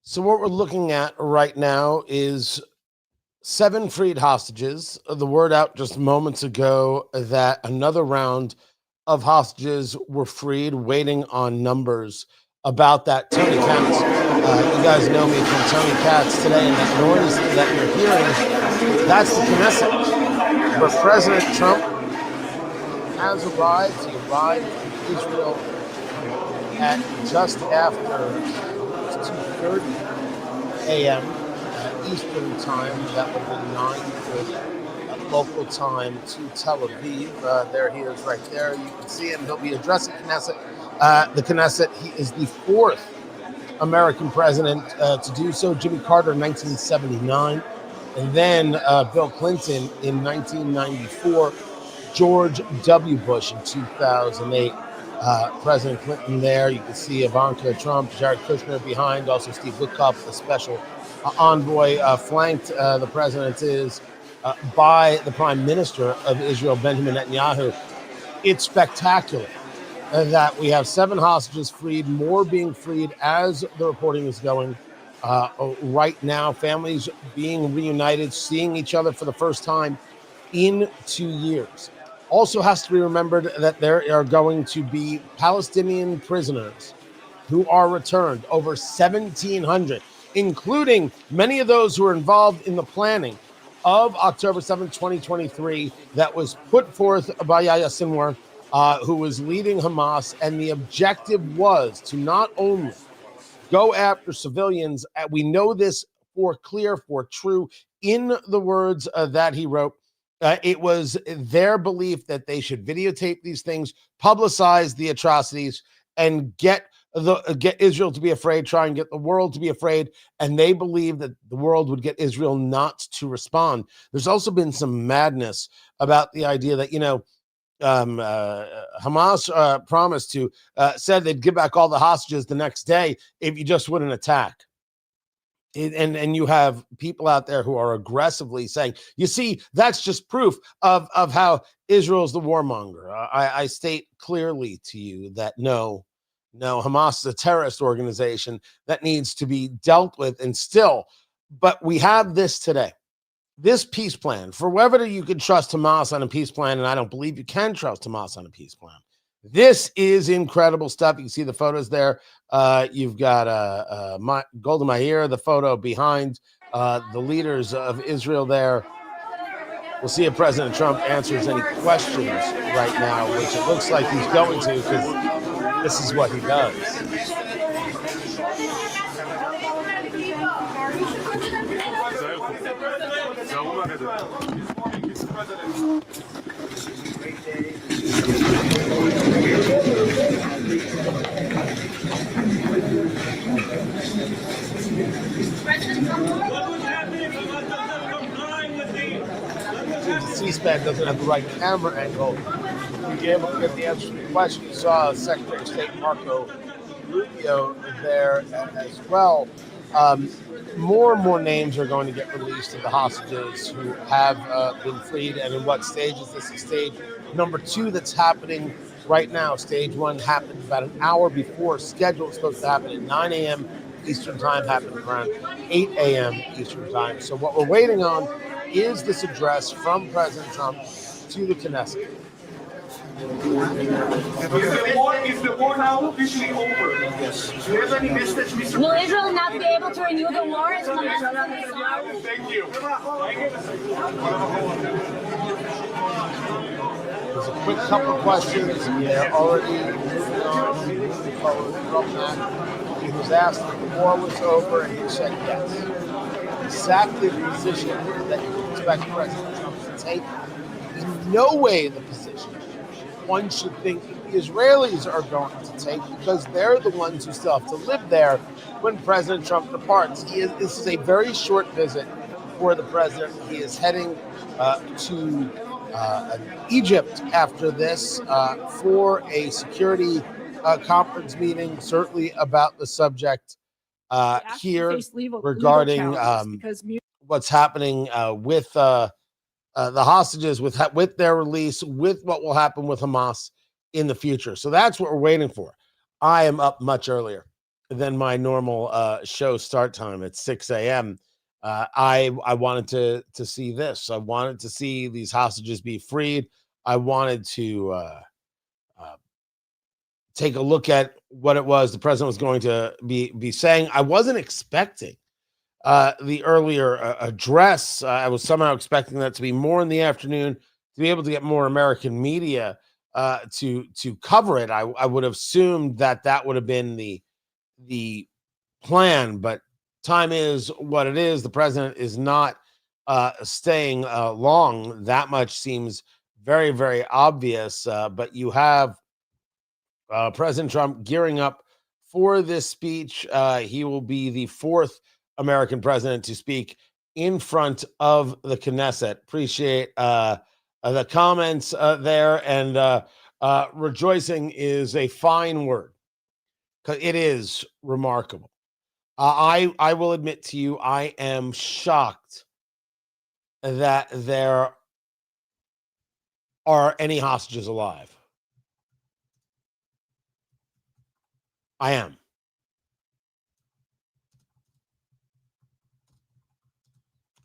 So what we're looking at right now is 7 freed hostages. The word out just moments ago that another round of hostages were freed, waiting on numbers about that. Tony Katz, you guys know me from Tony Katz today, and that noise that you're hearing, that's the Knesset, where President Trump has arrived. He arrived in Israel at just after 2:30 a.m. Eastern time. That would have been 9 local time to Tel Aviv. There he is right there. You can see him. He'll be addressing Knesset. The Knesset, he is the 4th American president to do so. Jimmy Carter in 1979. And then Bill Clinton in 1994. George W. Bush in 2008. President Clinton there. You can see Ivanka Trump, Jared Kushner behind. Also Steve Witkoff, the special envoy, flanked the president is by the prime minister of Israel, Benjamin Netanyahu. It's spectacular that we have 7 hostages freed, more being freed as the reporting is going right now. Families being reunited, seeing each other for the first time in 2 years. Also has to be remembered that there are going to be Palestinian prisoners who are returned, over 1,700, including many of those who were involved in the planning of October 7th, 2023, that was put forth by Yahya Sinwar, who was leading Hamas. And the objective was to not only go after civilians, we know this for clear, for true, in the words that he wrote. It was their belief that they should videotape these things, publicize the atrocities, and get Israel to be afraid, try and get the world to be afraid. And they believe that the world would get Israel not to respond. There's also been some madness about the idea that, Hamas promised to, said they'd give back all the hostages the next day if you just wouldn't attack. And you have people out there who are aggressively saying, you see, that's just proof of how Israel's the warmonger. I state clearly to you that no, Hamas is a terrorist organization that needs to be dealt with, and still. But we have this today, this peace plan. For whether you can trust Hamas on a peace plan, and I don't believe you can trust Hamas on a peace plan. This is incredible stuff. You can see the photos there. You've got Golda Meir, the photo behind the leaders of Israel there. We'll see if President Trump answers any questions right now, which it looks like he's going to, because this is what he does. C-SPAN doesn't have the right camera angle to be able to get the answer to the question. You saw Secretary of State Marco Rubio there as well. More and more names are going to get released of the hostages who have been freed, and in what stage is this? Is stage number 2 that's happening right now. Stage 1 happened about an hour before schedule. It's supposed to happen at 9 a.m. Eastern time, happened around 8 a.m. Eastern time. So what we're waiting on is this address from President Trump to the Knesset. Is the war now officially over? Yes. Do you have any message, Mr. Will Israel not be able to renew the war as Hamas is Thank you. There's a quick couple of questions. They're already moving forward from that. He was asked if the war was over, and he said yes. Exactly the position that you would expect President Trump to take. In no way the position one should think the Israelis are going to take, because they're the ones who still have to live there when President Trump departs. This is a very short visit for the president. He is heading to Egypt after this for a security conference meeting, certainly about the subject here regarding what's happening with the hostages, with their release, with what will happen with Hamas in the future. So that's what we're waiting for. I am up much earlier. than my normal show start time at 6 a.m. I wanted to see this. I wanted to see these hostages be freed. I wanted to take a look at what it was the president was going to be saying. I wasn't expecting the earlier address. I was somehow expecting that to be more in the afternoon, to be able to get more American media to cover it. I would have assumed that would have been the plan, but time is what it is. The president is not staying long. That much seems very, very obvious. But you have President Trump gearing up for this speech. He will be the fourth American president to speak in front of the Knesset. Appreciate the comments there, and rejoicing is a fine word, because it is remarkable. I will admit to you, I am shocked that there are any hostages alive. I am.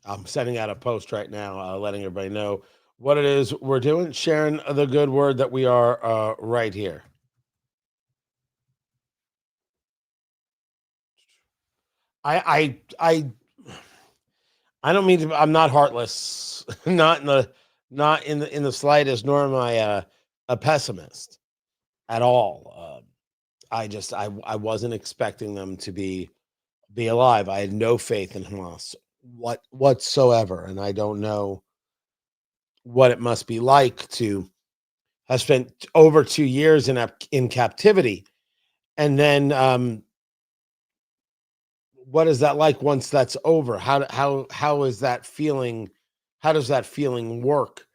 I'm sending out a post right now, letting everybody know what it is we're doing, sharing the good word that we are right here. I don't mean to. I'm not heartless, not in the slightest, nor am I a pessimist at all. I wasn't expecting them to be alive. I had no faith in Hamas whatsoever, and I don't know what it must be like to have spent over 2 years in captivity, and then what is that like once that's over? How is that feeling? How does that feeling work?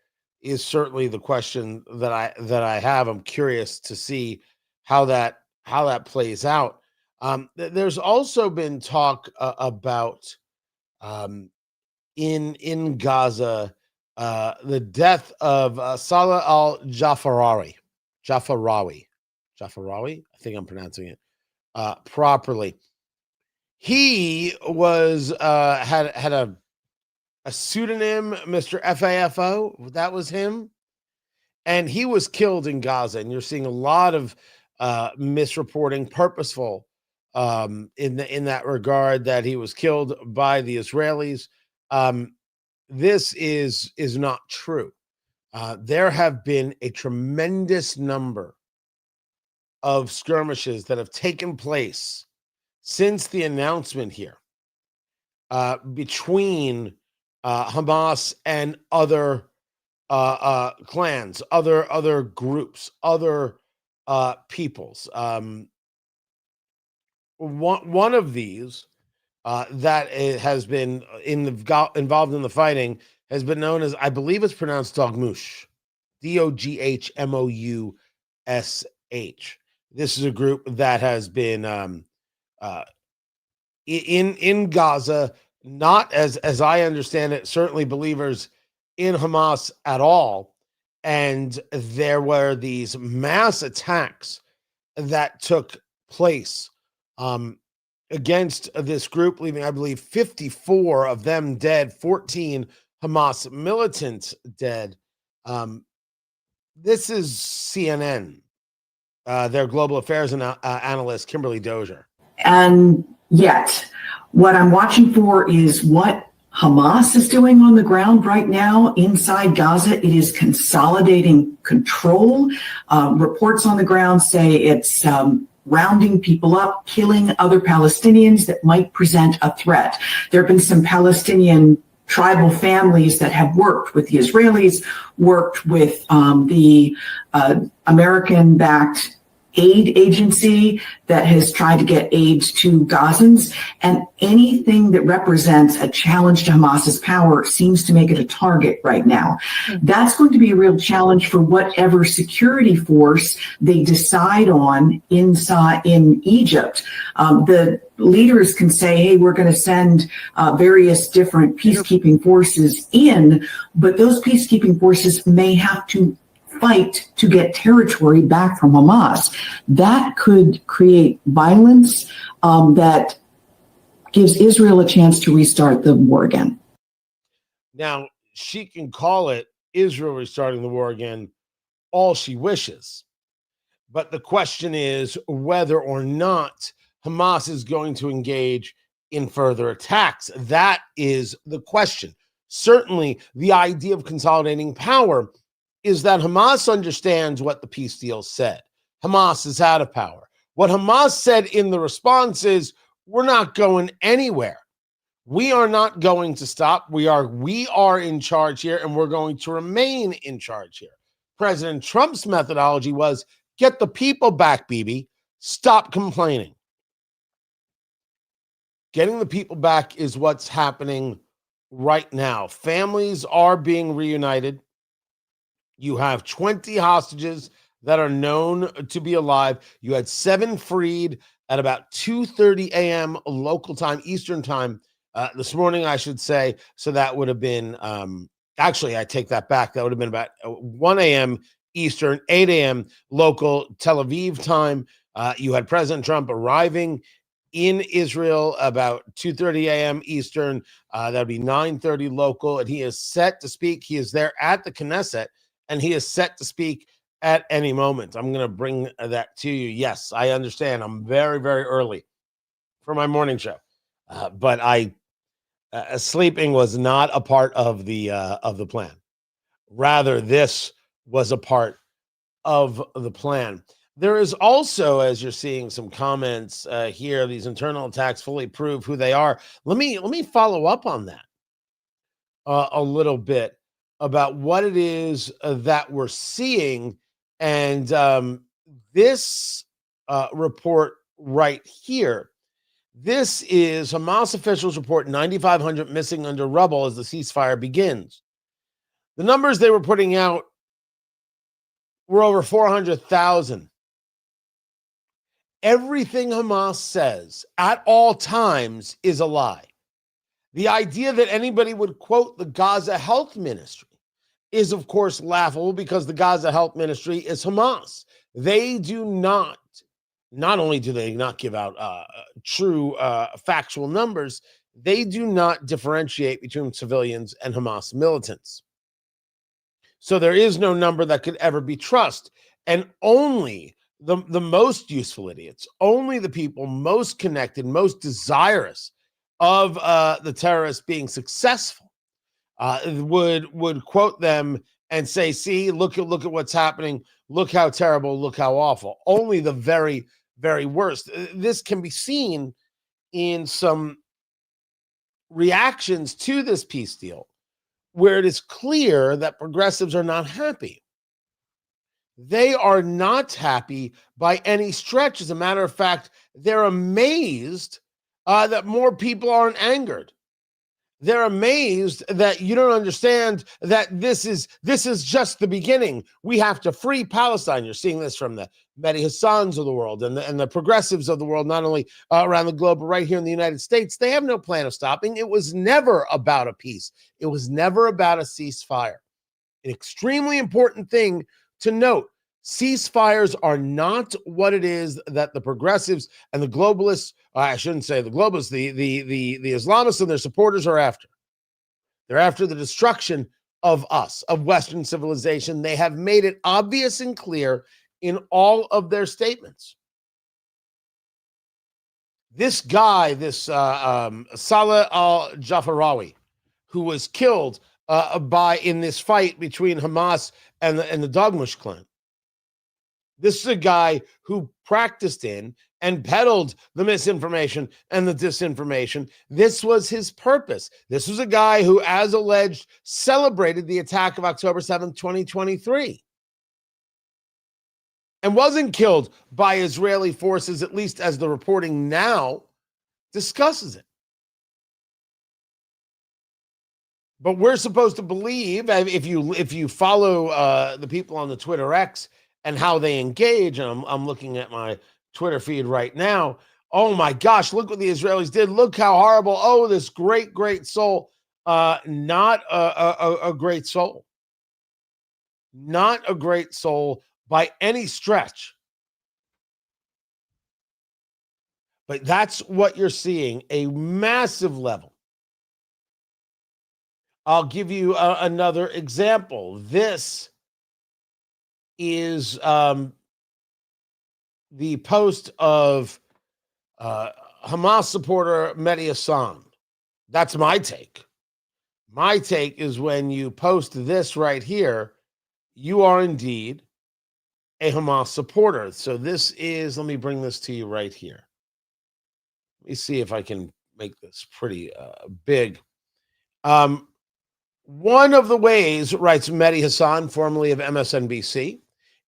Is certainly the question that I have. I'm curious to see how that plays out. There's also been talk about in Gaza the death of Salah al-Jafarawi. Jafarawi. I think I'm pronouncing it properly. He was had a pseudonym, Mr. FAFO. That was him, and he was killed in Gaza. And you're seeing a lot of misreporting, purposeful, in that regard, that he was killed by the Israelis. This is not true. There have been a tremendous number of skirmishes that have taken place since the announcement here between Hamas and other clans, other groups, other peoples. One of these that has been involved in the fighting has been known as, I believe it's pronounced Dogmush, Doghmoush. This is a group that has been in Gaza, not as I understand it, certainly believers in Hamas at all. And there were these mass attacks that took place against this group, leaving, I believe, 54 of them dead, 14 Hamas militants dead. This is CNN, their global affairs analyst, Kimberly Dozier. And yet, what I'm watching for is what Hamas is doing on the ground right now inside Gaza. It is consolidating control. Reports on the ground say it's rounding people up, killing other Palestinians that might present a threat. There have been some Palestinian tribal families that have worked with the Israelis, worked with the American-backed aid agency that has tried to get aid to Gazans, and anything that represents a challenge to Hamas's power seems to make it a target right now. That's going to be a real challenge for whatever security force they decide on inside in Egypt. The leaders can say, hey, we're going to send various different peacekeeping forces in, but those peacekeeping forces may have to fight to get territory back from Hamas. That could create violence that gives Israel a chance to restart the war again. Now, she can call it Israel restarting the war again all she wishes. But the question is whether or not Hamas is going to engage in further attacks. That is the question. Certainly, the idea of consolidating power is that Hamas understands what the peace deal said. Hamas is out of power. What Hamas said in the response is, we're not going anywhere. We are not going to stop. We are in charge here, and we're going to remain in charge here. President Trump's methodology was, get the people back, Bibi. Stop complaining. Getting the people back is what's happening right now. Families are being reunited. You have 20 hostages that are known to be alive. You had 7 freed at about 2:30 a.m. local time, Eastern time, this morning, I should say. So that would have been, actually, I take that back. That would have been about 1 a.m. Eastern, 8 a.m. local Tel Aviv time. You had President Trump arriving in Israel about 2:30 a.m. Eastern. That would be 9:30 local. And he is set to speak. He is there at the Knesset, and he is set to speak at any moment. I'm going to bring that to you. Yes, I understand. I'm very, very early for my morning show. But sleeping was not a part of the plan. Rather, this was a part of the plan. There is also, as you're seeing some comments here, these internal attacks fully prove who they are. Let me follow up on that a little bit about what it is that we're seeing. And this report right here, this is Hamas officials report 9,500 missing under rubble as the ceasefire begins. The numbers they were putting out were over 400,000. Everything Hamas says at all times is a lie. The idea that anybody would quote the Gaza Health Ministry is, of course, laughable because the Gaza Health Ministry is Hamas. They do not only do they not give out true factual numbers, they do not differentiate between civilians and Hamas militants. So there is no number that could ever be trusted. And only the most useful idiots, only the people most connected, most desirous of the terrorists being successful would quote them and say, see, look at what's happening. Look how terrible, look how awful. Only the very, very worst. This can be seen in some reactions to this peace deal, where it is clear that progressives are not happy. They are not happy by any stretch. As a matter of fact, they're amazed that more people aren't angered. They're amazed that you don't understand that this is just the beginning. We have to free Palestine. You're seeing this from the Mehdi Hassans of the world and the progressives of the world, not only around the globe, but right here in the United States. They have no plan of stopping. It was never about a peace. It was never about a ceasefire. An extremely important thing to note. Ceasefires are not what it is that the progressives and the globalists, I shouldn't say the globalists, the Islamists and their supporters are after. They're after the destruction of us, of Western civilization. They have made it obvious and clear in all of their statements. This guy, this Saleh al-Jafarawi, who was killed in this fight between Hamas and the Dogmush clan. This is a guy who practiced in and peddled the misinformation and the disinformation. This was his purpose. This was a guy who, as alleged, celebrated the attack of October 7th, 2023. And wasn't killed by Israeli forces, at least as the reporting now discusses it. But we're supposed to believe, if you follow the people on the Twitter X and how they engage, and I'm looking at my Twitter feed right now. Oh my gosh, look what the Israelis did. Look how horrible. Oh, this great, great soul. Not a great soul. Not a great soul by any stretch. But that's what you're seeing, a massive level. I'll give you another example. This is the post of Hamas supporter Mehdi Hassan. That's my take. My take is when you post this right here, you are indeed a Hamas supporter. So this is, let me bring this to you right here. Let me see if I can make this pretty big. One of the ways, writes Mehdi Hassan, formerly of MSNBC,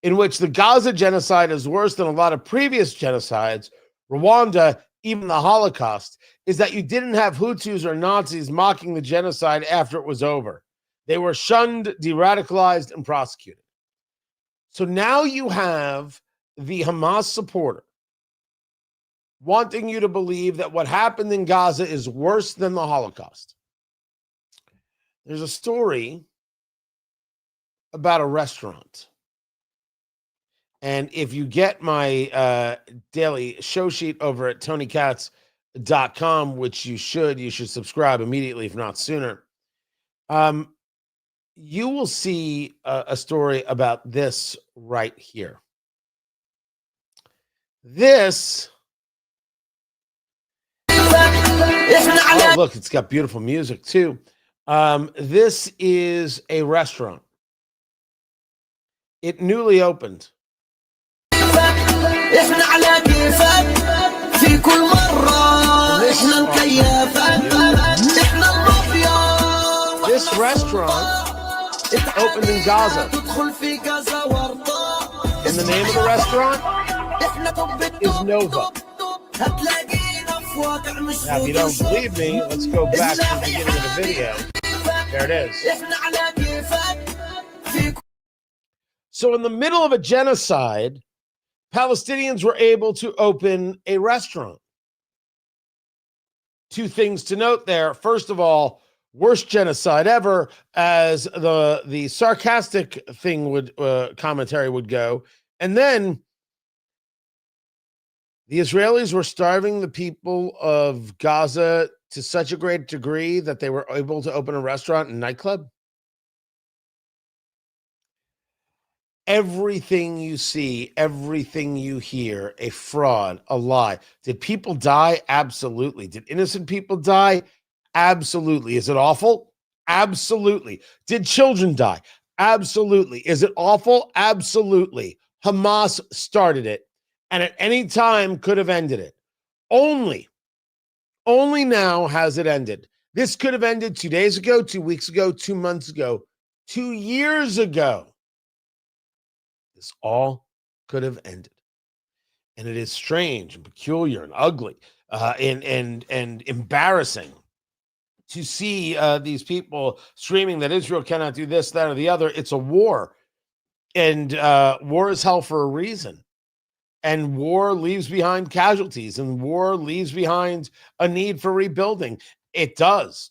in which the Gaza genocide is worse than a lot of previous genocides, Rwanda, even the Holocaust, is that you didn't have Hutus or Nazis mocking the genocide after it was over. They were shunned, de-radicalized, and prosecuted. So now you have the Hamas supporter wanting you to believe that what happened in Gaza is worse than the Holocaust. There's a story about a restaurant. And if you get my daily show sheet over at TonyKatz.com, which you should subscribe immediately, if not sooner, you will see a story about this right here. This, oh, look, it's got beautiful music too. This is a restaurant. It newly opened. This restaurant opened in Gaza. And the name of the restaurant is Nova. Now, if you don't believe me, let's go back to the beginning of the video. There it is. So in the middle of a genocide, Palestinians were able to open a restaurant. Two things to note there. First of all, worst genocide ever, as the sarcastic thing would commentary would go. And then the Israelis were starving the people of Gaza to such a great degree that they were able to open a restaurant and nightclub. Everything you see, everything you hear, a fraud, a lie. Did people die? Absolutely. Did innocent people die? Absolutely. Is it awful? Absolutely. Did children die? Absolutely. Is it awful? Absolutely. Hamas started it, and at any time could have ended it. Only now has it ended. This could have ended 2 days ago, 2 weeks ago, 2 months ago, 2 years ago. This all could have ended. And it is strange and peculiar and ugly and embarrassing to see these people screaming that Israel cannot do this, that, or the other. It's a war. And war is hell for a reason. And war leaves behind casualties, and war leaves behind a need for rebuilding. It does.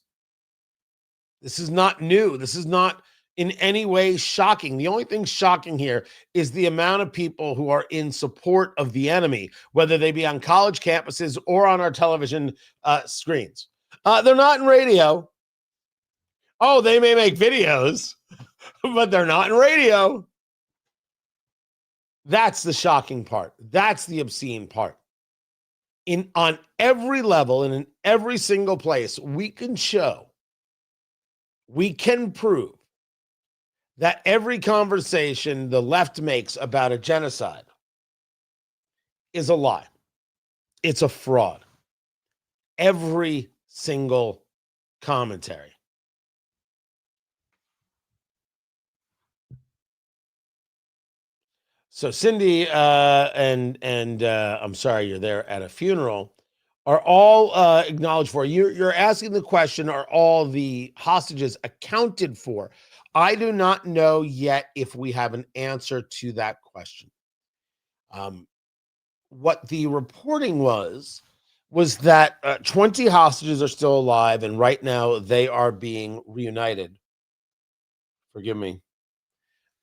This is not new. This is not in any way shocking. The only thing shocking here is the amount of people who are in support of the enemy, whether they be on college campuses or on our television screens. They're not in radio. Oh, they may make videos, but they're not in radio. That's the shocking part. That's the obscene part. On every level and in every single place, we can show, we can prove that every conversation the left makes about a genocide is a lie. It's a fraud. Every single commentary. So Cindy and I'm sorry you're there at a funeral are all acknowledged for. You're asking the question, are all the hostages accounted for? I do not know yet if we have an answer to that question. What the reporting was that 20 hostages are still alive, and right now they are being reunited. Forgive me.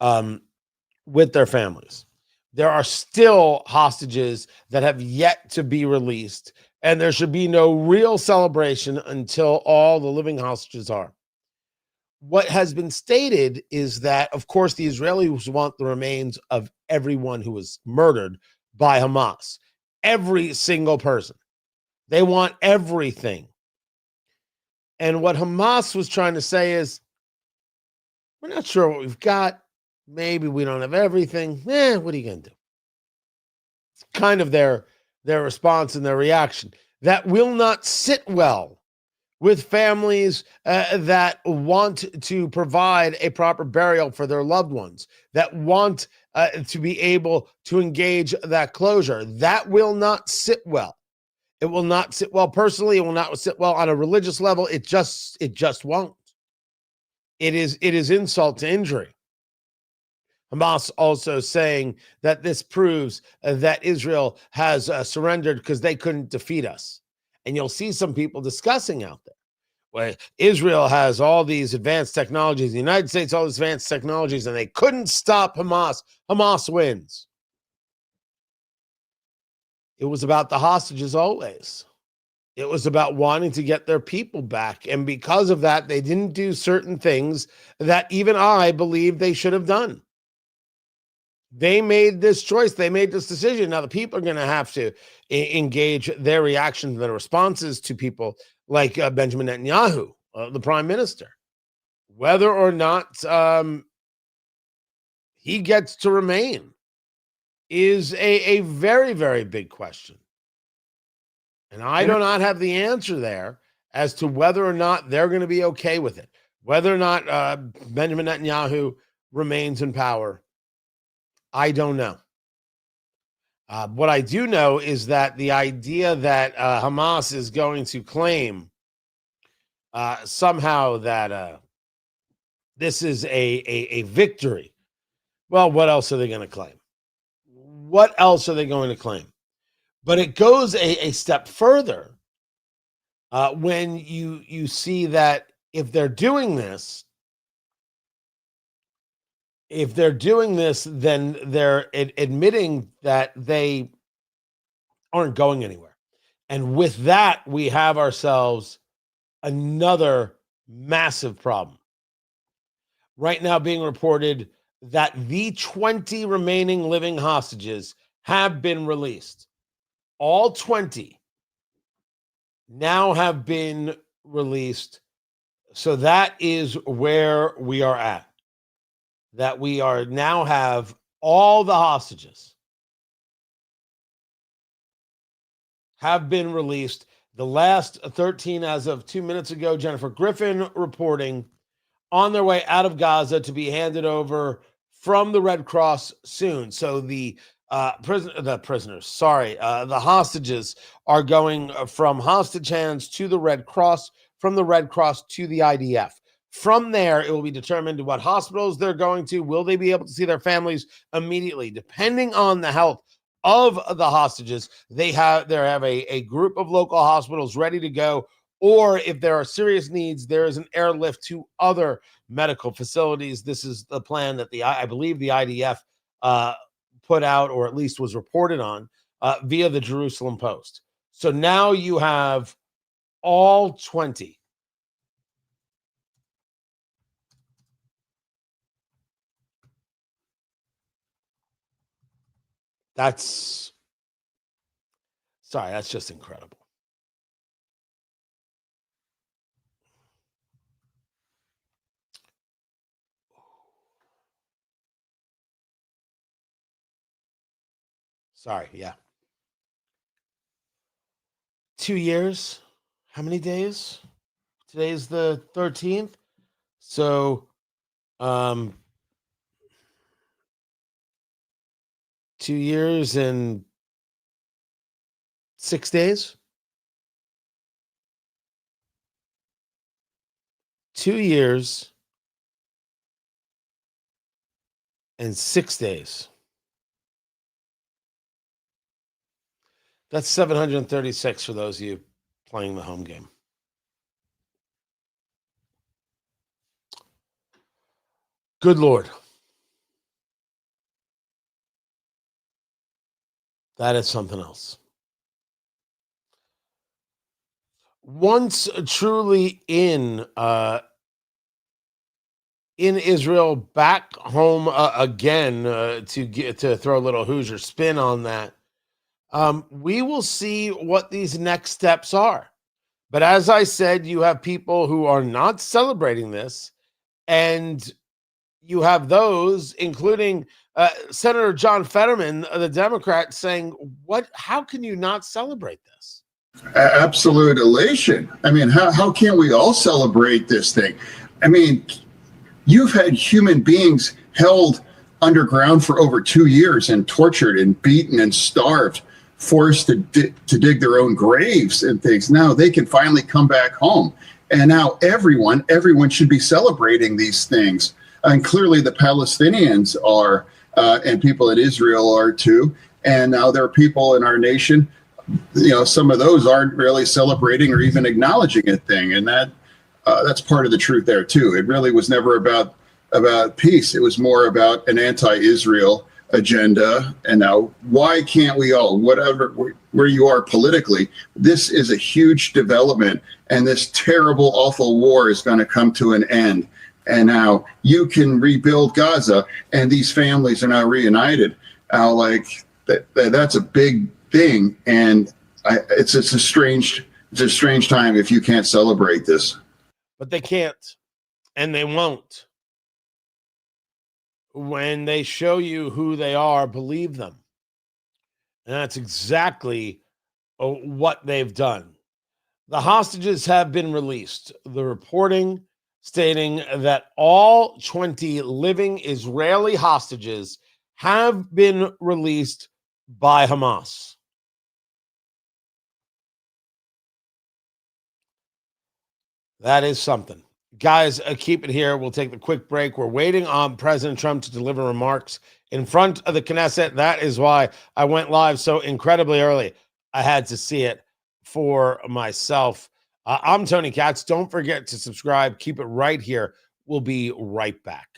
with their families. There are still hostages that have yet to be released, and there should be no real celebration until all the living hostages are. What has been stated is that, of course, the Israelis want the remains of everyone who was murdered by Hamas, every single person. They want everything. And what Hamas was trying to say is, we're not sure what we've got. Maybe we don't have everything. What are you going to do? It's kind of their response and their reaction. That will not sit well with families that want to provide a proper burial for their loved ones, that want to be able to engage that closure. That will not sit well. It will not sit well personally. It will not sit well on a religious level. It just won't. It is insult to injury. Hamas also saying that this proves that Israel has surrendered because they couldn't defeat us. And you'll see some people discussing out there, where Israel has all these advanced technologies, the United States, all these advanced technologies, and they couldn't stop Hamas. Hamas wins. It was about the hostages always. It was about wanting to get their people back. And because of that, they didn't do certain things that even I believe they should have done. They made this choice. They made this decision. Now the people are going to have to engage their reactions, their responses to people like Benjamin Netanyahu, the prime minister, whether or not he gets to remain is a very, very big question. And I do not have the answer there as to whether or not they're going to be okay with it, whether or not Benjamin Netanyahu remains in power. I don't know. What I do know is that the idea that Hamas is going to claim somehow that this is a victory. Well, what else are they going to claim? What else are they going to claim? But it goes a step further when you see that if they're doing this, then they're admitting that they aren't going anywhere. And with that, we have ourselves another massive problem. Right now being reported that the 20 remaining living hostages have been released. All 20 now have been released. So that is where we are at. That we are now have all the hostages have been released. The last 13 as of 2 minutes ago, Jennifer Griffin reporting on their way out of Gaza to be handed over from the Red Cross soon. So the hostages are going from hostage hands to the Red Cross, from the Red Cross to the IDF. From there, it will be determined what hospitals they're going to. Will they be able to see their families immediately? Depending on the health of the hostages, they have a group of local hospitals ready to go. Or if there are serious needs, there is an airlift to other medical facilities. This is the plan that I believe the IDF put out, or at least was reported on via the Jerusalem Post. So now you have all 20. That's just incredible. Sorry, yeah. 2 years. How many days? Today's the 13th. So 2 years and 6 days. 2 years and 6 days. That's 736 for those of you playing the home game. Good Lord. That is something else. Once truly in Israel, back home again, to throw a little Hoosier spin on that, we will see what these next steps are. But as I said, you have people who are not celebrating this, and you have those, including Senator John Fetterman, the Democrat, saying, "What? How can you not celebrate this?" Absolute elation. I mean, how can't we all celebrate this thing? I mean, you've had human beings held underground for over 2 years and tortured and beaten and starved, forced to dig their own graves and things. Now they can finally come back home. And now everyone should be celebrating these things. And clearly the Palestinians are, and people in Israel are too. And now there are people in our nation, some of those aren't really celebrating or even acknowledging a thing. And that's part of the truth there too. It really was never about peace. It was more about an anti-Israel agenda. And now, why can't we all, whatever where you are politically, this is a huge development, and this terrible, awful war is going to come to an end. And now you can rebuild Gaza, and these families are now reunited. That's a big thing, and it's a strange time if you can't celebrate this. But they can't, and they won't. When they show you who they are, believe them. And that's exactly what they've done. The hostages have been released. The reporting stating that all 20 living Israeli hostages have been released by Hamas. That is something. Guys, keep it here. We'll take the quick break. We're waiting on President Trump to deliver remarks in front of the Knesset. That is why I went live so incredibly early. I had to see it for myself. I'm Tony Katz. Don't forget to subscribe. Keep it right here. We'll be right back.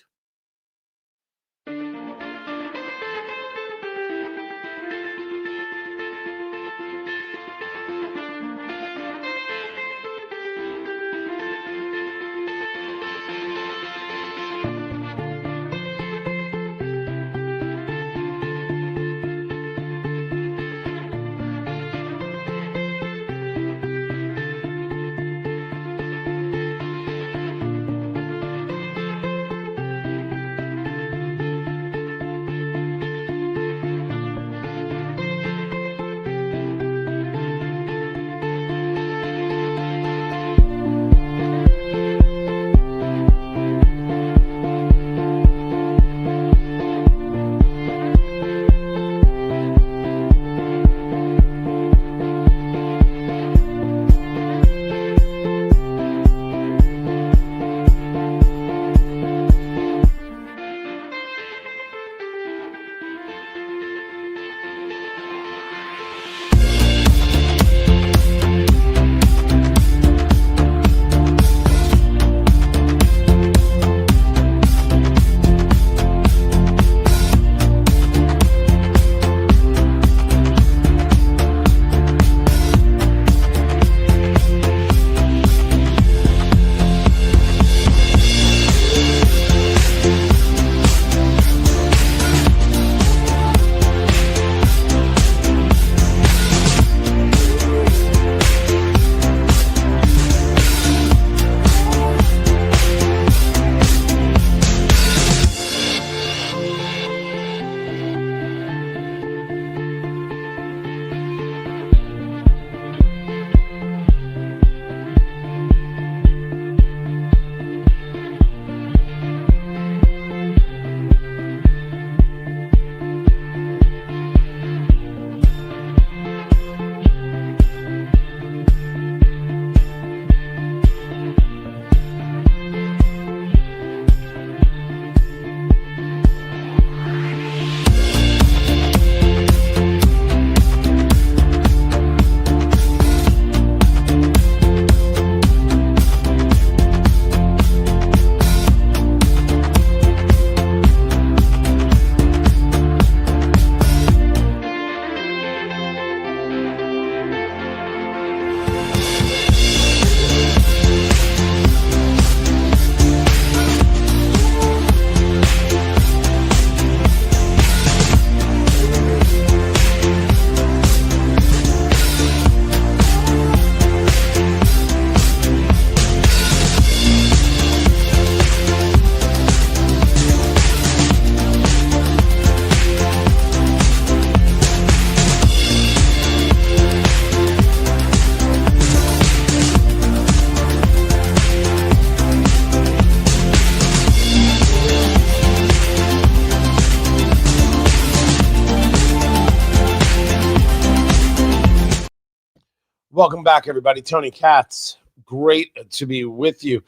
Welcome back, everybody. Tony Katz, great to be with you.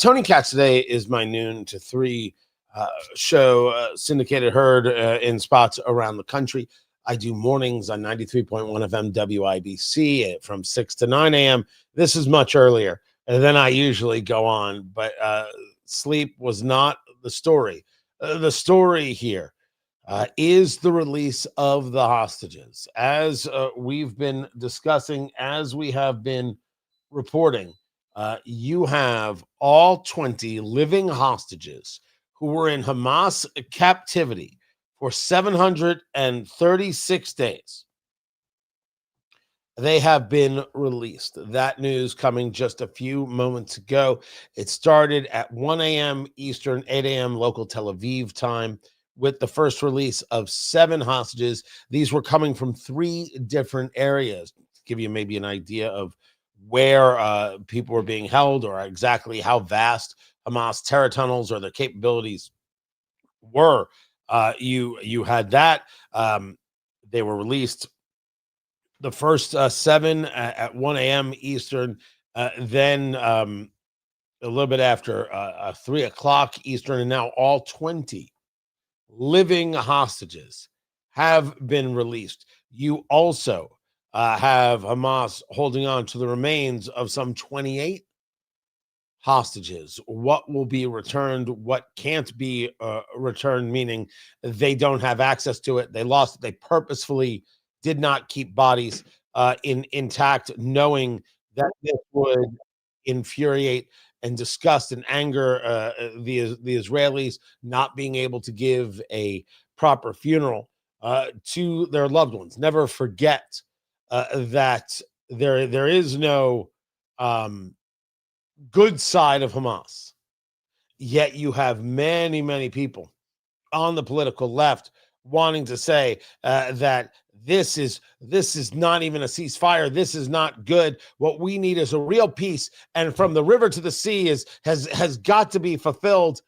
Tony Katz today is my noon to 3 show, syndicated, heard in spots around the country. I do mornings on 93.1 FM WIBC from 6 to 9 a.m. This is much earlier than I usually go on, but sleep was not the story. The story here is the release of the hostages. As we've been discussing, as we have been reporting, you have all 20 living hostages who were in Hamas captivity for 736 days. They have been released. That news coming just a few moments ago. It started at 1 a.m. Eastern, 8 a.m. local Tel Aviv time, with the first release of 7 hostages. These were coming from 3 different areas, to give you maybe an idea of where people were being held or exactly how vast Hamas terror tunnels or their capabilities were. You had that. They were released. The first 7 at 1 a.m. Eastern, then a little bit after 3 o'clock Eastern, and now all 20 living hostages have been released. You also have Hamas holding on to the remains of some 28 hostages. What will be returned, what can't be returned, meaning they don't have access to it. They lost it. They purposefully did not keep bodies intact, knowing that this would infuriate and disgust and anger the Israelis, not being able to give a proper funeral to their loved ones. Never forget that there is no good side of Hamas. Yet you have many, many people on the political left wanting to say that this is not even a ceasefire. This is not good. What we need is a real peace, and from the river to the sea has got to be fulfilled.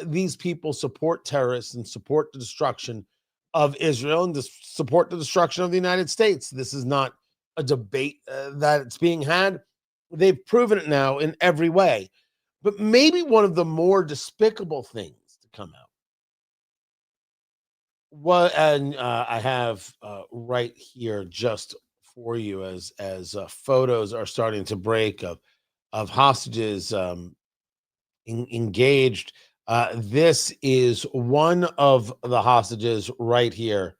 These people support terrorists and support the destruction of Israel and support the destruction of the United States. This is not a debate that it's being had. They've proven it now in every way. But maybe one of the more despicable things to come out, and I have right here just for you as photos are starting to break of hostages engaged. This is one of the hostages right here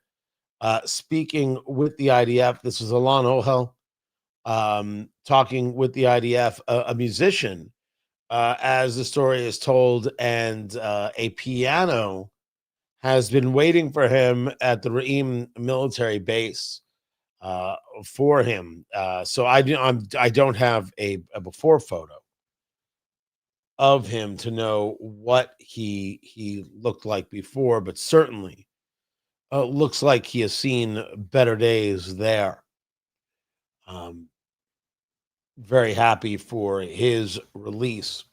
speaking with the IDF. This is Alon Ohel talking with the IDF, a musician, as the story is told, and a piano has been waiting for him at the Re'im military base for him. So I don't have a before photo of him to know what he looked like before, but certainly looks like he has seen better days there. Very happy for his release.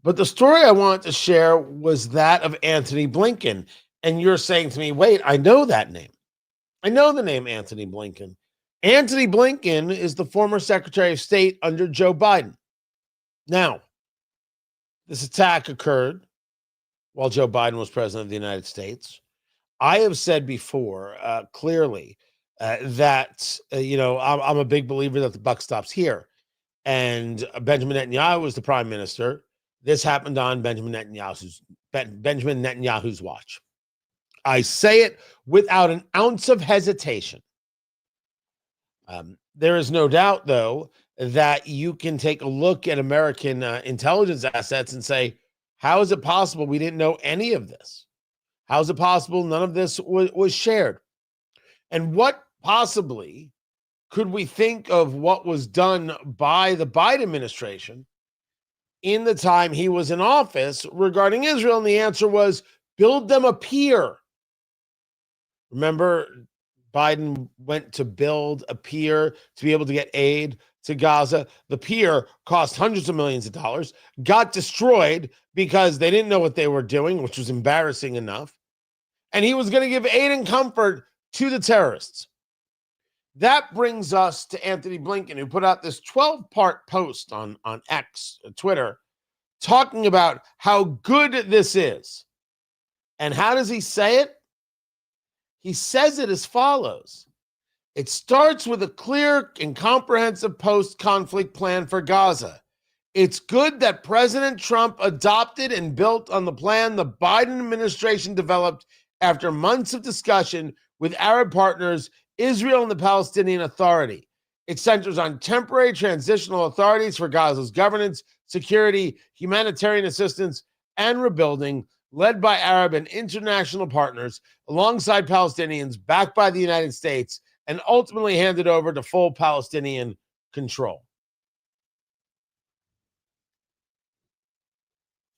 But the story I wanted to share was that of Antony Blinken. And you're saying to me, wait, I know that name. I know the name Antony Blinken. Antony Blinken is the former Secretary of State under Joe Biden. Now, this attack occurred while Joe Biden was president of the United States. I have said before clearly that, I'm a big believer that the buck stops here. And Benjamin Netanyahu was the prime minister. This happened on Benjamin Netanyahu's watch. I say it without an ounce of hesitation. There is no doubt, though, that you can take a look at American intelligence assets and say, how is it possible we didn't know any of this? How is it possible none of this was shared? And what possibly could we think of what was done by the Biden administration in the time he was in office regarding Israel? And the answer was build them a pier. Remember, Biden went to build a pier to be able to get aid to Gaza. The pier cost hundreds of millions of dollars, got destroyed because they didn't know what they were doing, which was embarrassing enough. And he was going to give aid and comfort to the terrorists. That brings us to Anthony Blinken, who put out this 12-part post on X, Twitter, talking about how good this is. And how does he say it? He says it as follows. It starts with a clear and comprehensive post-conflict plan for Gaza. It's good that President Trump adopted and built on the plan the Biden administration developed after months of discussion with Arab partners, Israel and the Palestinian Authority. It centers on temporary transitional authorities for Gaza's governance, security, humanitarian assistance, and rebuilding, led by Arab and international partners, alongside Palestinians, backed by the United States, and ultimately handed over to full Palestinian control.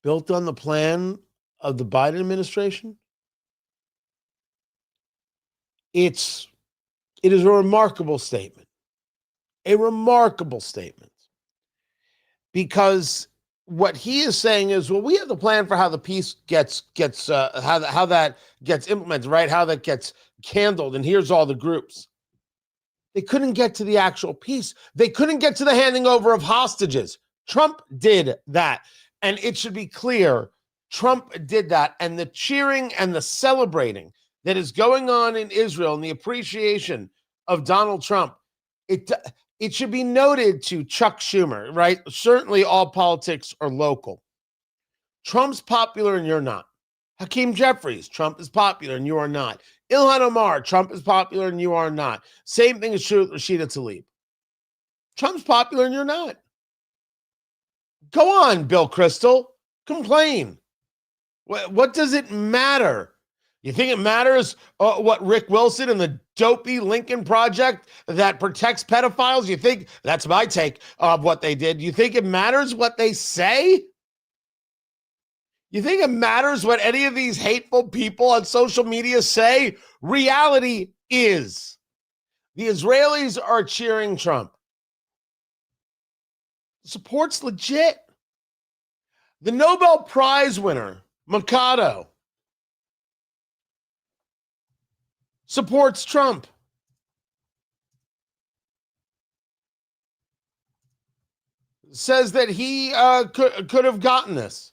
Built on the plan of the Biden administration? It is a remarkable statement. A remarkable statement. Because what he is saying is, well, we have the plan for how the peace gets how that gets implemented, right? How that gets handled, and here's all the groups. They couldn't get to the actual peace. They couldn't get to the handing over of hostages. Trump did that. And it should be clear, Trump did that. And the cheering and the celebrating that is going on in Israel and the appreciation of Donald Trump, it should be noted to Chuck Schumer, right? Certainly all politics are local. Trump's popular and you're not. Hakeem Jeffries, Trump is popular and you are not. Ilhan Omar, Trump is popular and you are not. Same thing is true with Rashida Tlaib. Trump's popular and you're not. Go on, Bill Kristol. Complain. What does it matter? You think it matters what Rick Wilson and the dopey Lincoln Project that protects pedophiles? You think that's my take of what they did? You think it matters what they say? You think it matters what any of these hateful people on social media say? Reality is the Israelis are cheering Trump. Support's legit. The Nobel Prize winner, Mikado, supports Trump. Says that he could have gotten this.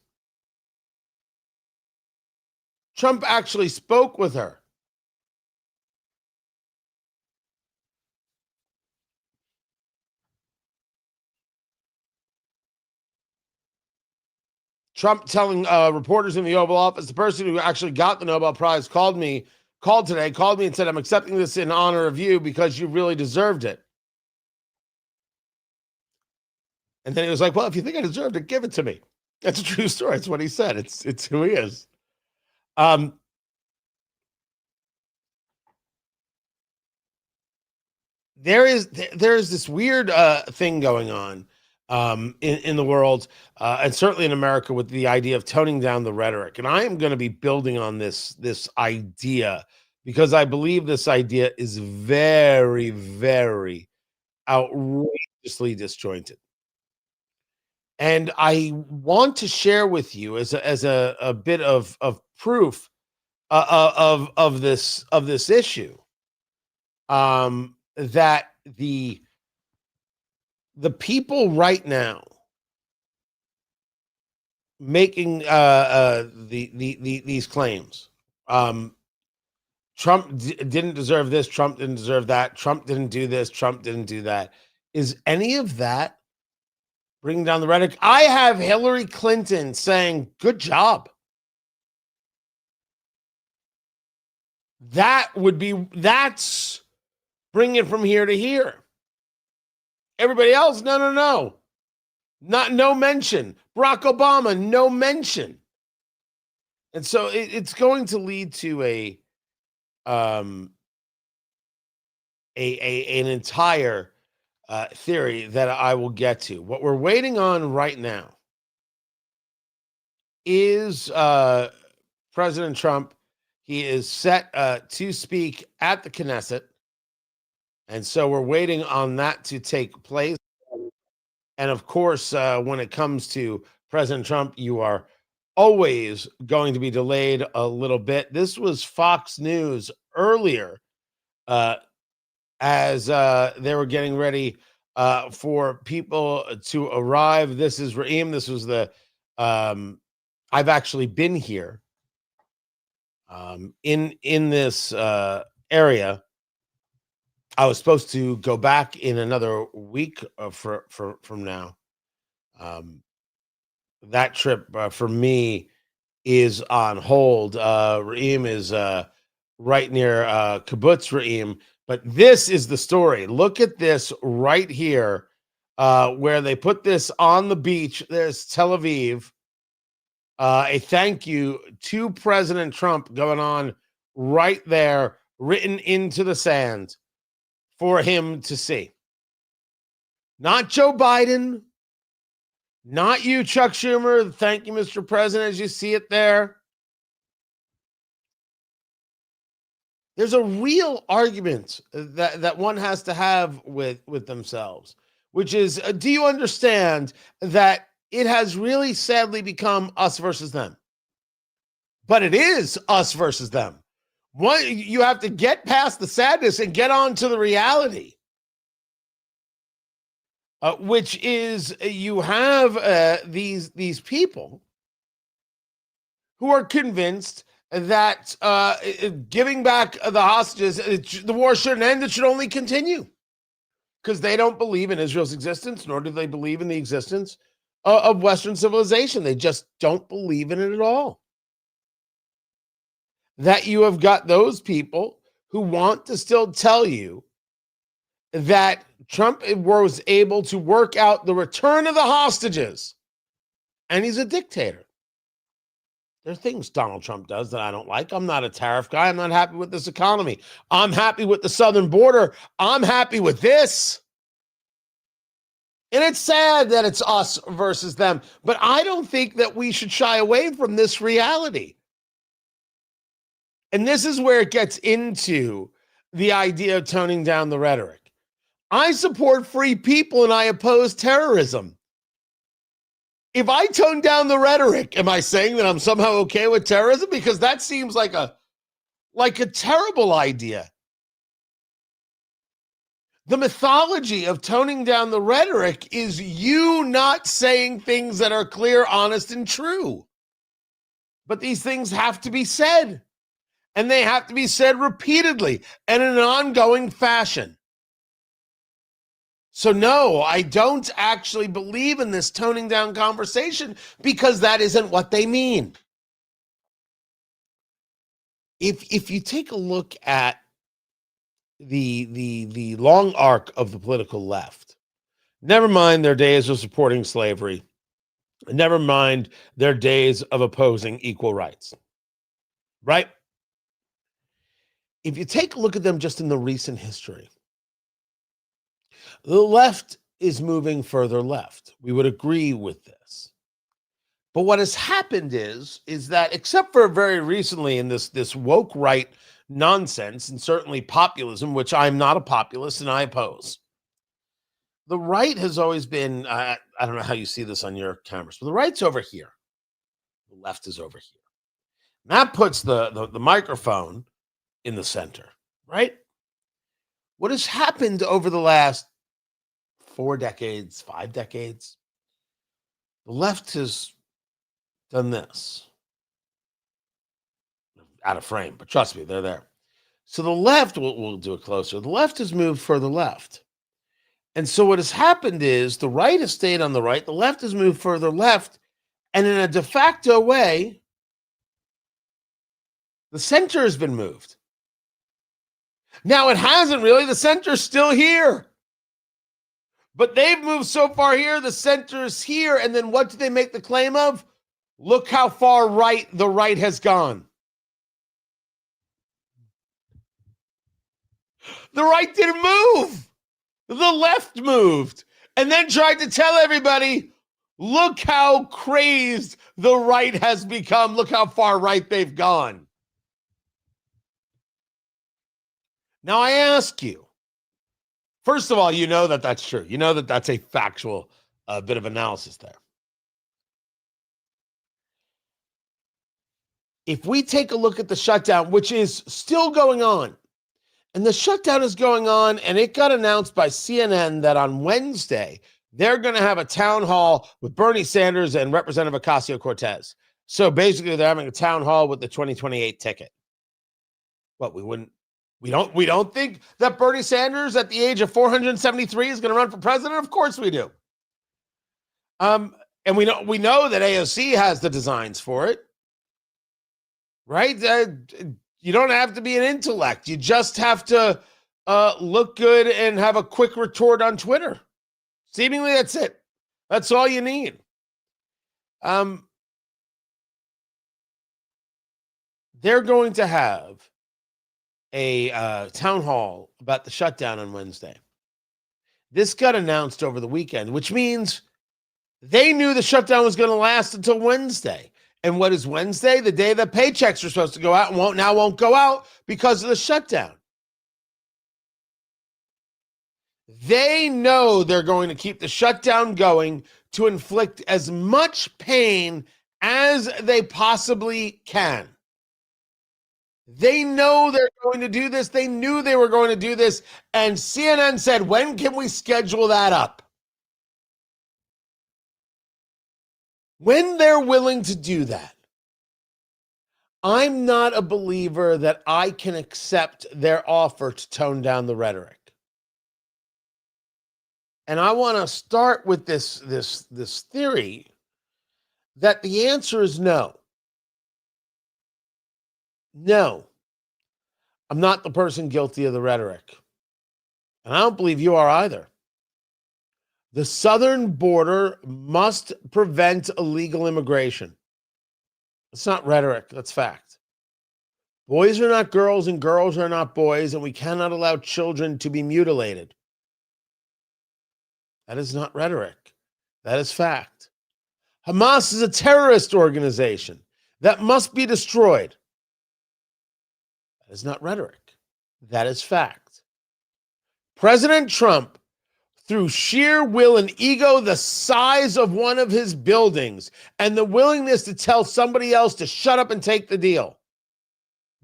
Trump actually spoke with her. Trump telling reporters in the Oval Office, the person who actually got the Nobel Prize called me and said, I'm accepting this in honor of you because you really deserved it. And then he was like, well, if you think I deserved it, give it to me. That's a true story. It's what he said. It's who he is. There's this weird thing going on in the world, and certainly in America, with the idea of toning down the rhetoric. And I am going to be building on this idea because I believe this idea is very, very outrageously disjointed. And I want to share with you as a bit of proof of this issue, that the people right now making these claims, Trump didn't deserve this, Trump didn't deserve that, Trump didn't do this, Trump didn't do that. Is any of that bringing down the rhetoric? I have Hillary Clinton saying, good job. That's bringing it from here to here. Everybody else, no. No mention. Barack Obama, no mention. And so it's going to lead to an entire theory that I will get to. What we're waiting on right now is President Trump. He is set to speak at the Knesset. And so we're waiting on that to take place. And of course, when it comes to President Trump, you are always going to be delayed a little bit. This was Fox News earlier as they were getting ready for people to arrive. This is Reem. This was the I've actually been here in this area. I was supposed to go back in another week from now. That trip for me is on hold. Reem is right near Kibbutz Reem. But this is the story. Look at this right here, where they put this on the beach. There's Tel Aviv. A thank you to President Trump going on right there, written into the sand for him to see. Not Joe Biden, not you, Chuck Schumer. Thank you, Mr. President, as you see it there. There's a real argument that one has to have with themselves, which is, do you understand that it has really sadly become us versus them? But it is us versus them. You have to get past the sadness and get on to the reality, which is you have these people who are convinced that giving back the hostages, the war shouldn't end, it should only continue, because they don't believe in Israel's existence, nor do they believe in the existence of Western civilization. They just don't believe in it at all. That you have got those people who want to still tell you that Trump was able to work out the return of the hostages, and he's a dictator. There are things Donald Trump does that I don't like. I'm not a tariff guy. I'm not happy with this economy. I'm happy with the southern border. I'm happy with this. And it's sad that it's us versus them. But I don't think that we should shy away from this reality. And this is where it gets into the idea of toning down the rhetoric. I support free people and I oppose terrorism. If I tone down the rhetoric, am I saying that I'm somehow okay with terrorism? Because that seems like a terrible idea. The mythology of toning down the rhetoric is you not saying things that are clear, honest, and true. But these things have to be said. And they have to be said repeatedly and in an ongoing fashion. So no, I don't actually believe in this toning down conversation, because that isn't what they mean. If you take a look at the long arc of the political left, never mind their days of supporting slavery, never mind their days of opposing equal rights, right? If you take a look at them just in the recent history, the left is moving further left. We would agree with this. But what has happened is that, except for very recently in this woke right nonsense, and certainly populism, which I'm not a populist and I oppose, the right has always been, I don't know how you see this on your cameras, but the right's over here. The left is over here. And that puts the microphone in the center, right? What has happened over the last 4 decades, 5 decades, the left has done this. Out of frame, but trust me, they're there. So the left, we'll do it closer. The left has moved further left. And so what has happened is the right has stayed on the right, the left has moved further left, and in a de facto way, the center has been moved. Now, it hasn't really. The center's still here. But they've moved so far here, the center's here, and then what do they make the claim of? Look how far right the right has gone. The right didn't move. The left moved. And then tried to tell everybody, look how crazed the right has become. Look how far right they've gone. Now I ask you, first of all, you know that that's true. You know that that's a factual bit of analysis there. If we take a look at the shutdown, which is still going on, And the shutdown is going on, and it got announced by CNN that on Wednesday, they're going to have a town hall with Bernie Sanders and Representative Ocasio-Cortez. So basically, they're having a town hall with the 2028 ticket. What, we don't think that Bernie Sanders at the age of 473 is going to run for president? Of course we do. And we know that AOC has the designs for it, right? You don't have to be an intellect. You just have to look good and have a quick retort on Twitter. Seemingly, that's it. That's all you need. They're going to have a town hall about the shutdown on Wednesday. This got announced over the weekend, which means they knew the shutdown was going to last until Wednesday. And what is Wednesday? The day that paychecks are supposed to go out and won't go out because of the shutdown. They know they're going to keep the shutdown going to inflict as much pain as they possibly can. They know they're going to do this. They knew they were going to do this. And CNN said, when can we schedule that up? When they're willing to do that, I'm not a believer that I can accept their offer to tone down the rhetoric. And I want to start with this theory that the answer is no. No, I'm not the person guilty of the rhetoric. And I don't believe you are either. The southern border must prevent illegal immigration. It's not rhetoric, that's fact. Boys are not girls and girls are not boys, and we cannot allow children to be mutilated. That is not rhetoric. That is fact. Hamas is a terrorist organization that must be destroyed. That is not rhetoric. That is fact. President Trump, through sheer will and ego the size of one of his buildings and the willingness to tell somebody else to shut up and take the deal,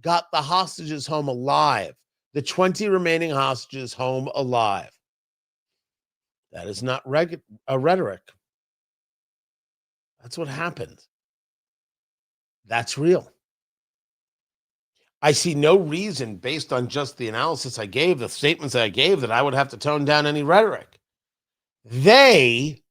got the hostages home alive, the 20 remaining hostages home alive. That is not a rhetoric. That's what happened. That's real. I see no reason, based on just the analysis I gave, the statements that I gave, that I would have to tone down any rhetoric. They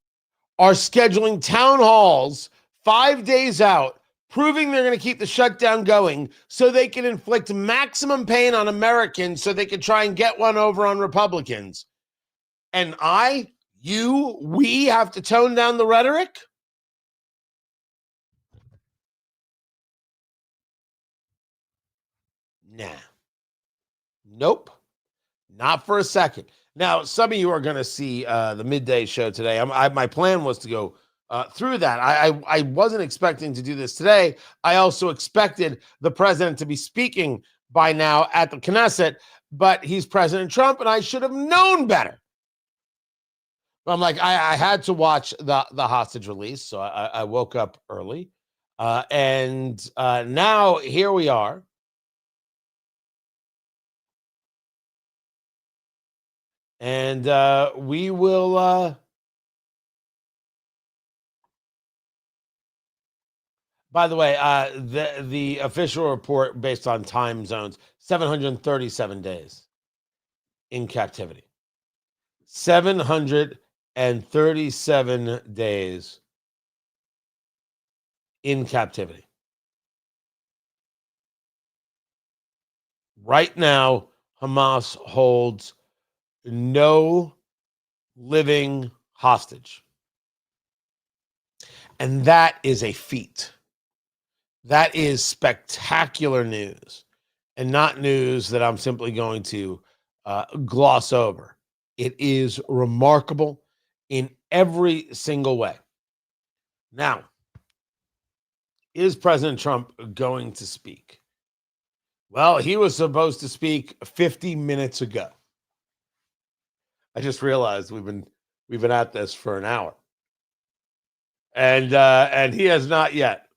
are scheduling town halls 5 days out, proving they're going to keep the shutdown going so they can inflict maximum pain on Americans so they can try and get one over on Republicans. And we have to tone down the rhetoric? Nah. Nope. Not for a second. Now, some of you are going to see the midday show today. My plan was to go through that. I wasn't expecting to do this today. I also expected the president to be speaking by now at the Knesset, but he's President Trump, and I should have known better. But I'm like, I had to watch the hostage release, so I woke up early. And now here we are. And we will, by the way, the official report based on time zones, 737 days in captivity. 737 days in captivity. Right now, Hamas holds no living hostage. And that is a feat. That is spectacular news, and not news that I'm simply going to gloss over. It is remarkable in every single way. Now, is President Trump going to speak? Well, he was supposed to speak 50 minutes ago. I just realized we've been at this for an hour, and he has not yet.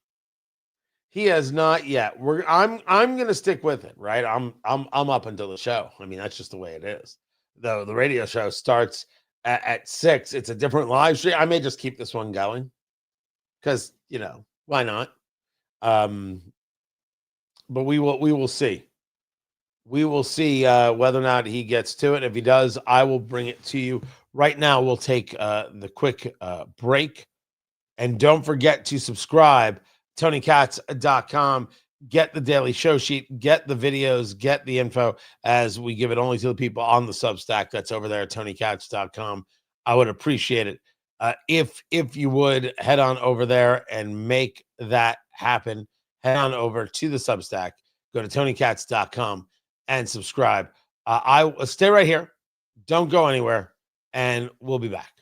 He has not yet. I'm gonna stick with it, right? I'm up until the show. I mean, that's just the way it is. Though the radio show starts at 6. It's a different live stream. I may just keep this one going because why not? But we will see. We will see whether or not he gets to it. If he does, I will bring it to you. Right now, we'll take the quick break. And don't forget to subscribe, TonyKatz.com. Get the daily show sheet, get the videos, get the info as we give it only to the people on the Substack that's over there at TonyKatz.com. I would appreciate it if you would head on over there and make that happen. Head on over to the Substack, go to TonyKatz.com and subscribe. I will stay right here. Don't go anywhere, and we'll be back.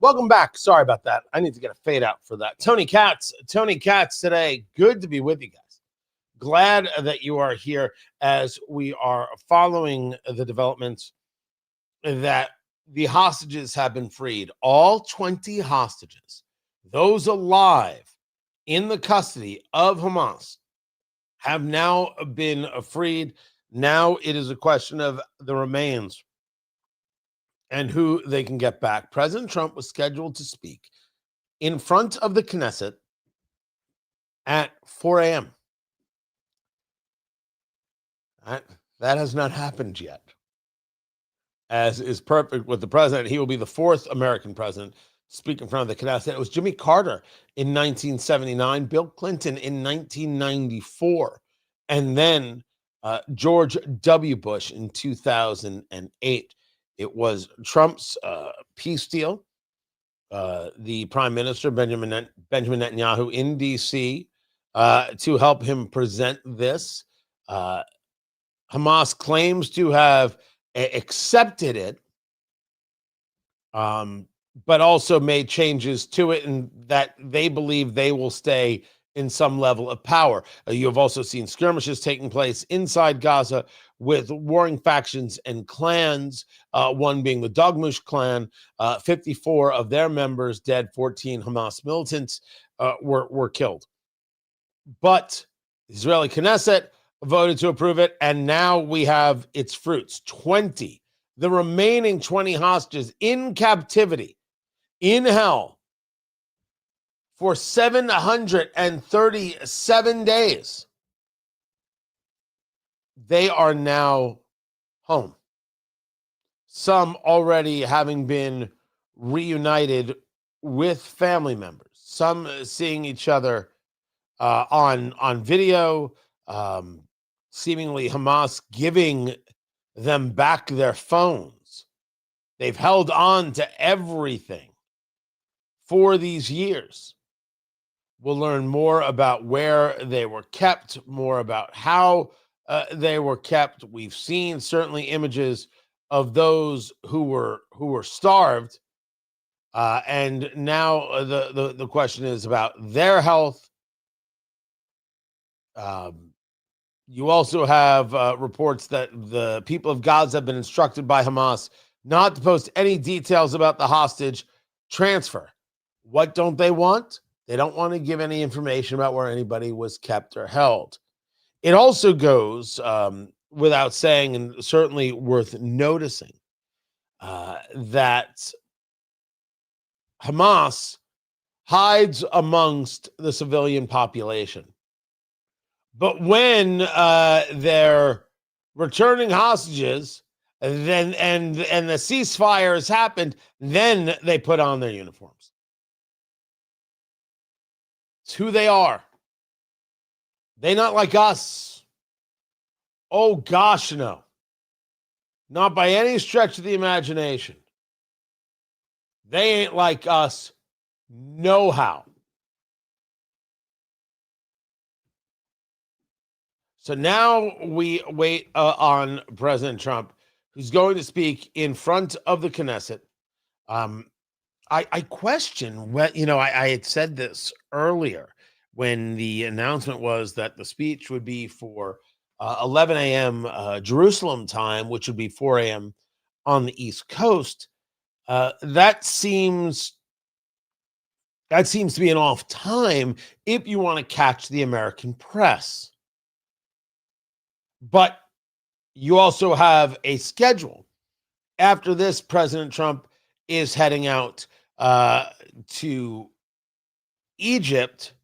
Welcome back. Sorry about that. I need to get a fade out for that. Tony Katz today. Good to be with you guys. Glad that you are here as we are following the developments that the hostages have been freed. All 20 hostages, those alive in the custody of Hamas, have now been freed. Now it is a question of the remains and who they can get back. President Trump was scheduled to speak in front of the Knesset at 4 a.m. That has not happened yet. as is perfect with the president. He will be the fourth American president to speak in front of the Knesset. It was Jimmy Carter in 1979, Bill Clinton in 1994, and then George W. Bush in 2008. It was Trump's peace deal. The prime minister, Benjamin Netanyahu, in D.C. To help him present this. Hamas claims to have accepted it, but also made changes to it, and that they believe they will stay in some level of power. You have also seen skirmishes taking place inside Gaza with warring factions and clans, one being the Dogmush clan. 54 of their members dead, 14 Hamas militants were killed. But the Israeli Knesset voted to approve it, and now we have its fruits. The remaining 20 hostages in captivity, in hell, for 737 days. They are now home. Some already having been reunited with family members, some seeing each other on video, seemingly Hamas giving them back their phones. They've held on to everything for these years. We'll learn more about where they were kept, more about how they were kept. We've seen certainly images of those who were starved, and now the question is about their health. You also have reports that the people of Gaza have been instructed by Hamas not to post any details about the hostage transfer. What don't they want? They don't want to give any information about where anybody was kept or held. It also goes without saying, and certainly worth noticing, that Hamas hides amongst the civilian population. But when they're returning hostages, then and the ceasefire has happened, then they put on their uniforms. It's who they are. They not like us. Oh gosh, no. Not by any stretch of the imagination. They ain't like us. No how. So now we wait on President Trump, who's going to speak in front of the Knesset. I question what, I had said this earlier when the announcement was that the speech would be for 11 a.m. Jerusalem time, which would be 4 a.m. on the East Coast. That seems to be an off time if you want to catch the American press. But you also have a schedule. After this, President Trump is heading out to Egypt,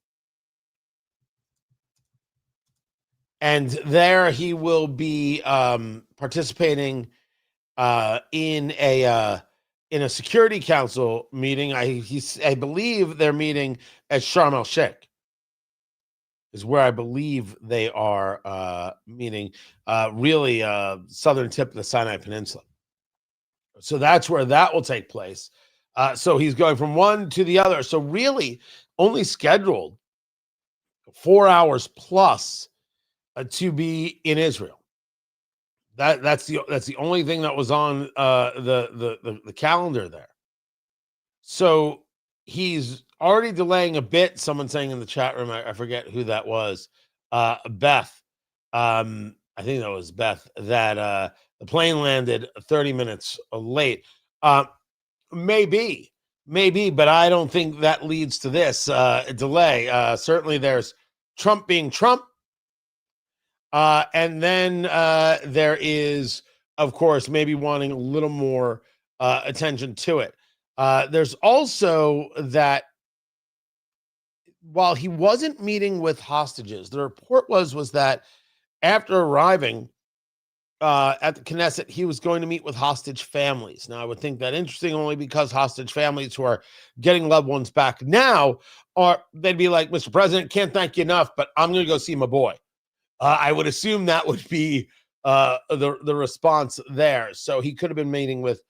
and there he will be participating in a Security Council meeting. I believe they're meeting at Sharm el Sheikh. Is where I believe they are meeting, really southern tip of the Sinai Peninsula. So that's where that will take place. So he's going from one to the other. So really only scheduled 4 hours plus to be in Israel. That's the only thing that was on the calendar there. So he's already delaying a bit. Someone saying in the chat room, I forget who that was, Beth. I think that was Beth, that the plane landed 30 minutes late. Maybe, but I don't think that leads to this delay. Certainly there's Trump being Trump. And then there is, of course, maybe wanting a little more attention to it. There's also that while he wasn't meeting with hostages, the report was that after arriving, at the Knesset, he was going to meet with hostage families. Now, I would think that interesting only because hostage families who are getting loved ones back now they'd be like, Mr. President, can't thank you enough, but I'm going to go see my boy. I would assume that would be the response there. So he could have been meeting with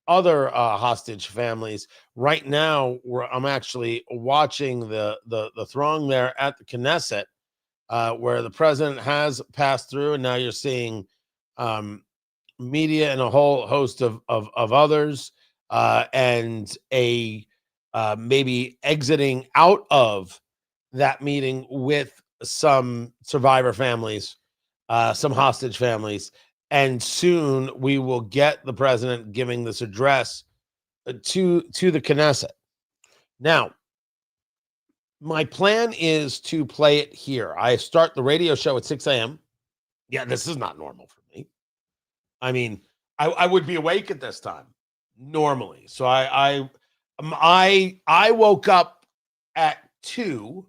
other hostage families. Right now, I'm actually watching the throng there at the Knesset, where the president has passed through, and now you're seeing media and a whole host of others, and a maybe exiting out of that meeting with some survivor families, some hostage families, and soon we will get the president giving this address to the Knesset. Now, my plan is to play it here. I start the radio show at 6 a.m. Yeah, this is not normal for me. I mean, I would be awake at this time normally. So I woke up at 2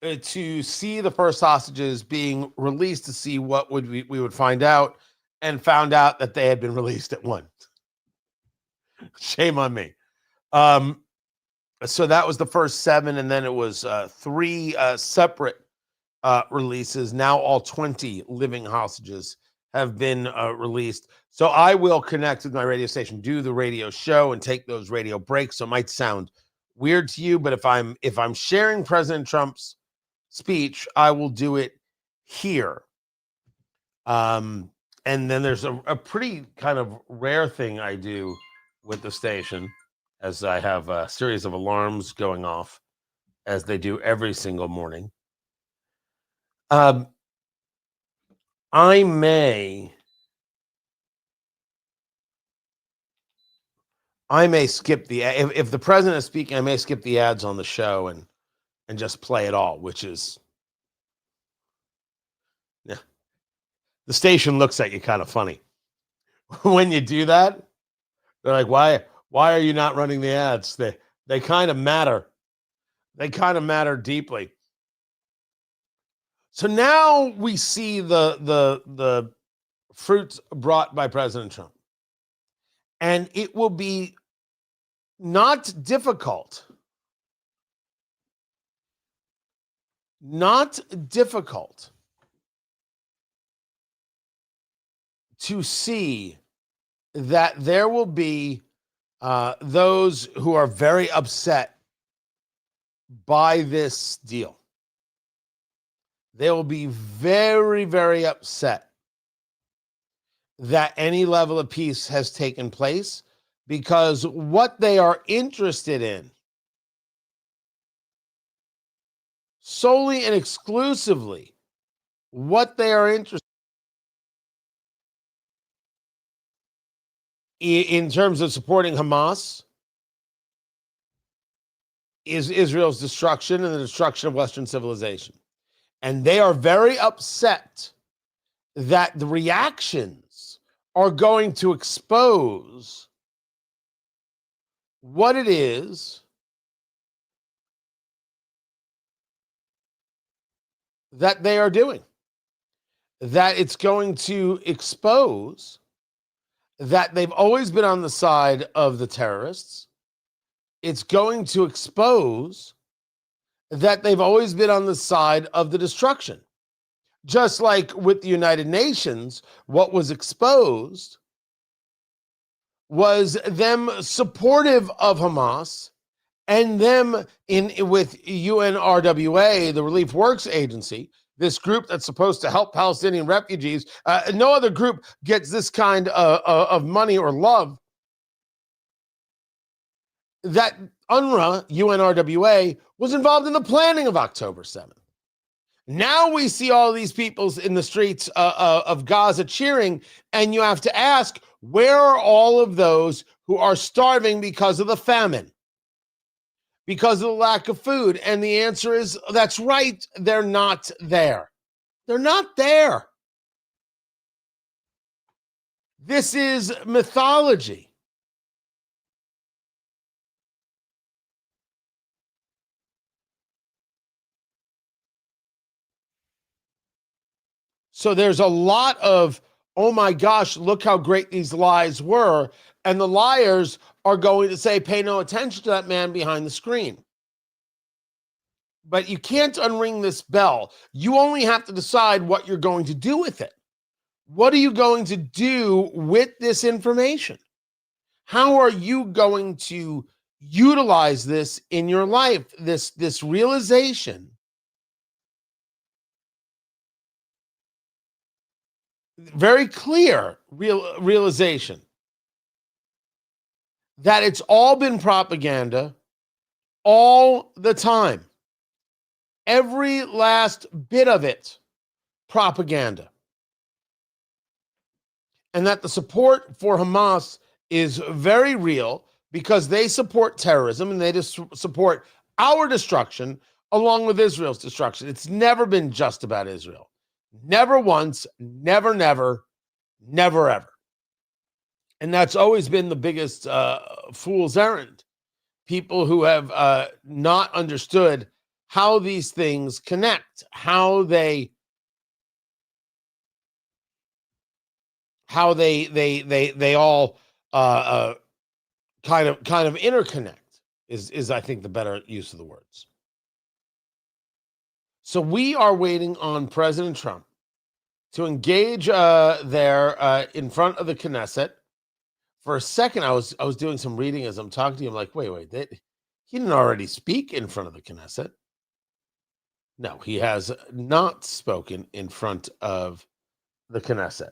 to see the first hostages being released, to see what we would find out, and found out that they had been released at 1. Shame on me. So that was the first 7, and then it was 3 separate releases. Now all 20 living hostages have been released. So I will connect with my radio station, do the radio show, and take those radio breaks. So it might sound weird to you, but if I'm sharing President Trump's speech, I will do it here. And then there's a pretty kind of rare thing I do with the station, as I have a series of alarms going off, as they do every single morning. I may skip if the president is speaking, I may skip the ads on the show and just play it all, which is, yeah. The station looks at you kind of funny when you do that. They're like, why are you not running the ads? They kind of matter. They kind of matter deeply. So now we see the fruits brought by President Trump. And it will be not difficult to see that there will be those who are very upset by this deal. They will be very, very upset that any level of peace has taken place, because what they are interested in, solely and exclusively, what they are interested in terms of supporting Hamas, is Israel's destruction and the destruction of Western civilization. And they are very upset that the reactions are going to expose what it is that they are doing. That it's going to expose that they've always been on the side of the terrorists. It's going to expose that they've always been on the side of the destruction. Just like with the United Nations, what was exposed was them supportive of Hamas, and them with UNRWA, the Relief Works Agency, this group that's supposed to help Palestinian refugees. No other group gets this kind of money or love. That UNRWA, UNRWA, was involved in the planning of October 7th. Now we see all these people in the streets of Gaza cheering, and you have to ask, where are all of those who are starving because of the famine, because of the lack of food? And the answer is, that's right, they're not there. They're not there. This is mythology. So there's a lot of oh my gosh, look how great these lies were. And the liars are going to say, pay no attention to that man behind the screen. But you can't unring this bell. You only have to decide what you're going to do with it. What are you going to do with this information? How are you going to utilize this in your life? This realization, very clear realization that it's all been propaganda all the time. Every last bit of it, propaganda. And that the support for Hamas is very real because they support terrorism and they just support our destruction along with Israel's destruction. It's never been just about Israel. Never once, never, never, never, ever. And that's always been the biggest fool's errand. People who have not understood how these things connect, how they all kind of interconnect is I think the better use of the words. So we are waiting on President Trump to engage there in front of the Knesset. For a second, I was doing some reading as I'm talking to you. I'm like, wait, he didn't already speak in front of the Knesset. No, he has not spoken in front of the Knesset.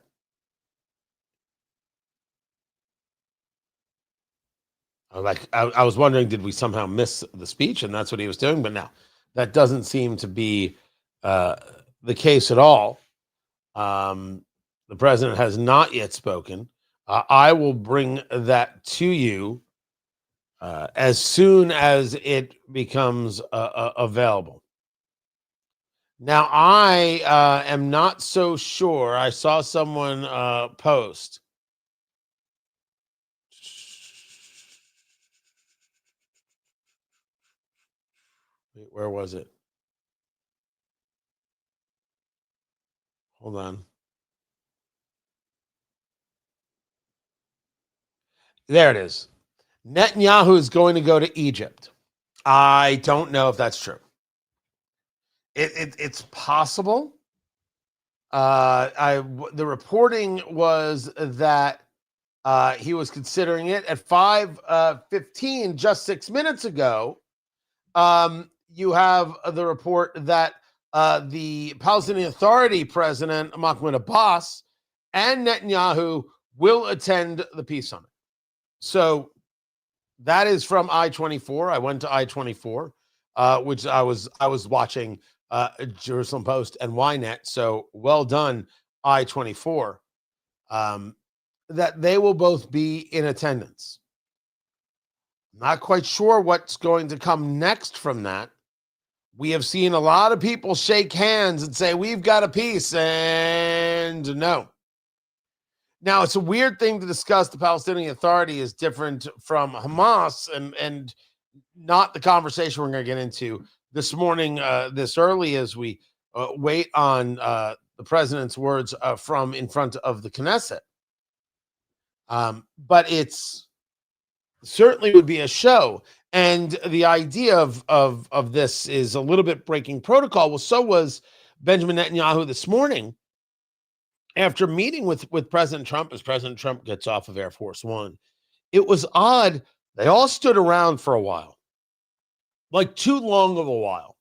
I was wondering, did we somehow miss the speech? And that's what he was doing. But no, that doesn't seem to be the case at all. The president has not yet spoken. I will bring that to you as soon as it becomes available. Now, I am not so sure. I saw someone post. Wait, where was it? Hold on. There it is. Netanyahu is going to go to Egypt. I don't know if that's true. It's possible. The reporting was that he was considering it at 5:15, just 6 minutes ago. You have the report that the Palestinian Authority President Mahmoud Abbas and Netanyahu will attend the peace summit. So that is from I-24. I went to I-24, which I was watching Jerusalem Post and Ynet. So well done, I-24. That they will both be in attendance. Not quite sure what's going to come next from that. We have seen a lot of people shake hands and say, we've got a peace, and no. Now, it's a weird thing to discuss. The Palestinian Authority is different from Hamas, and not the conversation we're going to get into this morning, this early, as we wait on the president's words from in front of the Knesset. But it's certainly would be a show. And the idea of this is a little bit breaking protocol. Well, so was Benjamin Netanyahu this morning after meeting with President Trump, as President Trump gets off of Air Force One. It was odd. They all stood around for a while, like too long of a while.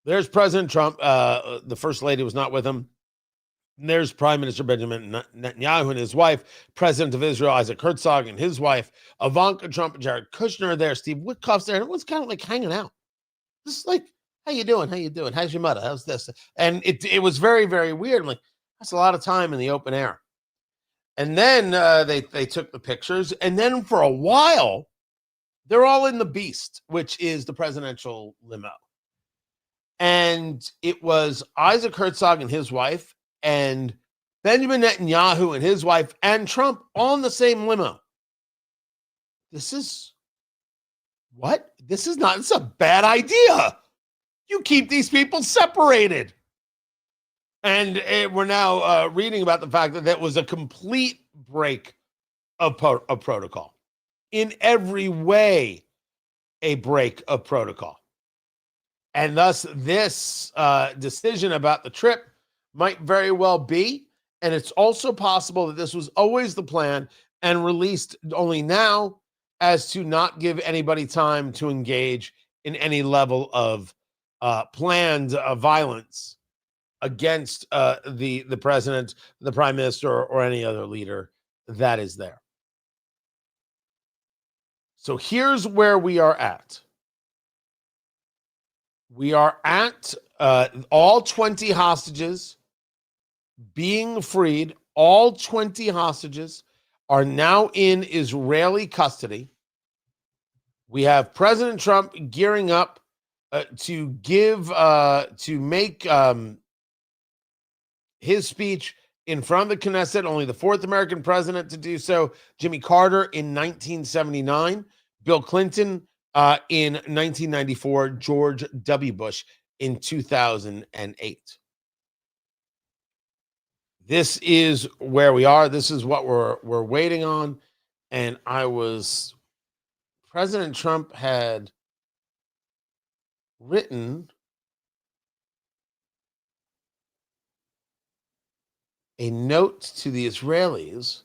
There's President Trump. The First Lady was not with him. And there's Prime Minister Benjamin Netanyahu and his wife, President of Israel, Isaac Herzog, and his wife, Ivanka Trump, and Jared Kushner there, Steve Witkoff's there, and everyone's kind of like hanging out. Just like, how you doing? How you doing? How's your mother? How's this? And it was very, very weird. I'm like, that's a lot of time in the open air. And then they took the pictures, and then for a while, they're all in the Beast, which is the presidential limo. And it was Isaac Herzog and his wife, and Benjamin Netanyahu and his wife and Trump on the same limo. This is a bad idea. You keep these people separated. And we're now reading about the fact that that was a complete break of protocol. In every way, a break of protocol. And thus, this decision about the trip might very well be. And it's also possible that this was always the plan and released only now as to not give anybody time to engage in any level of planned violence against the president, the prime minister, or any other leader that is there. So here's where we are at. We are at all 20 hostages being freed. All 20 hostages are now in Israeli custody. We have President Trump gearing up to make his speech in front of the Knesset, only the fourth American president to do so. Jimmy Carter in 1979, Bill Clinton in 1994, George W. Bush in 2008. This is where we are. This is what we're waiting on. And President Trump had written a note to the Israelis.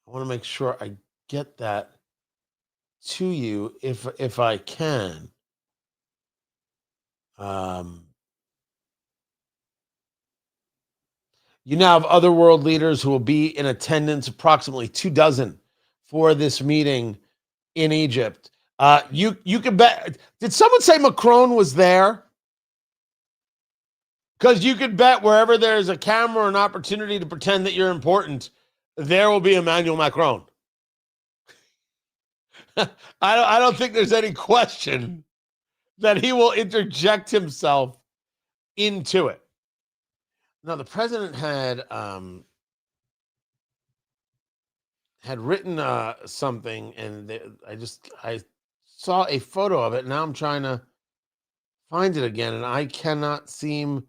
I want to make sure I get that to you if I can. You now have other world leaders who will be in attendance, approximately 24 for this meeting in Egypt. You can bet. Did someone say Macron was there? Because you could bet wherever there's a camera or an opportunity to pretend that you're important, there will be Emmanuel Macron. I don't think there's any question that he will interject himself into it. Now, the president had written something, and I saw a photo of it. Now I'm trying to find it again, and I cannot seem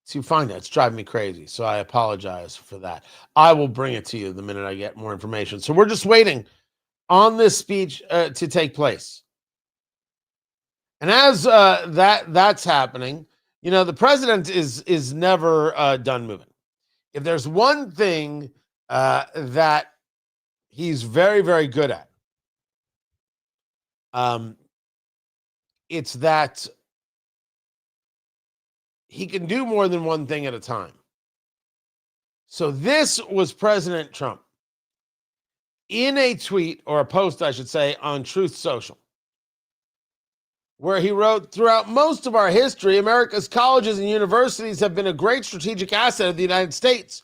to find it. It's driving me crazy, so I apologize for that. I will bring it to you the minute I get more information. So we're just waiting on this speech to take place. And as that's happening, you know, the president is never done moving. If there's one thing that he's very, very good at, it's that he can do more than one thing at a time. So this was President Trump in a tweet, or a post, I should say, on Truth Social, where he wrote, "Throughout most of our history, America's colleges and universities have been a great strategic asset of the United States.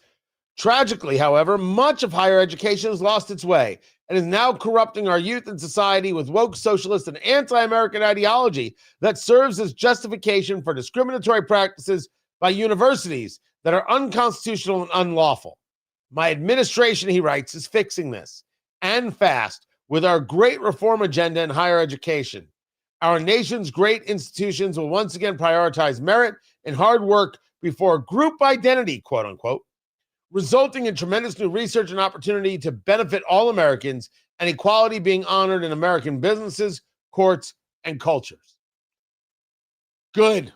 Tragically, however, much of higher education has lost its way and is now corrupting our youth and society with woke socialist and anti-American ideology that serves as justification for discriminatory practices by universities that are unconstitutional and unlawful. My administration," he writes, "is fixing this, and fast, with our great reform agenda in higher education. Our nation's great institutions will once again prioritize merit and hard work before group identity, quote unquote, resulting in tremendous new research and opportunity to benefit all Americans and equality being honored in American businesses, courts, and cultures." Good.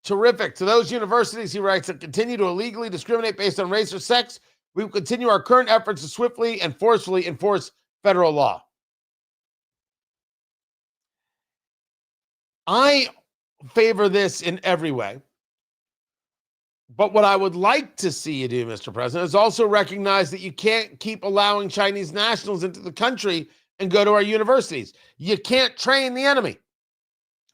Terrific. To those universities, he writes, that continue to illegally discriminate based on race or sex, we will continue our current efforts to swiftly and forcefully enforce federal law. I favor this in every way. But what I would like to see you do, Mr. President, is also recognize that you can't keep allowing Chinese nationals into the country and go to our universities. You can't train the enemy.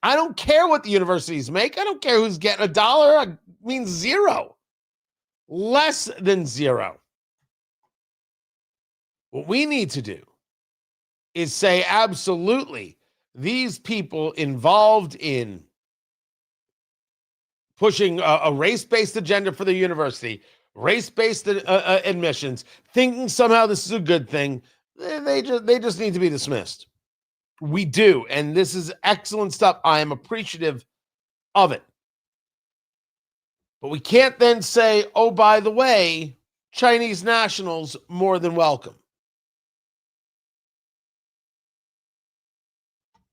I don't care what the universities make. I don't care who's getting $1. It means zero. Less than zero. What we need to do is say, absolutely, these people involved in pushing a race-based agenda for the university, race-based admissions, thinking somehow this is a good thing, they just need to be dismissed. We do, and this is excellent stuff. I am appreciative of it. But we can't then say, oh, by the way, Chinese nationals more than welcome.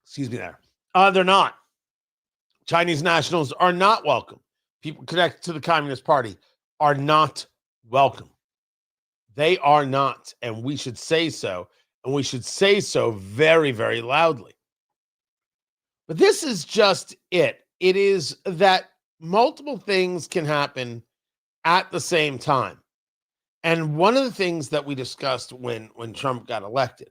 Excuse me there. They're not. Chinese nationals are not welcome. People connected to the Communist Party are not welcome. They are not. And we should say so. And we should say so very, very loudly. But this is just it. It is that multiple things can happen at the same time. And one of the things that we discussed when Trump got elected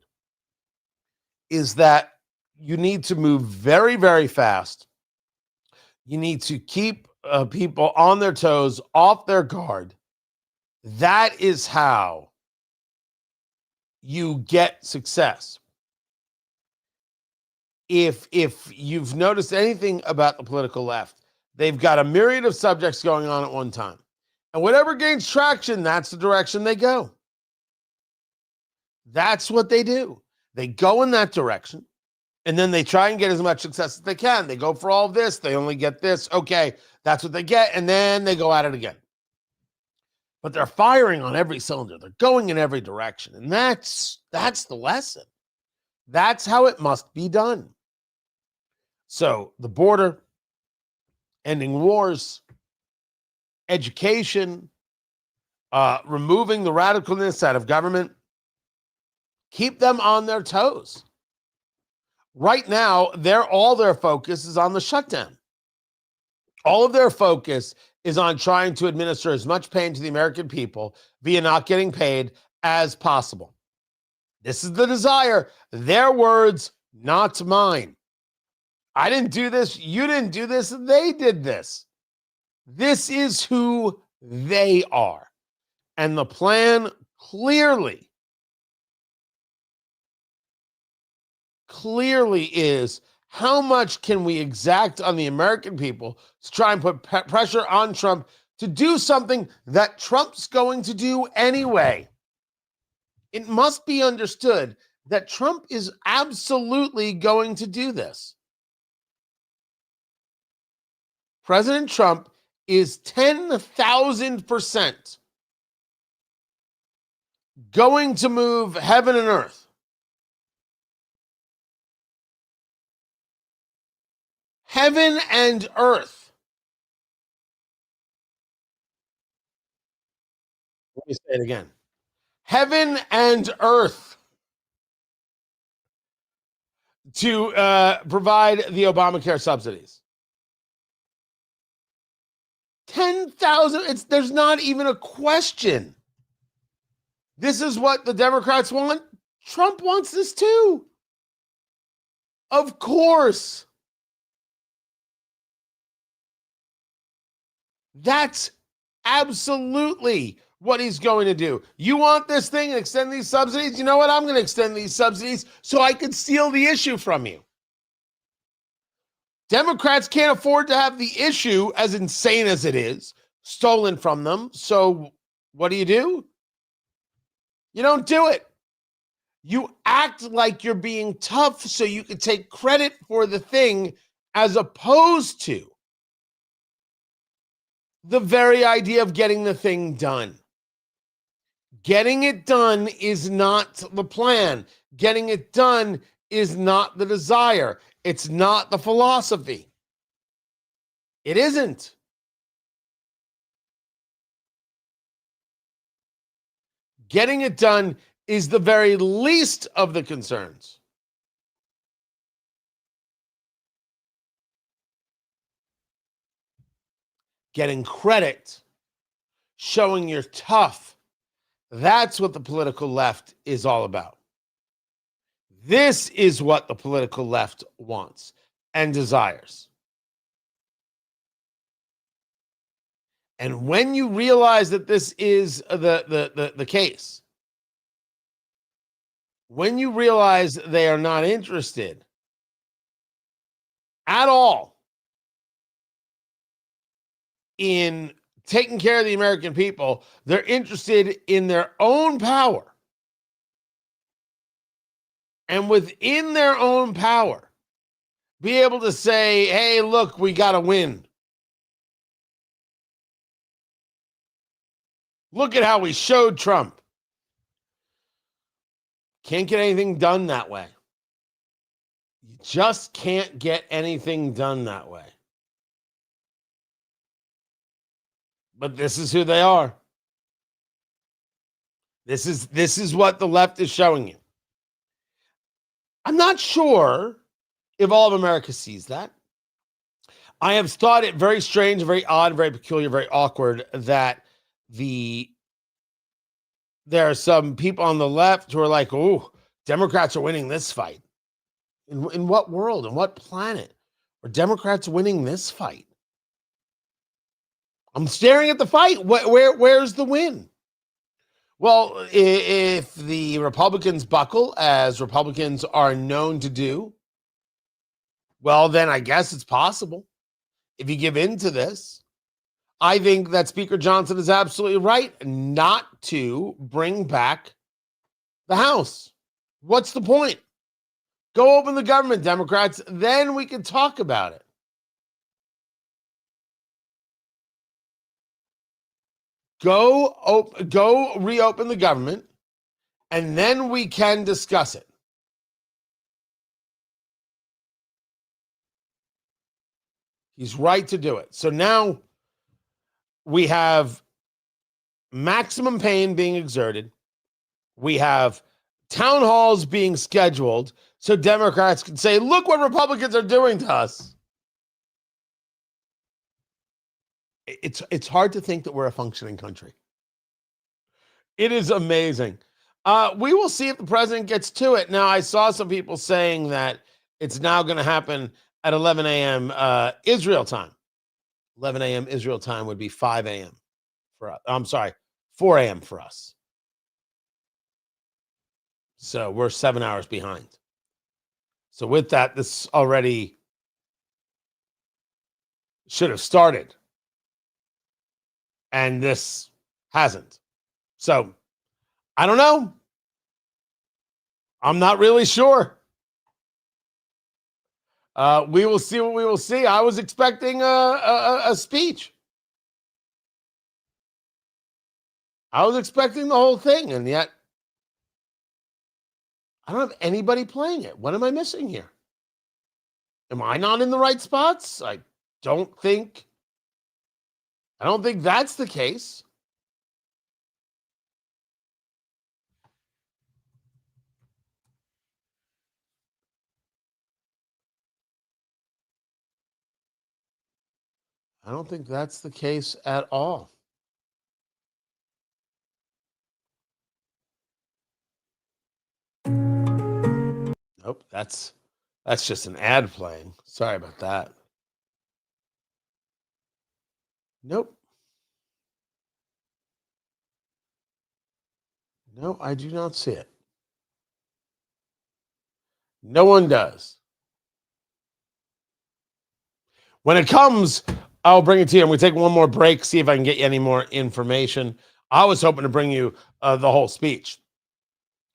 is that you need to move very, very fast. You need to keep people on their toes, off their guard. That is how you get success. If you've noticed anything about the political left, they've got a myriad of subjects going on at one time. And whatever gains traction, that's the direction they go. That's what they do. They go in that direction, and then they try and get as much success as they can. They go for all of this. They only get this. Okay, that's what they get, and then they go at it again. But they're firing on every cylinder. They're going in every direction, and that's the lesson. That's how it must be done. So the border, ending wars, education, removing the radicalness out of government, keep them on their toes. Right now, all their focus is on the shutdown. All of their focus is on trying to administer as much pain to the American people via not getting paid as possible. This is the desire. Their words, not mine. I didn't do this. You didn't do this. They did this. This is who they are. And the plan clearly is how much can we exact on the American people to try and put pressure on Trump to do something that Trump's going to do anyway. It must be understood that Trump is absolutely going to do this. President Trump is 10,000% going to move heaven and earth. Heaven and earth. Let me say it again. Heaven and earth to provide the Obamacare subsidies. 10,000. There's not even a question. This is what the Democrats want. Trump wants this too. Of course. That's absolutely what he's going to do. You want this thing and extend these subsidies? You know what? I'm going to extend these subsidies so I can steal the issue from you. Democrats can't afford to have the issue, as insane as it is, stolen from them. So what do? You don't do it. You act like you're being tough so you can take credit for the thing, as opposed to the very idea of getting the thing done. Getting it done is not the plan. Getting it done is not the desire. It's not the philosophy. It isn't. Getting it done is the very least of the concerns. Getting credit, showing you're tough, that's what the political left is all about. This is what the political left wants and desires. And when you realize that this is the case, when you realize they are not interested at all in taking care of the American people, they're interested in their own power. And within their own power, be able to say, hey, look, we got to win. Look at how we showed Trump. Can't get anything done that way. You just can't get anything done that way. But this is who they are. This is what the left is showing you. I'm not sure if all of America sees that. I have thought it very strange, very odd, very peculiar, very awkward that there are some people on the left who are like, oh, Democrats are winning this fight. In what world, in what planet are Democrats winning this fight? I'm staring at the fight. Where's the win? Well, if the Republicans buckle, as Republicans are known to do, well, then I guess it's possible. If you give in to this, I think that Speaker Johnson is absolutely right not to bring back the House. What's the point? Go open the government, Democrats. Then we can talk about it. Go reopen the government, and then we can discuss it. He's right to do it. So now we have maximum pain being exerted. We have town halls being scheduled so Democrats can say, look what Republicans are doing to us. It's hard to think that we're a functioning country. It is amazing. We will see if the president gets to it. Now, I saw some people saying that it's now going to happen at 11 a.m. Israel time. 11 a.m. Israel time would be 5 a.m. for us. I'm sorry, 4 a.m. for us. So we're 7 hours behind. So with that, this already should have started. And this hasn't. So I don't know. I'm not really sure. We will see what we will see. I was expecting a speech. I was expecting the whole thing, and yet I don't have anybody playing it. What am I missing here? Am I not in the right spots? I don't think that's the case. I don't think that's the case at all. Nope, that's just an ad playing. Sorry about that. Nope. No, I do not see it. No one does. When it comes, I'll bring it to you. I'm going to take one more break, see if I can get you any more information. I was hoping to bring you the whole speech.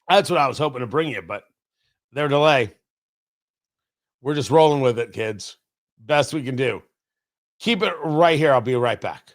That's what I was hoping to bring you, but their delay. We're just rolling with it, kids. Best we can do. Keep it right here. I'll be right back.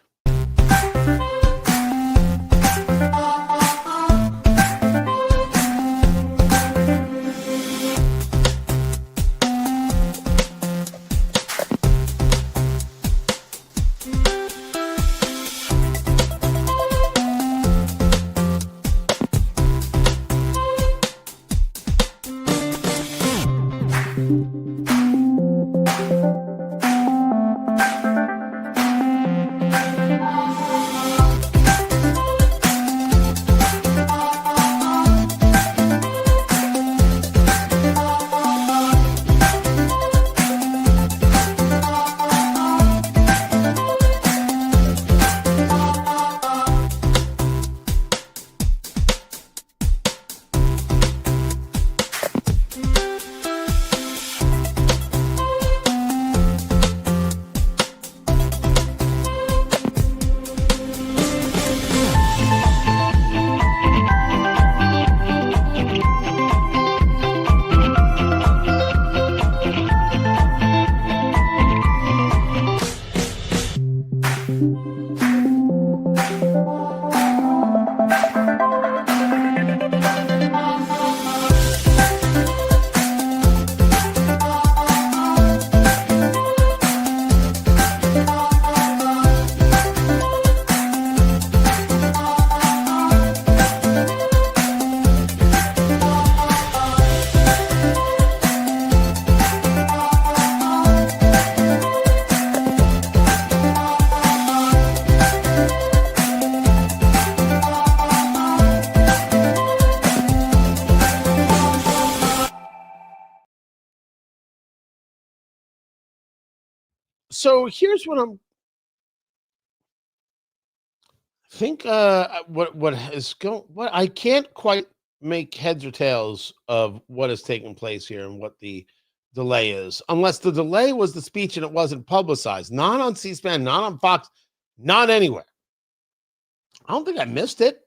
So here's what I'm think what is going what I can't quite make heads or tails of what is taking place here and what the delay is, unless the delay was the speech and it wasn't publicized, not on C-SPAN, not on Fox, not anywhere. I don't think I missed it.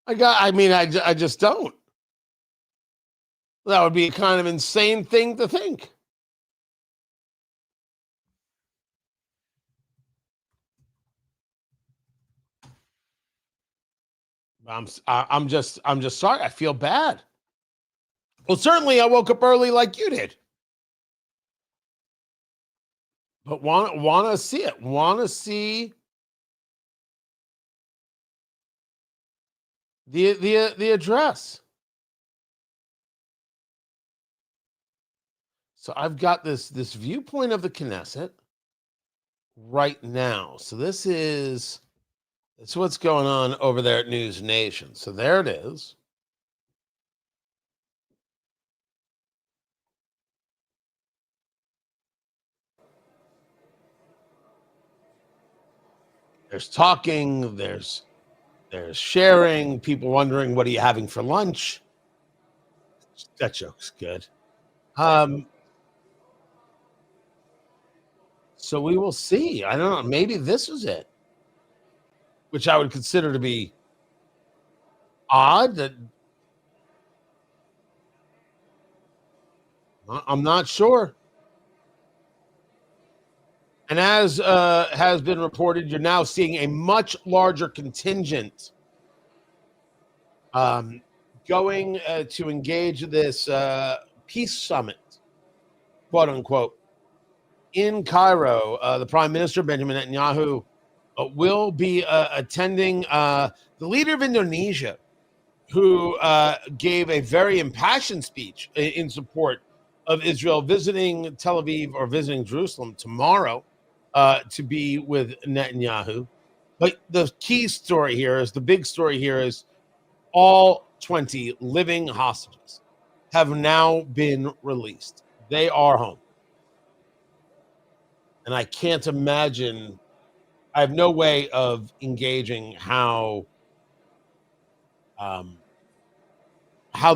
I just don't. That would be a kind of insane thing to think. I'm just sorry. I feel bad. Well, certainly I woke up early like you did. But want to see it. Want to see the address. So I've got this viewpoint of the Knesset right now. So this is what's going on over there at News Nation. So there it is. There's talking, there's sharing, people wondering what are you having for lunch. That joke's good. So we will see. I don't know. Maybe this is it, which I would consider to be odd. That I'm not sure. And as has been reported, you're now seeing a much larger contingent going to engage this peace summit, quote unquote, in Cairo. The Prime Minister, Benjamin Netanyahu, will be attending. The leader of Indonesia, who gave a very impassioned speech in support of Israel, visiting Tel Aviv or visiting Jerusalem tomorrow to be with Netanyahu. But the key story here is the big story here is all 20 living hostages have now been released. They are home. And I can't imagine, I have no way of engaging how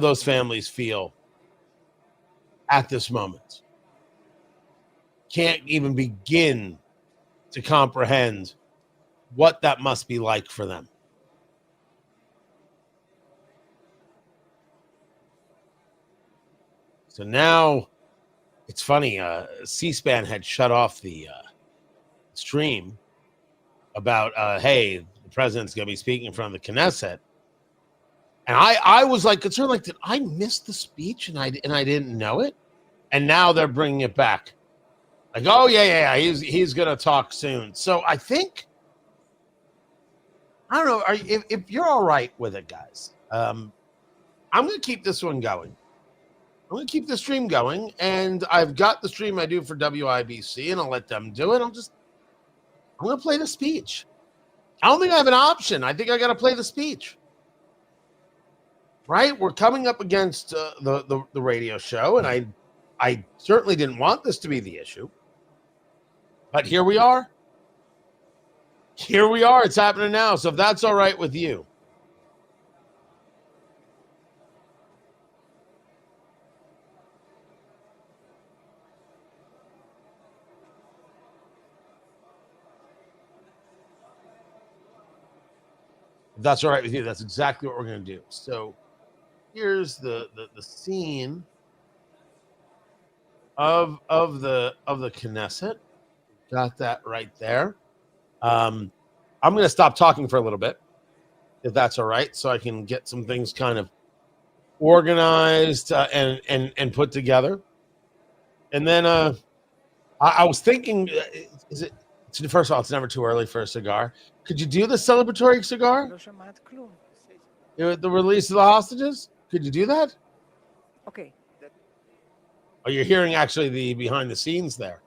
those families feel at this moment. Can't even begin to comprehend what that must be like for them. So now it's funny. C-SPAN had shut off the stream about, hey, the president's going to be speaking in front of the Knesset. And I was like concerned, like, did I miss the speech and I didn't know it? And now they're bringing it back. Like, oh yeah, he's going to talk soon. So I think, I don't know, if you're all right with it, guys. I'm going to keep this one going. I'm going to keep the stream going, and I've got the stream I do for WIBC, and I'll let them do it. I'm going to play the speech. I don't think I have an option. I think I got to play the speech. Right? We're coming up against the radio show, and I certainly didn't want this to be the issue. But here we are. Here we are. It's happening now. So if that's all right with you. If that's all right with you, that's exactly what we're going to do. So here's the scene of the Knesset. Got that right there. I'm going to stop talking for a little bit, if that's all right, so I can get some things kind of organized and put together. And then I was thinking, is it? First of all, it's never too early for a cigar. Could you do the celebratory cigar? The release of the hostages? Could you do that? Okay. Oh, you're hearing actually the behind the scenes there.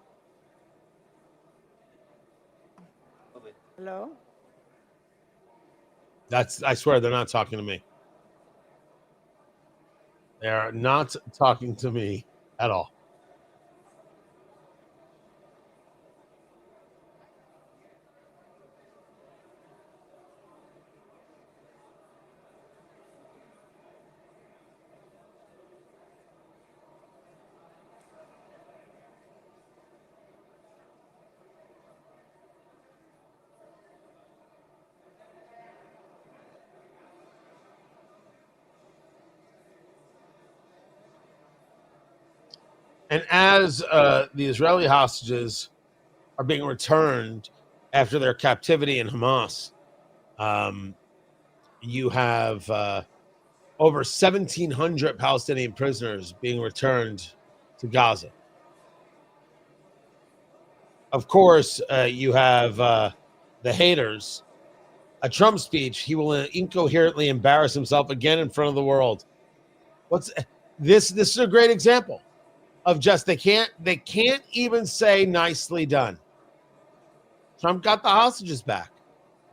Hello? I swear they're not talking to me. They are not talking to me at all. And as the Israeli hostages are being returned after their captivity in Hamas, you have over 1,700 Palestinian prisoners being returned to Gaza. Of course, you have the haters. A Trump speech, he will incoherently embarrass himself again in front of the world. What's this? This is a great example of just they can't even say nicely done. Trump got the hostages back.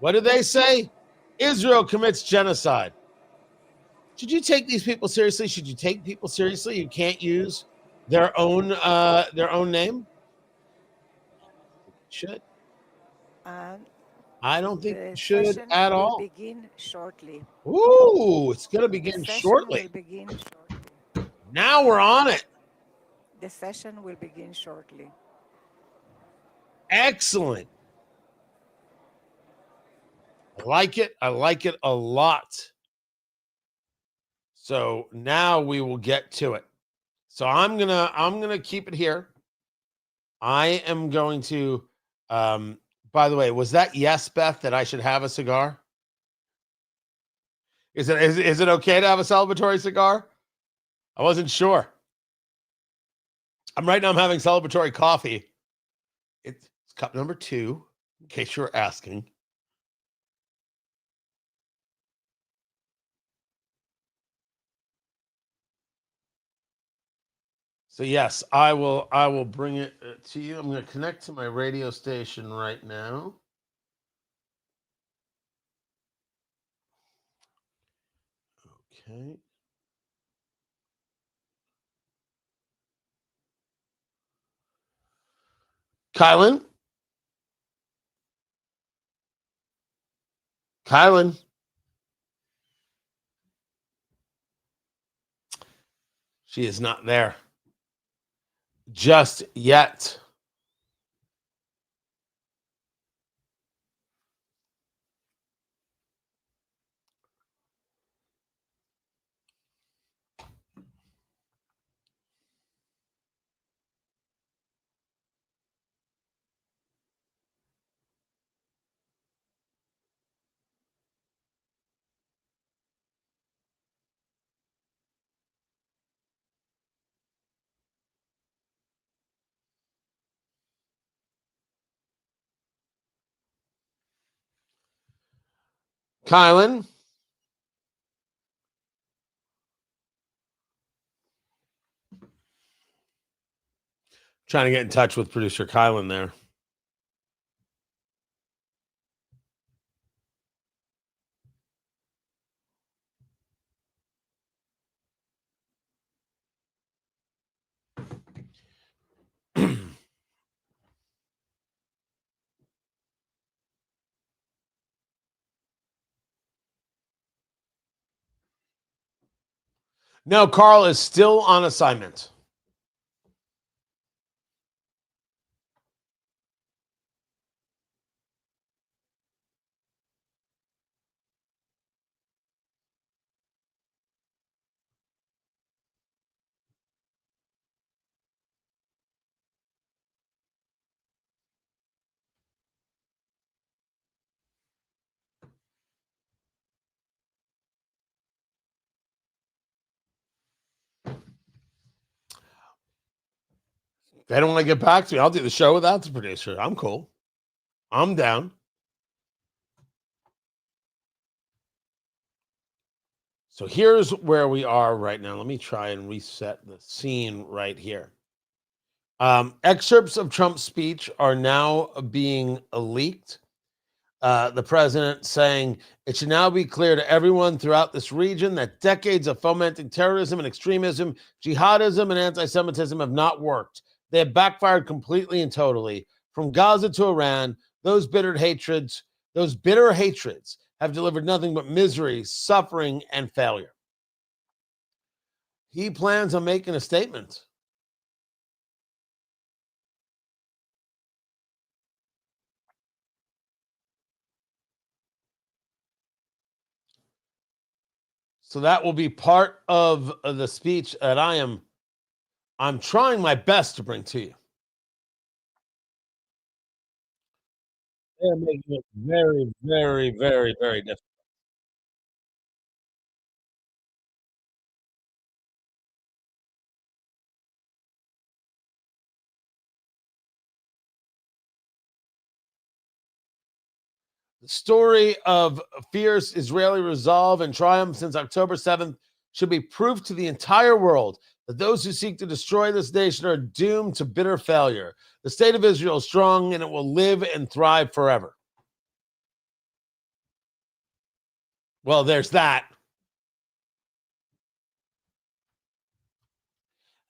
What did they say? Israel commits genocide. Should you take these people seriously? Should you take people seriously? You can't use their own name. Should And I don't think the you should session at will all. begin shortly. Ooh, it's going to The begin session shortly. will begin shortly. Now we're on it. The session will begin shortly. Excellent. I like it. I like it a lot. So now we will get to it. So I'm gonna keep it here. I am going to by the way, was that yes, Beth, that I should have a cigar? Is it okay to have a celebratory cigar? I wasn't sure. Right now I'm having celebratory coffee. It's cup number 2, in case you were asking. So yes, I will bring it to you. I'm going to connect to my radio station right now. Okay. Kylan? Kylan? She is not there just yet. Kylan? Trying to get in touch with producer Kylan there. No, Carl is still on assignment. They don't want to get back to me. I'll do the show without the producer. I'm cool. I'm down. So here's where we are right now. Let me try and reset the scene right here. Excerpts of Trump's speech are now being leaked. The president saying it should now be clear to everyone throughout this region that decades of fomenting terrorism and extremism, jihadism, and anti-Semitism have not worked. They have backfired completely and totally. From Gaza to Iran, those bitter hatreds have delivered nothing but misery, suffering, and failure. He plans on making a statement. So that will be part of the speech that I am I'm trying my best to bring to you. They're making it very, very, very, very difficult. The story of fierce Israeli resolve and triumph since October 7th should be proof to the entire world that those who seek to destroy this nation are doomed to bitter failure. The state of Israel is strong and it will live and thrive forever. Well, there's that.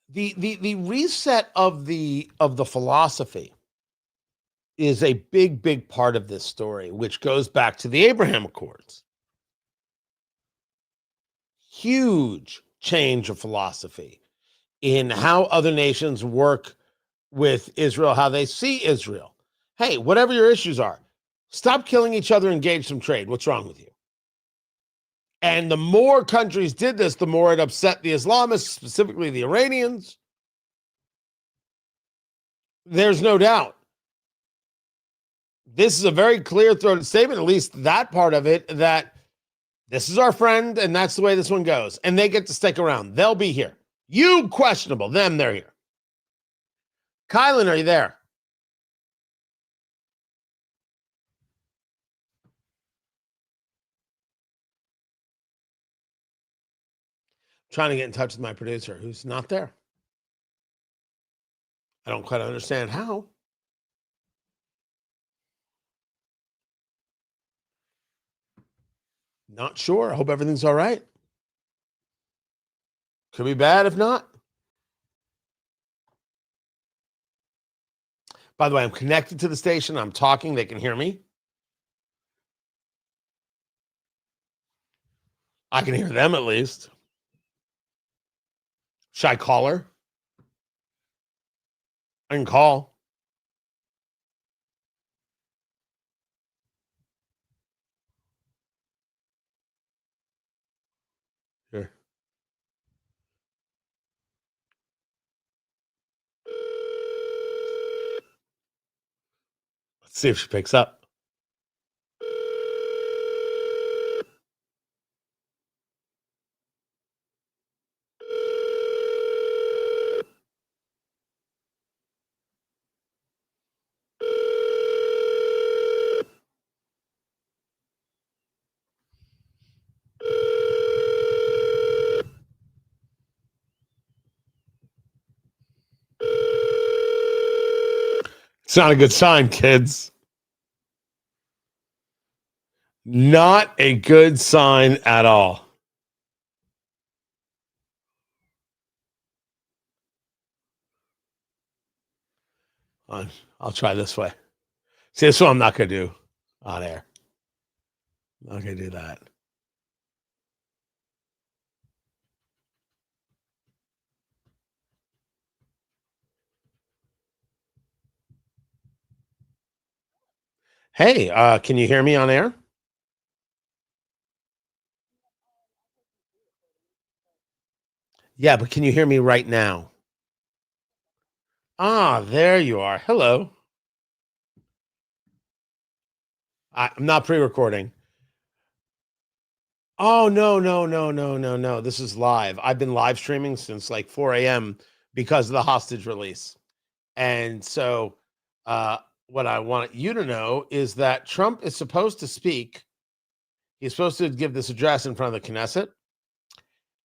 The reset of the philosophy is a big part of this story, which goes back to the Abraham Accords. Huge change of philosophy in how other nations work with Israel, how they see Israel. Hey, whatever your issues are, stop killing each other, engage some trade. What's wrong with you? And the more countries did this, the more it upset the Islamists, specifically the Iranians. There's no doubt. This is a very clear-throated statement, at least that part of it, that this is our friend, and that's the way this one goes. And they get to stick around. They'll be here. You questionable. Them, they're here. Kylan, are you there? Trying to get in touch with my producer, who's not there. I don't quite understand how. Not sure. I hope everything's all right. Could be bad if not. By the way, I'm connected to the station. I'm talking. They can hear me. I can hear them at least. Should I call her? I can call. Here. Let's see if she picks up. It's not a good sign, kids. Not a good sign at all. I'll try this way. See, this one I'm not going to do on air. I'm not going to do that. Hey, can you hear me on air? Yeah, but can you hear me right now? Ah, there you are. Hello. I'm not pre-recording. Oh, no. This is live. I've been live streaming since like 4 a.m. because of the hostage release. And so what I want you to know is that Trump is supposed to speak. He's supposed to give this address in front of the Knesset.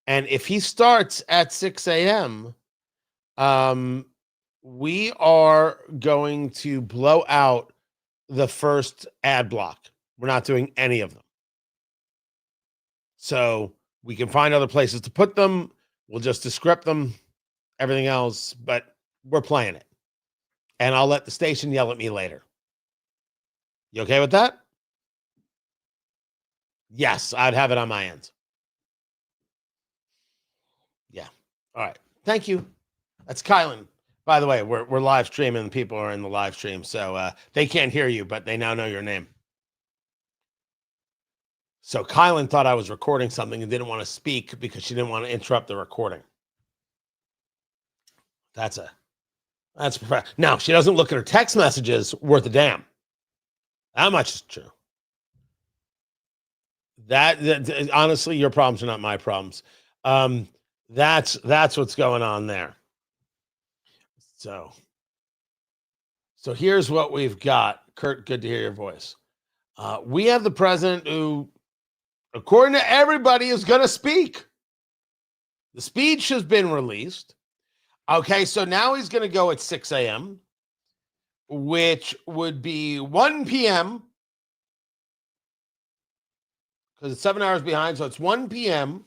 And if he starts at 6 a.m., we are going to blow out the first ad block. We're not doing any of them. So we can find other places to put them. We'll just descript them, everything else, but we're playing it. And I'll let the station yell at me later. You okay with that? Yes, I'd have it on my end. Yeah. All right. Thank you. That's Kylan. By the way, we're live streaming. People are in the live stream, so they can't hear you, but they now know your name. So Kylan thought I was recording something and didn't want to speak because she didn't want to interrupt the recording. That's now she doesn't look at her text messages worth a damn. That much is true. That honestly, your problems are not my problems. That's what's going on there. So here's what we've got. Kurt, good to hear your voice. We have the president who, according to everybody, is going to speak. The speech has been released. Okay, so now he's going to go at 6 a.m., which would be 1 p.m., because it's 7 hours behind, so it's 1 p.m.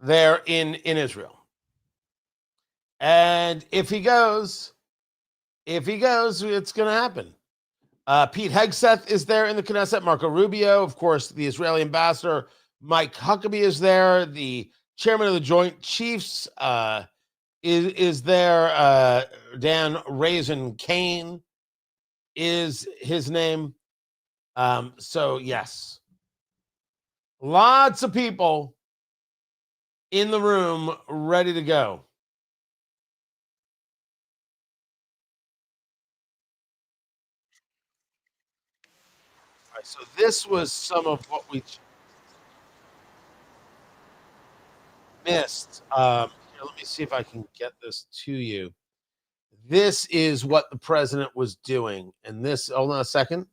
there in Israel. And if he goes, it's going to happen. Pete Hegseth is there in the Knesset. Marco Rubio, of course, the Israeli ambassador. Mike Huckabee is there. The chairman of the Joint Chiefs is there. Dan Raisin Kane is his name. So, yes. Lots of people in the room ready to go. All right, so this was some of what we missed. Here, let me see if I can get this to you. This is what the president was doing. And this, hold on a second.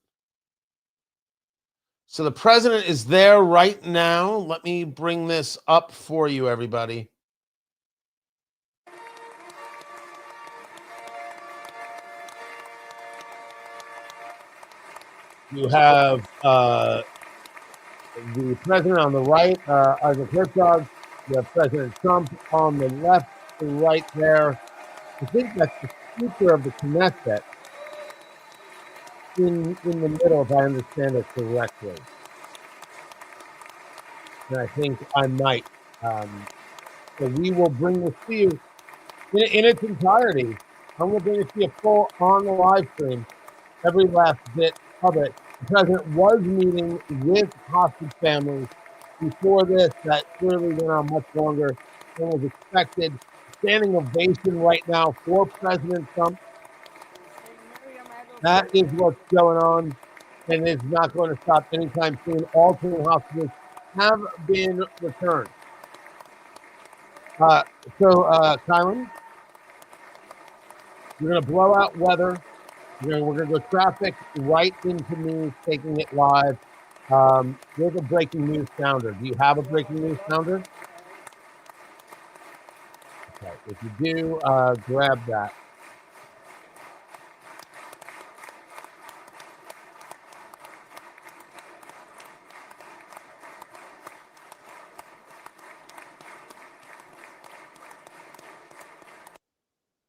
So the president is there right now. Let me bring this up for you, everybody. You have the president on the right, Isaac Herzog. You have President Trump on the left to right there. I think that's the Speaker of the Knesset in the middle, if I understand it correctly. And I think I might. So we will bring this to you in its entirety. I'm going to bring it to you full on the live stream, every last bit of it. The president was meeting with hostage families before this. That clearly went on much longer than was expected. Standing ovation right now for President Trump. That is what's going on, and it's not going to stop anytime soon. All 2 hostages have been returned. Kylan, you're going to blow out weather. We're going to go traffic right into news, taking it live. There's a breaking news sounder. Do you have a breaking news sounder? Okay, if you do, grab that.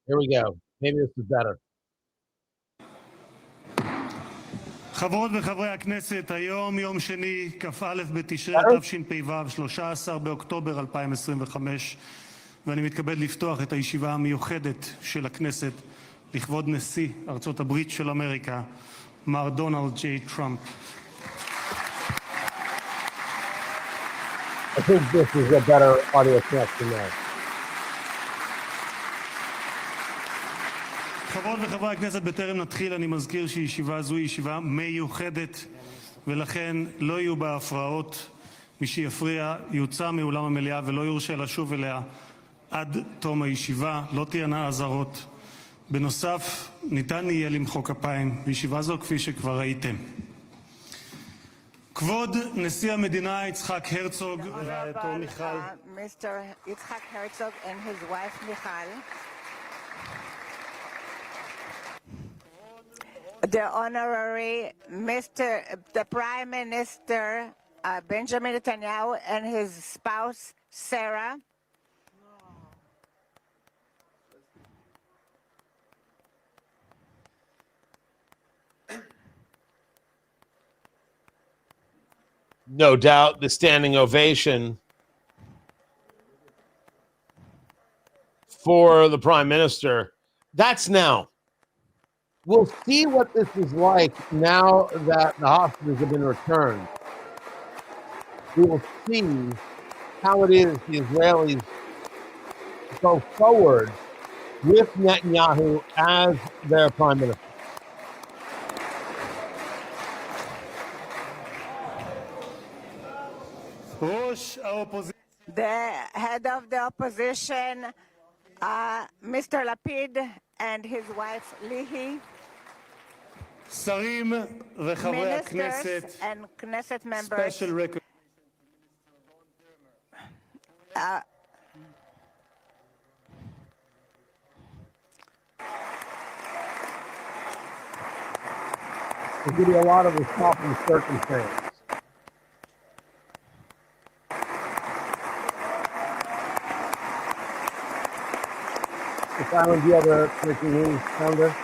Here we go. Maybe this is better. חברות וחברי הכנסת, היום יום שני, כ"א בתשרי תשפ"ו, 13 באוקטובר 2025, ואני מתכבד לפתוח את הישיבה המיוחדת של הכנסת לכבוד נשיא ארצות הברית של אמריקה, מר דונלד ג'יי טראמפ. I think this is a better audio connection there. חברות וחברי הכנסת, בטרם נתחיל אני מזכיר שישיבה זו היא ישיבה מיוחדת ולכן לא יהיו בה הפרעות. מי שיפריע יוצא מאולם המליאה ולא יורשה לשוב אליה עד תום הישיבה. לא תהיינה אזהרות. בנוסף, ניתן יהיה למחוא כפיים בישיבה זו כפי שכבר ראיתם. כבוד נשיא המדינה יצחק הרצוג ורעייתו מיכל. Mr. Yitzhak Herzog and his wife Michal. The honorary the Prime Minister Benjamin Netanyahu and his spouse Sarah. No doubt the standing ovation for the Prime Minister. That's now. We'll see what this is like now that the hostages have been returned. We will see how it is the Israelis go forward with Netanyahu as their prime minister. The head of the opposition, Mr. Lapid, and his wife Lihi, שרים וחברי ministers הכנסת, and Knesset members. special record. There's going to be a lot of response in circumstance. If Alan, do you have a breaking news calendar?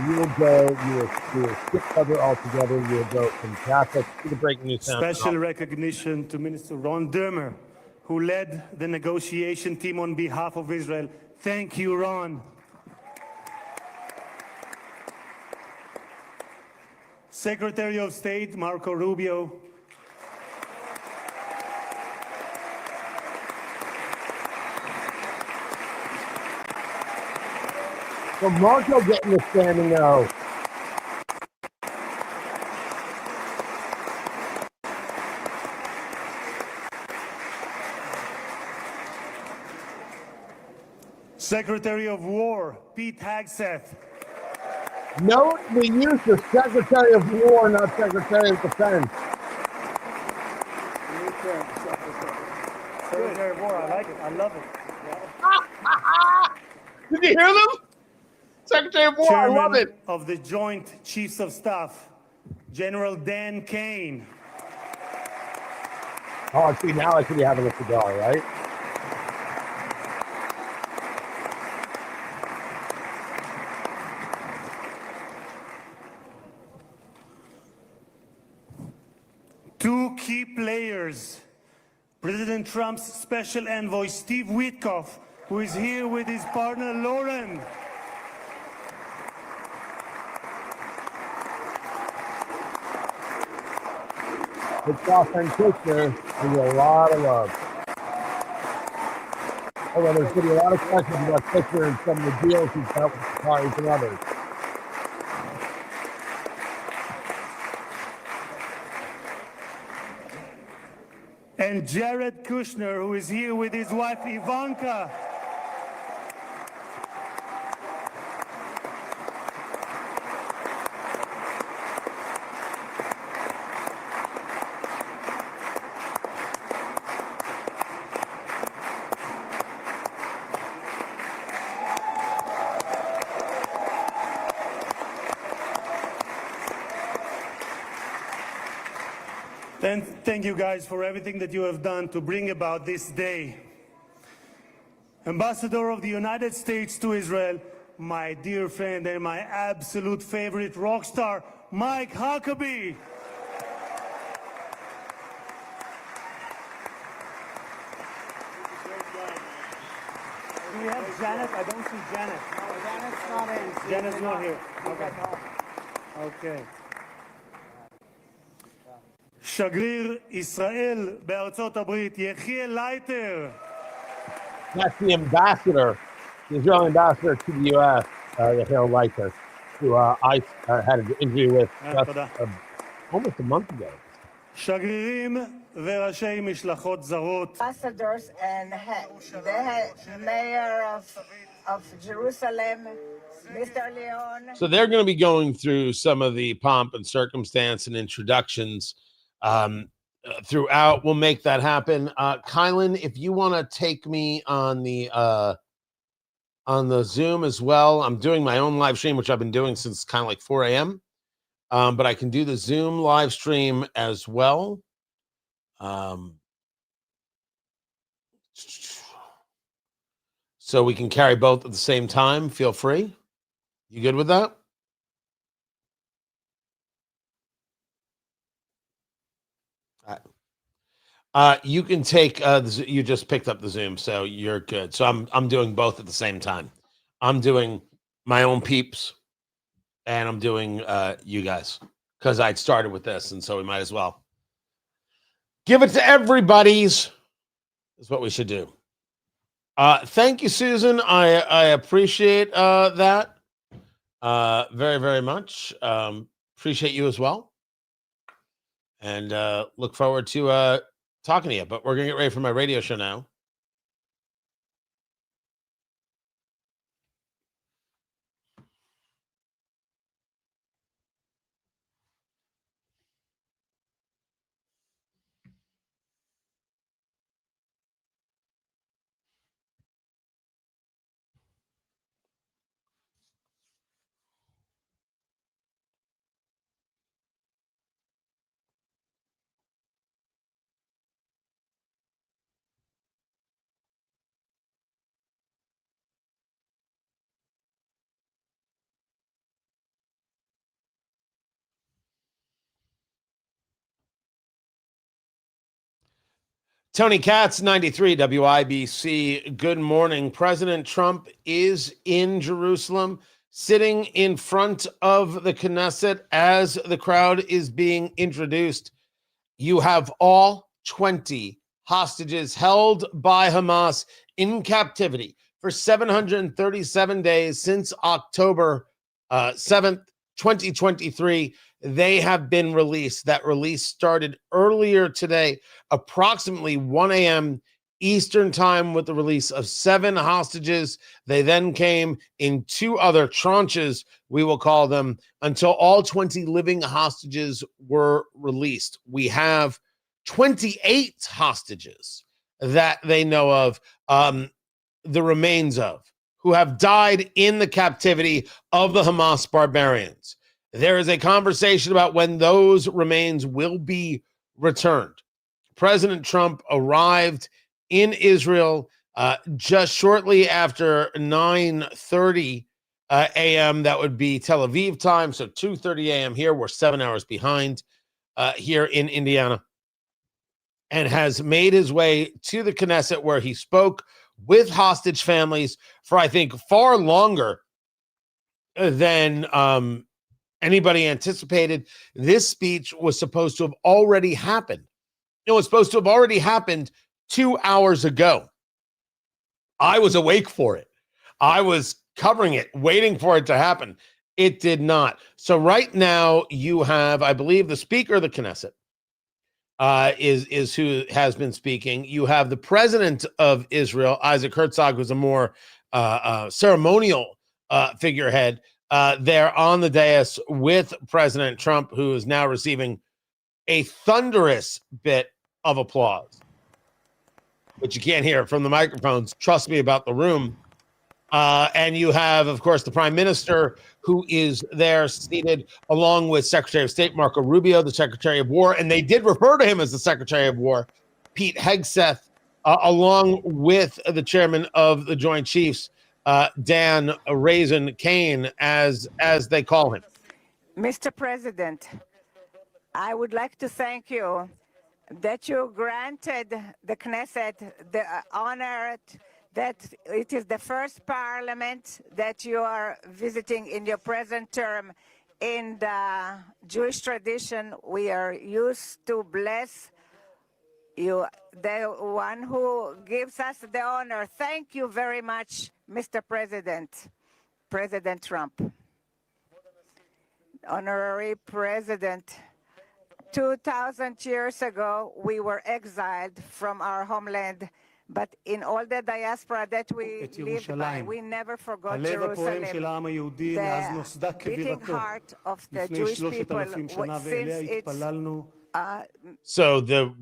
You will go, you will skip cover altogether, you will go from Catholic to the breaking news sound. Special recognition to Minister Ron Dermer, who led the negotiation team on behalf of Israel. Thank you, Ron. Secretary of State Marco Rubio, So Marco getting the standing O. Secretary of War Pete Hegseth, Note the use of Secretary of War, not Secretary of Defense. Secretary of War, I like it, I love it. Did you hear them? Secretary of War, Chairman I love it. of the Joint Chiefs of Staff, General Dan Kane. Oh, see, now I should be having a cigar, right? Two key players, President Trump's special envoy Steve Witkoff, who is here with his partner Lauren. It's authenticity and a lot of love. Although there's going to be a lot of questions about Kushner and some of the deals he's got with the parties and others. And Jared Kushner, who is here with his wife Ivanka. And thank you guys for everything that you have done to bring about this day. Ambassador of the United States to Israel, my dear friend and my absolute favorite rock star, Mike Huckabee. Do we have Janet? I don't see Janet. No, Janet's not in. Janet's not here. Okay. Okay. שגריר ישראל בארצות הברית, יחיאל לייטר. That's the ambassador, the Israeli ambassador to the U.S., Yehiel Leiter, who I had an interview with just almost a month ago. שגרירים וראשי משלחות זרות. Ambassadors and the mayor of Jerusalem, Mr. Leon. So they're going to be going through some of the pomp and circumstance and introductions throughout. We'll make that happen. Kylan, if you want to take me on the Zoom as well, I'm doing my own live stream, which I've been doing since kind of like 4 a.m. But I can do the Zoom live stream as well. So we can carry both at the same time. Feel free. You good with that? You can take you just picked up the Zoom, so you're good. So I'm doing both at the same time. I'm doing my own peeps, and I'm doing you guys because I'd started with this, and so we might as well give it to everybody's. Is what we should do. Thank you, Susan. I appreciate that very, very much. Appreciate you as well. And look forward to talking to you. But we're going to get ready for my radio show now. Tony Katz, 93 WIBC. Good morning. President Trump is in Jerusalem, sitting in front of the Knesset as the crowd is being introduced. You have all 20 hostages held by Hamas in captivity for 737 days since October 7th, 2023. They have been released. That release started earlier today, approximately 1 a.m. Eastern time, with the release of 7 hostages. They then came in 2 other tranches, we will call them, until all 20 living hostages were released. We have 28 hostages that they know of, the remains of, who have died in the captivity of the Hamas barbarians. There is a conversation about when those remains will be returned. President Trump arrived in Israel just shortly after 9:30 a.m. That would be Tel Aviv time, so 2:30 a.m. here. We're 7 hours behind here in Indiana, and has made his way to the Knesset, where he spoke with hostage families for, I think, far longer than anybody anticipated. This speech was supposed to have already happened. It was supposed to have already happened 2 hours ago. I was awake for it. I was covering it, waiting for it to happen. It did not. So right now you have, I believe, the Speaker of the Knesset is who has been speaking. You have the President of Israel, Isaac Herzog, who's a more ceremonial figurehead there on the dais with President Trump, who is now receiving a thunderous bit of applause, which you can't hear from the microphones. Trust me about the room. And you have, of course, the Prime Minister, who is there seated along with Secretary of State Marco Rubio, the Secretary of War, and they did refer to him as the Secretary of War, Pete Hegseth, along with the Chairman of the Joint Chiefs, Dan Raisin Kane, as they call him. Mr. President, I would like to thank you that you granted the Knesset the honor that it is the first parliament that you are visiting in your present term. In the Jewish tradition, we are used to bless you, the one who gives us the honor. Thank you very much, Mr. President, President Trump. Honorary President, 2,000 years ago, we were exiled from our homeland, but in all the diaspora that we lived by, we never forgot Jerusalem. The beating heart of the Jewish people, So the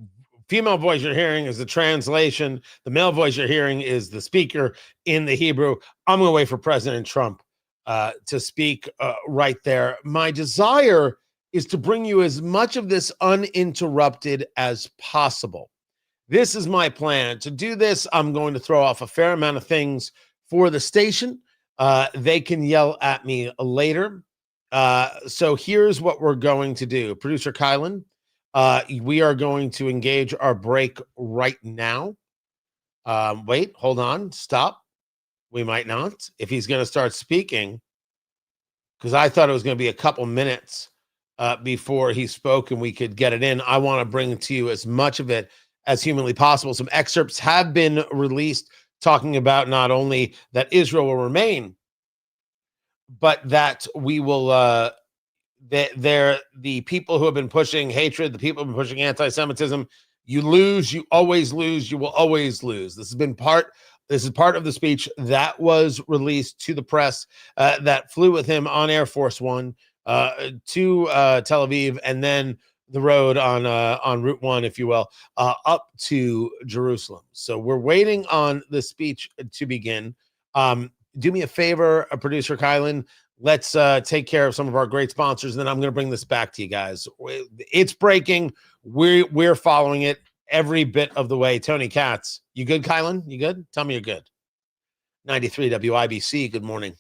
female voice you're hearing is the translation. The male voice you're hearing is the speaker in the Hebrew. I'm going to wait for President Trump to speak right there. My desire is to bring you as much of this uninterrupted as possible. This is my plan. To do this, I'm going to throw off a fair amount of things for the station. They can yell at me later. So here's what we're going to do. Producer Kylan, we are going to engage our break right now. Wait, hold on, stop. We might not. If he's going to start speaking, because I thought it was going to be a couple minutes before he spoke and we could get it in. I want to bring to you as much of it as humanly possible. Some excerpts have been released talking about not only that Israel will remain, but that we will, they're the people who have been pushing hatred, the people who have been pushing anti-Semitism. You lose, you always lose, you will always lose. This is part of the speech that was released to the press that flew with him on Air Force One to Tel Aviv, and then the road on Route 1, if you will, up to Jerusalem. So we're waiting on the speech to begin. Do me a favor, producer Kylan. Let's take care of some of our great sponsors, and then I'm going to bring this back to you guys. It's breaking. We're following it every bit of the way. Tony Katz, you good, Kylan? You good? Tell me you're good. 93 WIBC, good morning.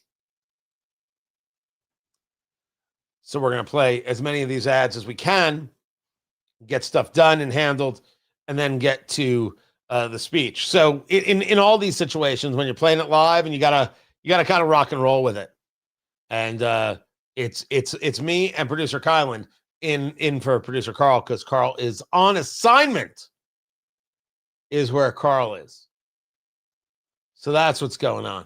So we're going to play as many of these ads as we can, get stuff done and handled, and then get to the speech. So in all these situations, when you're playing it live, and you gotta kind of rock and roll with it. And it's me and producer Kylan in for producer Carl, because Carl is on assignment, is where Carl is. So that's what's going on.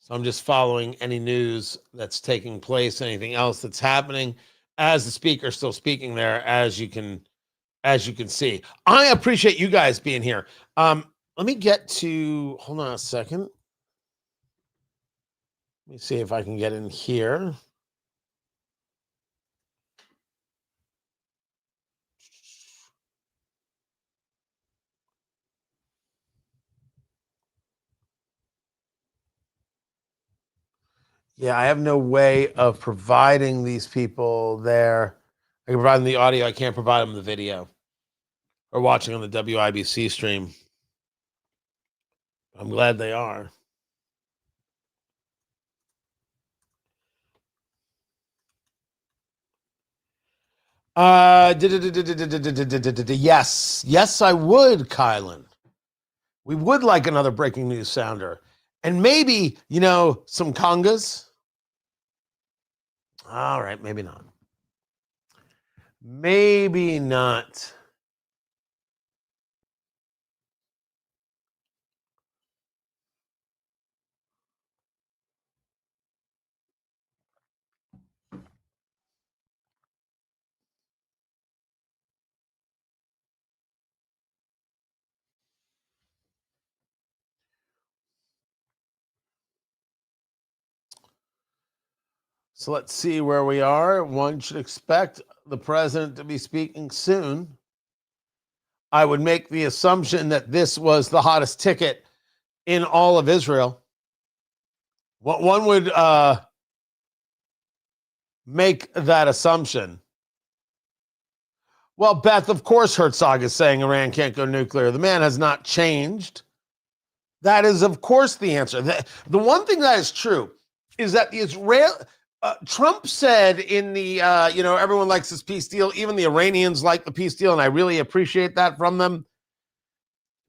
So I'm just following any news that's taking place, anything else that's happening as the speaker's still speaking there, as you can see. I appreciate you guys being here. Let me get to, hold on a second. Let me see if I can get in here. Yeah, I have no way of providing these people there. I can provide them the audio. I can't provide them the video or watching on the WIBC stream. I'm glad they are. Yes, I would, Kylan. We would like another breaking news sounder. And maybe, some congas. All right, maybe not. Maybe not. So let's see where we are. One should expect the president to be speaking soon. I would make the assumption that this was the hottest ticket in all of Israel. What one would make that assumption. Well, Beth, of course Herzog is saying Iran can't go nuclear. The man has not changed. That is, of course, the answer. The one thing that is true is that Trump said in the, everyone likes this peace deal. Even the Iranians like the peace deal, and I really appreciate that from them.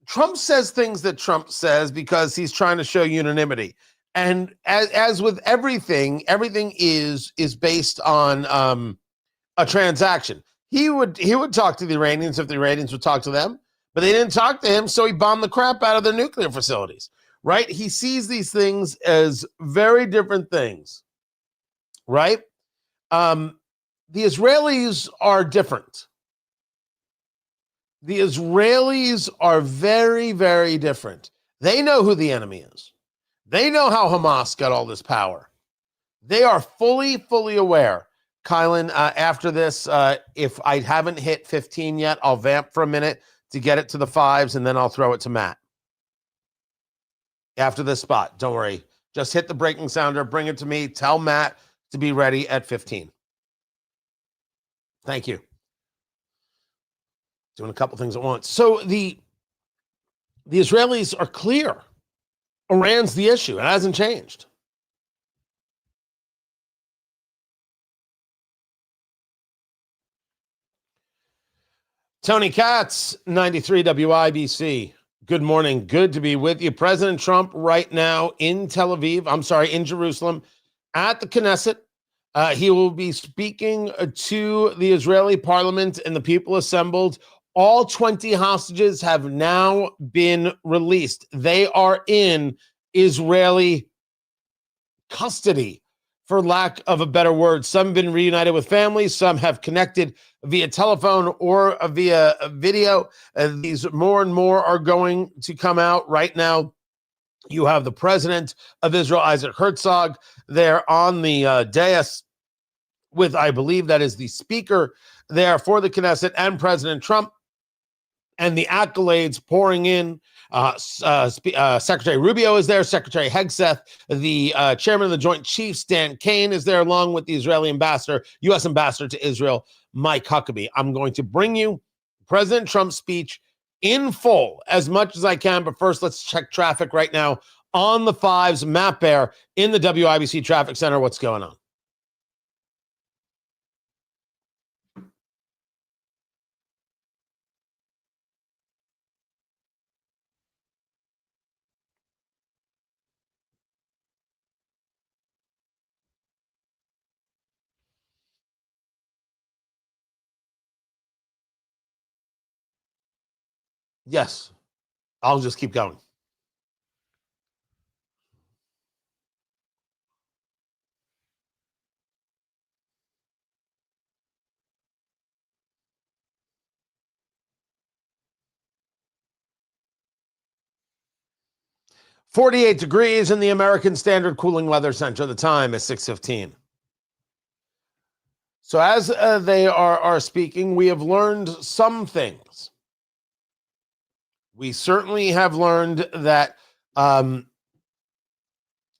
Trump says things that Trump says because he's trying to show unanimity. And as with everything is based on a transaction. He would talk to the Iranians if the Iranians would talk to them, but they didn't talk to him, so he bombed the crap out of their nuclear facilities, right? He sees these things as very different things. Right? The Israelis are different. The Israelis are very, very different. They know who the enemy is. They know how Hamas got all this power. They are fully aware. Kylan, after this, if I haven't hit 15 yet, I'll vamp for a minute to get it to the 5s, and then I'll throw it to Matt. After this spot, don't worry. Just hit the breaking sounder, bring it to me, tell Matt to be ready at 15. Thank you. Doing a couple things at once. So the Israelis are clear. Iran's the issue. It hasn't changed. Tony Katz, 93 WIBC. Good morning. Good to be with you. President Trump right now in in Jerusalem, at the Knesset. He will be speaking to the Israeli parliament and the people assembled All 20 hostages have now been released. They are in Israeli custody, for lack of a better word. Some have been reunited with families. Some have connected via telephone or via video. These more and more are going to come out right now. You have the president of Israel, Isaac Herzog, there on the dais with, I believe that is the speaker there for the Knesset, and President Trump, and the accolades pouring in. Secretary Rubio is there. Secretary Hegseth, the chairman of the Joint Chiefs, Dan Kane, is there, along with the Israeli ambassador, U.S. ambassador to Israel, Mike Huckabee. I'm going to bring you President Trump's speech in full as much as I can, but first let's check traffic right now on the 5s. Matt Bear in the WIBC Traffic Center. What's going on? Yes, I'll just keep going. .48 degrees in the American Standard Cooling Weather Center. The time is 6:15. So as they are speaking, we have learned some things. We certainly have learned that,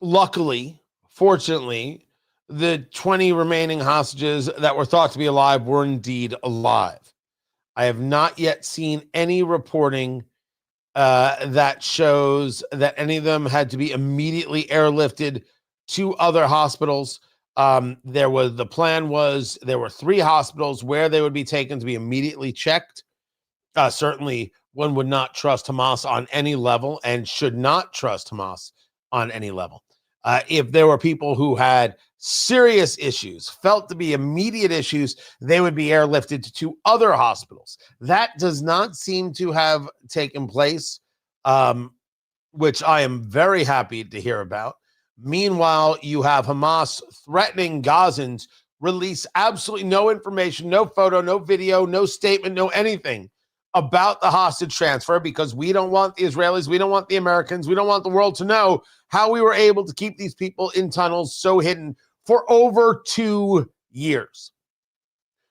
luckily, fortunately, the 20 remaining hostages that were thought to be alive were indeed alive. I have not yet seen any reporting that shows that any of them had to be immediately airlifted to other hospitals. The plan was there were 3 hospitals where they would be taken to be immediately checked. Certainly, one would not trust Hamas on any level and should not trust Hamas on any level. If there were people who had serious issues, felt to be immediate issues, they would be airlifted to other hospitals. That does not seem to have taken place, which I am very happy to hear about. Meanwhile, you have Hamas threatening Gazans release absolutely no information, no photo, no video, no statement, no anything about the hostage transfer, because we don't want the Israelis, we don't want the Americans, we don't want the world to know how we were able to keep these people in tunnels so hidden for over 2 years.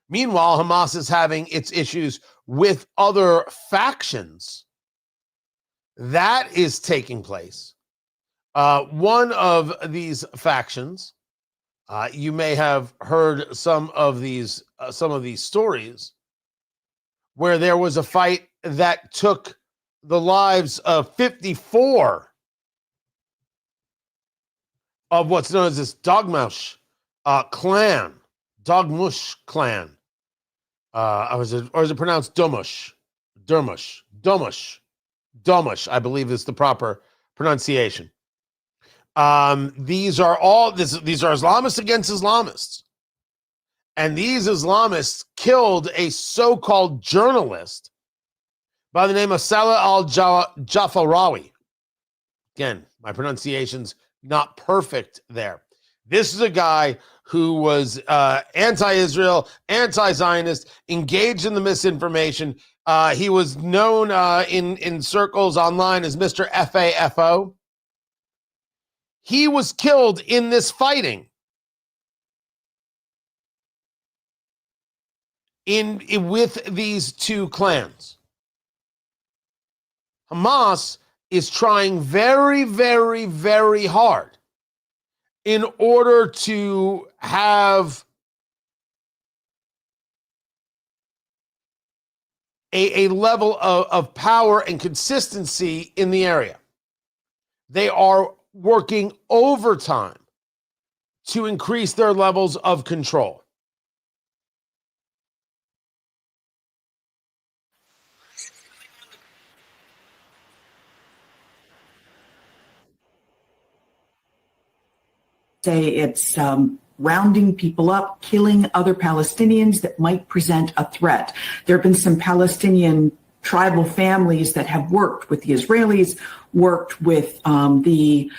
Meanwhile, Hamas is having its issues with other factions. That is taking place. One of these factions, you may have heard some of these stories, where there was a fight that took the lives of 54 of what's known as this Dogmush clan. Dogmush clan. Or is it pronounced Domush? Dermush. Domush. Domush, I believe is the proper pronunciation. These are Islamists against Islamists. And these Islamists killed a so-called journalist by the name of Salah al-Jafarawi. Again, my pronunciation's not perfect there. This is a guy who was anti-Israel, anti-Zionist, engaged in the misinformation. He was known in circles online as Mr. FAFO. He was killed in this fighting with these 2 clans. Hamas is trying very, very, very hard in order to have a level of power and consistency in the area. They are working overtime to increase their levels of control. Say it's rounding people up, killing other Palestinians that might present a threat. There have been some Palestinian tribal families that have worked with the Israelis, worked with the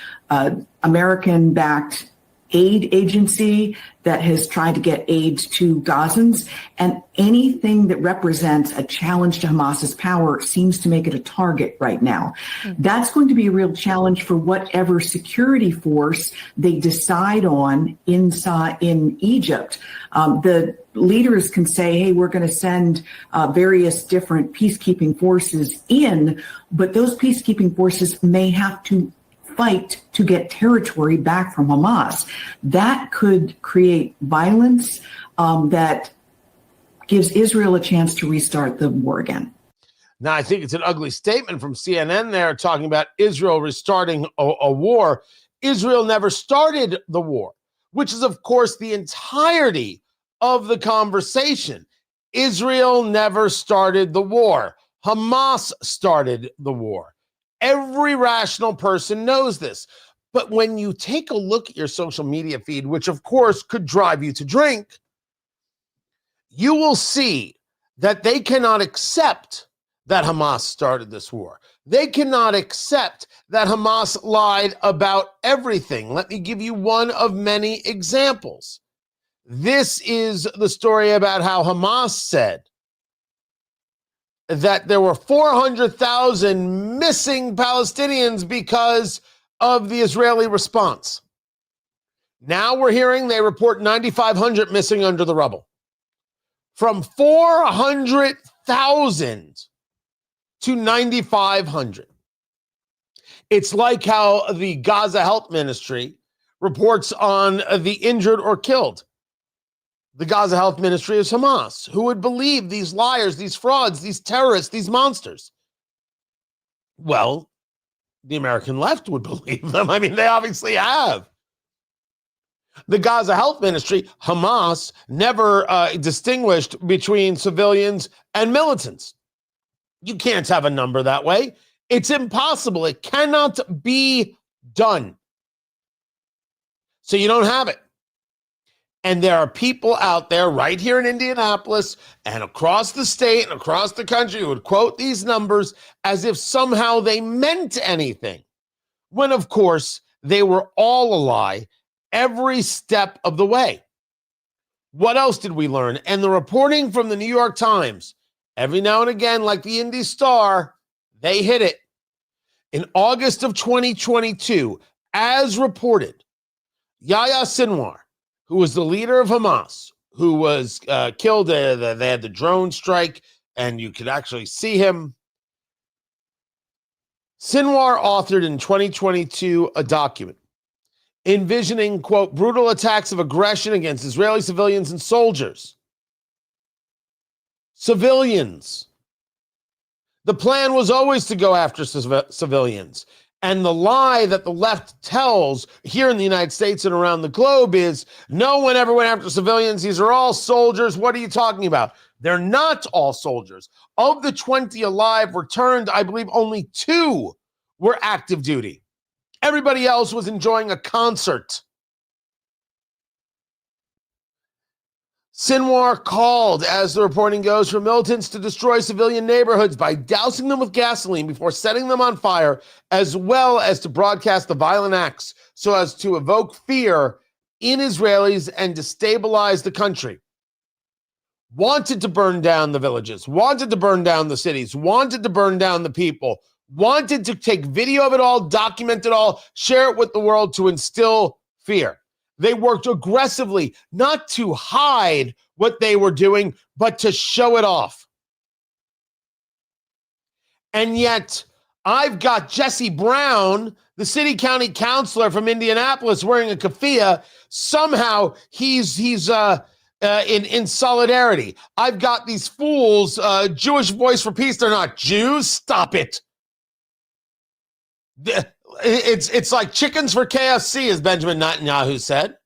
American-backed aid agency that has tried to get aid to Gazans, and anything that represents a challenge to Hamas's power seems to make it a target right now. That's going to be a real challenge for whatever security force they decide on inside in Egypt. The leaders can say, hey, we're going to send various different peacekeeping forces in, but those peacekeeping forces may have to fight to get territory back from Hamas. That could create violence that gives Israel a chance to restart the war again. Now, I think it's an ugly statement from CNN there talking about Israel restarting a war. Israel never started the war, which is, of course, the entirety of the conversation. Israel never started the war. Hamas started the war. Every rational person knows this. But when you take a look at your social media feed, which of course could drive you to drink, you will see that they cannot accept that Hamas started this war. They cannot accept that Hamas lied about everything. Let me give you one of many examples. This is the story about how Hamas said that there were 400,000 missing Palestinians because of the Israeli response. Now we're hearing they report 9,500 missing under the rubble. From 400,000 to 9,500. It's like how the Gaza Health Ministry reports on the injured or killed. The Gaza Health Ministry is Hamas. Who would believe these liars, these frauds, these terrorists, these monsters? Well, the American left would believe them. I mean, they obviously have. The Gaza Health Ministry, Hamas, never distinguished between civilians and militants. You can't have a number that way. It's impossible. It cannot be done. So you don't have it. And there are people out there right here in Indianapolis and across the state and across the country who would quote these numbers as if somehow they meant anything, when, of course, they were all a lie every step of the way. What else did we learn? And the reporting from the New York Times, every now and again, like the Indy Star, they hit it. In August of 2022, as reported, Yahya Sinwar, who was the leader of Hamas, who was killed. They had the drone strike, and you could actually see him. Sinwar authored in 2022 a document envisioning, quote, brutal attacks of aggression against Israeli civilians and soldiers. Civilians. The plan was always to go after civilians. And the lie that the left tells here in the United States and around the globe is no one ever went after civilians. These are all soldiers. What are you talking about? They're not all soldiers. Of the 20 alive returned, I believe only 2 were active duty. Everybody else was enjoying a concert. Sinwar called, as the reporting goes, for militants to destroy civilian neighborhoods by dousing them with gasoline before setting them on fire, as well as to broadcast the violent acts so as to evoke fear in Israelis and destabilize the country. Wanted to burn down the villages, wanted to burn down the cities, wanted to burn down the people, wanted to take video of it all, document it all, share it with the world to instill fear. They worked aggressively, not to hide what they were doing, but to show it off. And yet, I've got Jesse Brown, the city county councilor from Indianapolis, wearing a keffiyeh. Somehow, he's in solidarity. I've got these fools, Jewish Voice for Peace. They're not Jews. Stop it. It's like chickens for KFC, as Benjamin Netanyahu said.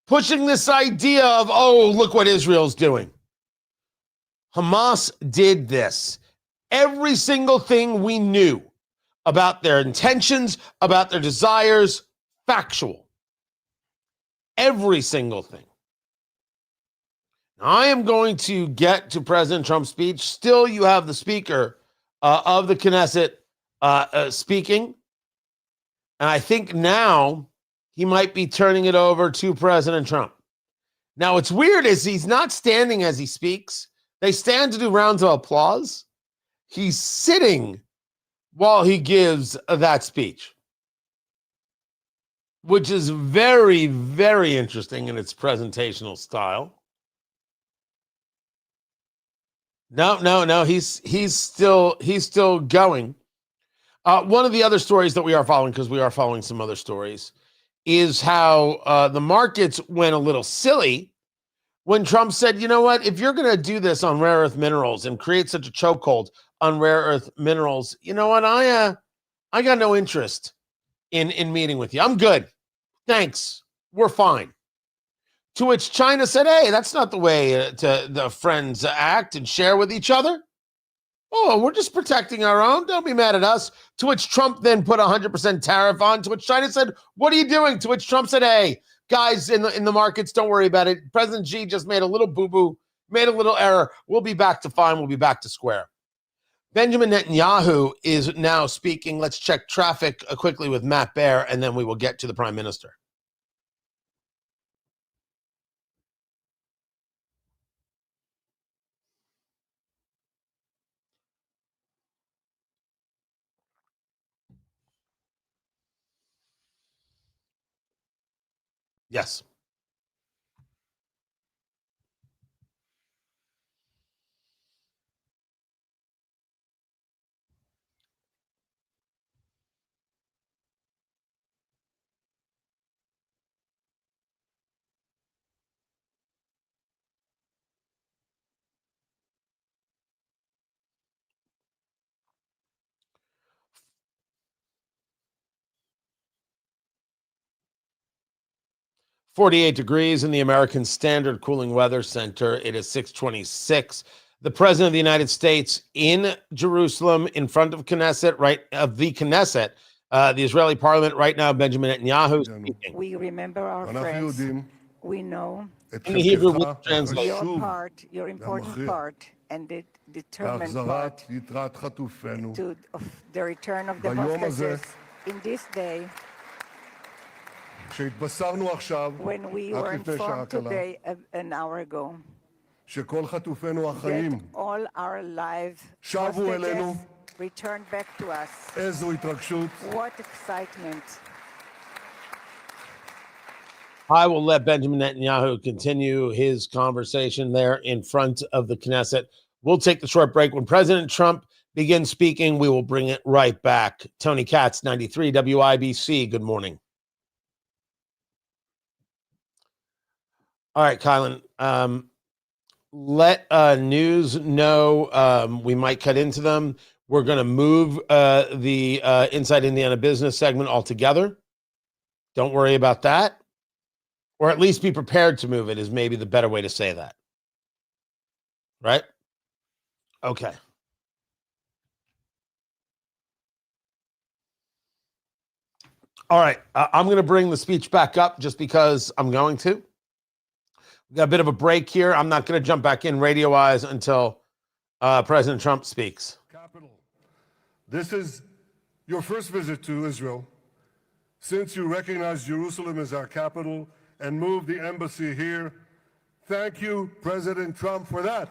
Pushing this idea of, oh, look what Israel's doing. Hamas did this. Every single thing we knew about their intentions, about their desires, factual. Every single thing. Now, I am going to get to President Trump's speech. Still, you have the Speaker of the Knesset speaking. And I think now he might be turning it over to President Trump. Now, what's weird is he's not standing as he speaks. They stand to do rounds of applause. He's sitting while he gives that speech, which is very, very interesting in its presentational style. No. He's still going. One of the other stories that we are following, because we are following some other stories, is how the markets went a little silly when Trump said, you know what, if you're going to do this on rare earth minerals and create such a chokehold on rare earth minerals, you know what, I got no interest in meeting with you. I'm good. Thanks. We're fine. To which China said, hey, that's not the way the friends act and share with each other. Oh, we're just protecting our own. Don't be mad at us. To which Trump then put 100% tariff on, to which China said, what are you doing? To which Trump said, hey, guys in the markets, don't worry about it. President Xi just made a little boo-boo, made a little error. We'll be back to fine. We'll be back to square. Benjamin Netanyahu is now speaking. Let's check traffic quickly with Matt Baer, and then we will get to the prime minister. Yes. "48 degrees in the American Standard Cooling Weather Center. It is 6:26. The President of the United States in Jerusalem, in front of Knesset, the Israeli Parliament right now. Benjamin Netanyahu speaking. We remember our friends. We know In the Hebrew, we'll translate. your part, your important part, and the determined part of the return of the hostages in this day. When we were informed today, an hour ago, that all our live hostages returned back to us. What excitement. I will let Benjamin Netanyahu continue his conversation there in front of the Knesset. We'll take the short break. When President Trump begins speaking, we will bring it right back. Tony Katz, 93 WIBC. Good morning. All right, Kylan, let news know we might cut into them. We're going to move the Inside Indiana Business segment altogether. Don't worry about that. Or at least be prepared to move it is maybe the better way to say that. Right? Okay. All right. I'm going to bring the speech back up just because I'm going to. We got a bit of a break here. I'm not going to jump back in radio-wise until President Trump speaks. Capital. This is your first visit to Israel since you recognize Jerusalem as our capital and moved the embassy here. Thank you, President Trump, for that.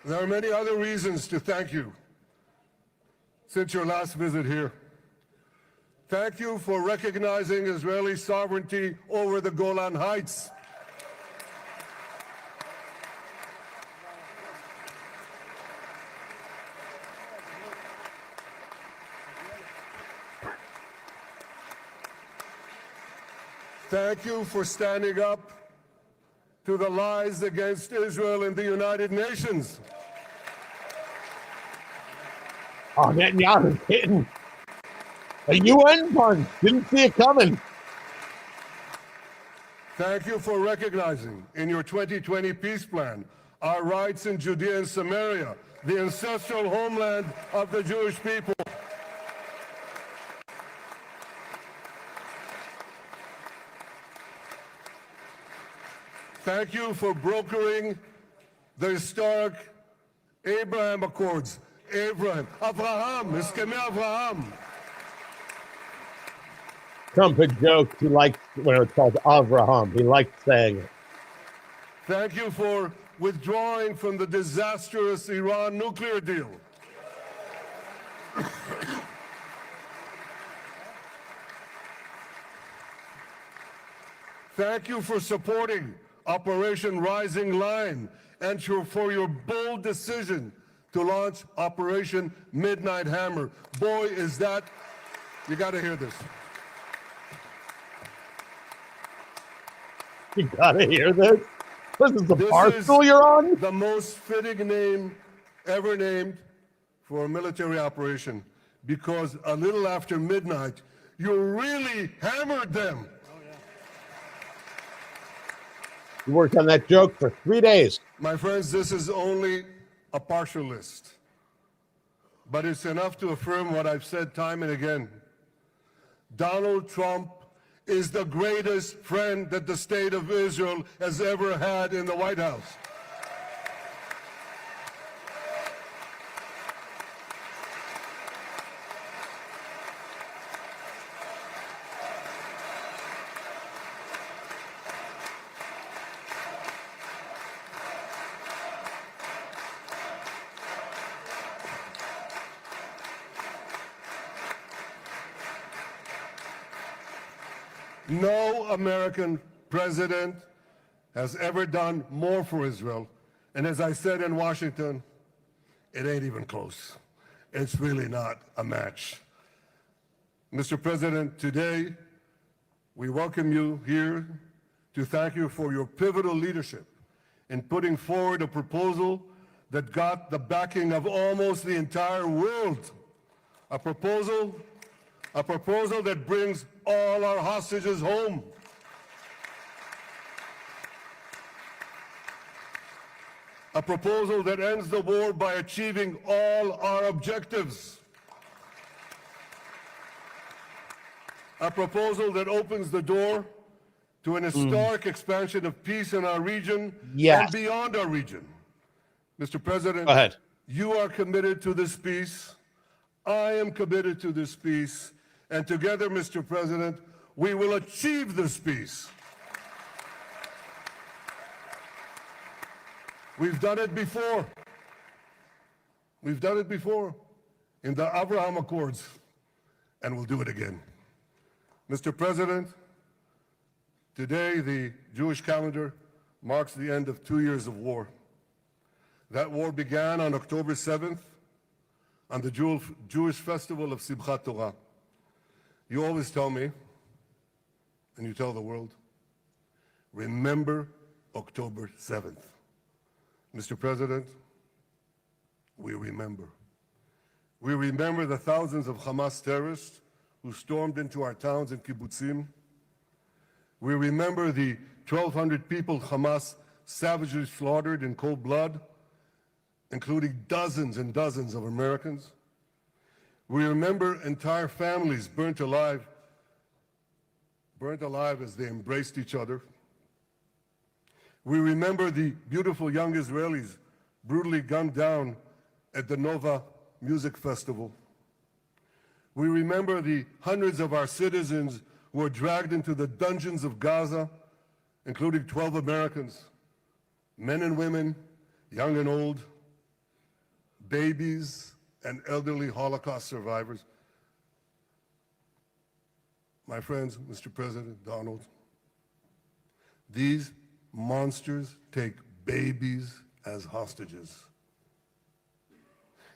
There are many other reasons to thank you since your last visit here. Thank you for recognizing Israeli sovereignty over the Golan Heights. Thank you for standing up to the lies against Israel in the United Nations. Oh, Netanyahu's hitting a UN punch. Didn't see it coming. Thank you for recognizing in your 2020 peace plan our rights in Judea and Samaria, the ancestral homeland of the Jewish people. Thank you for brokering the historic Abraham Accords. Avraham, Iskemei Avraham. Trump had joked he liked when it was called Avraham. He liked saying it. Thank you for withdrawing from the disastrous Iran nuclear deal. Thank you for supporting Operation Rising Lion and for your bold decision to launch Operation Midnight Hammer. Boy, is that, you got to hear this. You gotta hear this. This is the Barstool you're on? The most fitting name ever named for a military operation, because a little after midnight, you really hammered them. You worked on that joke for 3 days. My friends, this is only a partial list, but it's enough to affirm what I've said time and again. Donald Trump is the greatest friend that the state of Israel has ever had in the White House. No American president has ever done more for Israel. And as I said in Washington, it ain't even close. It's really not a match. Mr. President, today we welcome you here to thank you for your pivotal leadership in putting forward a proposal that got the backing of almost the entire world. A proposal that brings all our hostages home. A proposal that ends the war by achieving all our objectives. A proposal that opens the door to an historic expansion of peace in our region and beyond our region. Mr. President, go ahead. You are committed to this peace. I am committed to this peace. And together, Mr. President, we will achieve this peace. We've done it before. We've done it before in the Abraham Accords, and we'll do it again. Mr. President, today the Jewish calendar marks the end of 2 years of war. That war began on October 7th, on the Jewish festival of Simchat Torah. You always tell me, and you tell the world, remember October 7th. Mr. President, we remember. We remember the thousands of Hamas terrorists who stormed into our towns and kibbutzim. We remember the 1,200 people Hamas savagely slaughtered in cold blood, including dozens and dozens of Americans. We remember entire families burnt alive as they embraced each other. We remember the beautiful young Israelis brutally gunned down at the Nova Music Festival. We remember the hundreds of our citizens who were dragged into the dungeons of Gaza, including 12 Americans, men and women, young and old, babies, and elderly Holocaust survivors. My friends, Mr. President, Donald, these monsters take babies as hostages.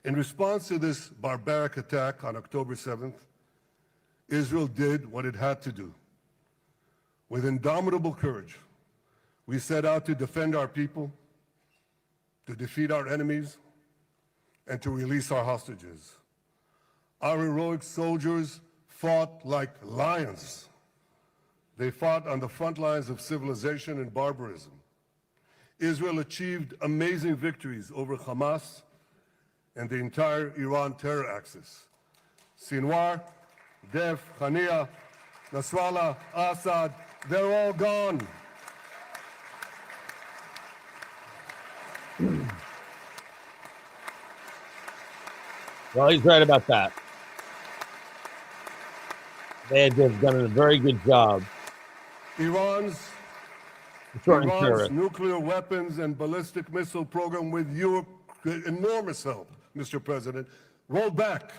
In response to this barbaric attack on October 7th, Israel did what it had to do. With indomitable courage, we set out to defend our people, to defeat our enemies, and to release our hostages. Our heroic soldiers fought like lions, They fought on the front lines of civilization and barbarism. Israel achieved amazing victories over Hamas and the entire Iran terror axis. Sinwar, Dev, Hania, Nasrallah, Assad, they're all gone. Well, he's right about that. They had just done a very good job. Iran's nuclear weapons and ballistic missile program, with your enormous help, Mr. President, rolled back.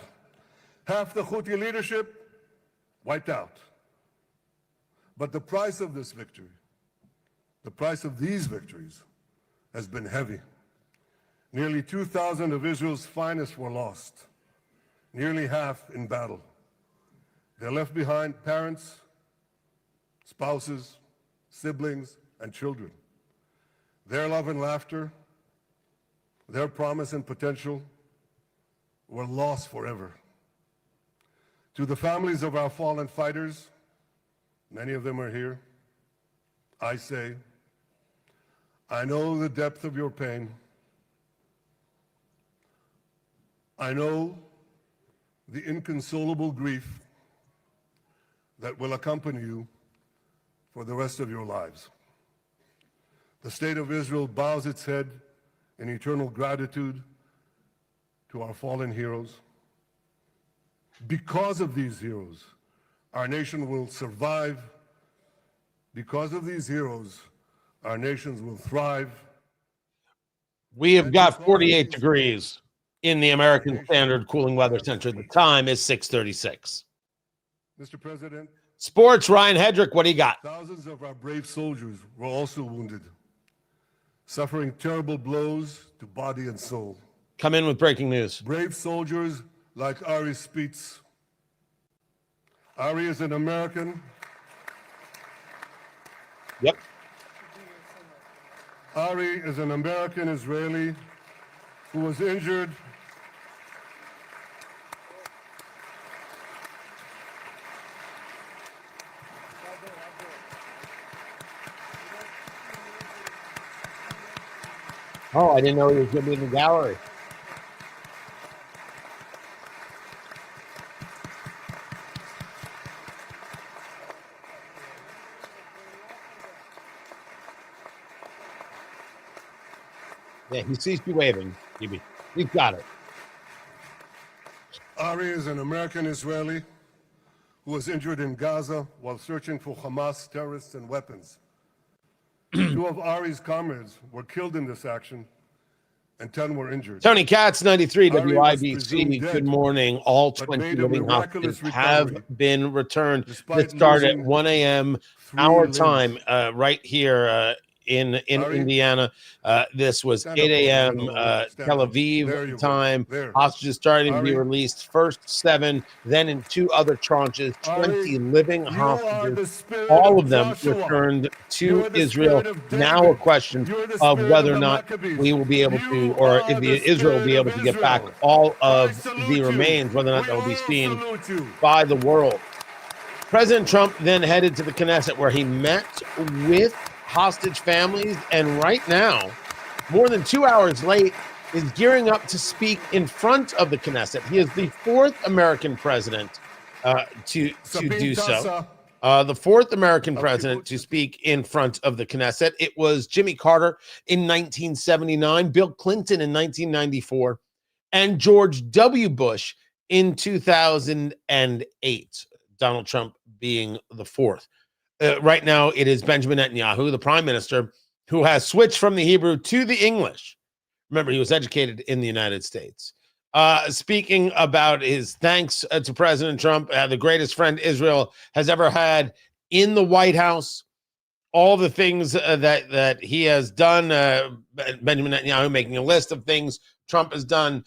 Half the Houthi leadership wiped out. But the price of this victory, the price of these victories, has been heavy. Nearly 2,000 of Israel's finest were lost, nearly half in battle. They left behind parents, spouses, siblings, and children. Their love and laughter, their promise and potential were lost forever. To the families of our fallen fighters, many of them are here, I say, I know the depth of your pain. I know the inconsolable grief that will accompany you for the rest of your lives. The state of Israel bows its head in eternal gratitude to our fallen heroes. Because of these heroes, our nation will survive. Because of these heroes, our nations will thrive. We have got 48 degrees in the American Standard Cooling Weather Center. The time is 6:36. Mr. President, Sports, Ryan Hedrick, what do you got? thousands of our brave soldiers were also wounded, suffering terrible blows to body and soul. Come in with breaking news. Brave soldiers like Ari Spitz. Ari is an American. Yep. Ari is an American Israeli who was injured Oh, I didn't know he was going to be in the gallery. Yeah, he sees you waving, DB. He's got it. Ari is an American Israeli who was injured in Gaza while searching for Hamas terrorists and weapons. 2 of Ari's comrades were killed in this action, and 10 were injured. Tony Katz, 93 Ari was WIBC. presumed dead, Good morning. All but 20 made a living hostages miraculous have recovery, been returned. despite It started at losing 1 a.m. 3 our limbs. time right here in Ari, Indiana. This was stand 8 up, a.m. stand Tel up. There you Aviv go. time. There. Hostages starting to be Ari. released. First 7, then in 2 other tranches. 20 Ari, living you are the hostages. spirit All of of them Joshua. returned You to are the Israel. spirit of David. Now a question You are the of spirit whether of or the not Maccabees. we will be able to, You or are if the Israel will be spirit able of to get back Israel. all I of salute the you. remains, whether or not We that will be all seen salute you. by the world. President Trump then headed to the Knesset, where he met with hostage families, and right now, more than 2 hours late, is gearing up to speak in front of the Knesset. He is the 4th American president to do so. The 4th American president to speak in front of the Knesset. It was Jimmy Carter in 1979, Bill Clinton in 1994, and George W. Bush in 2008. Donald Trump being the 4th. Right now, it is Benjamin Netanyahu, the prime minister, who has switched from the Hebrew to the English. Remember, he was educated in the United States. Speaking about his thanks to President Trump, the greatest friend Israel has ever had in the White House, all the things that he has done, Benjamin Netanyahu making a list of things Trump has done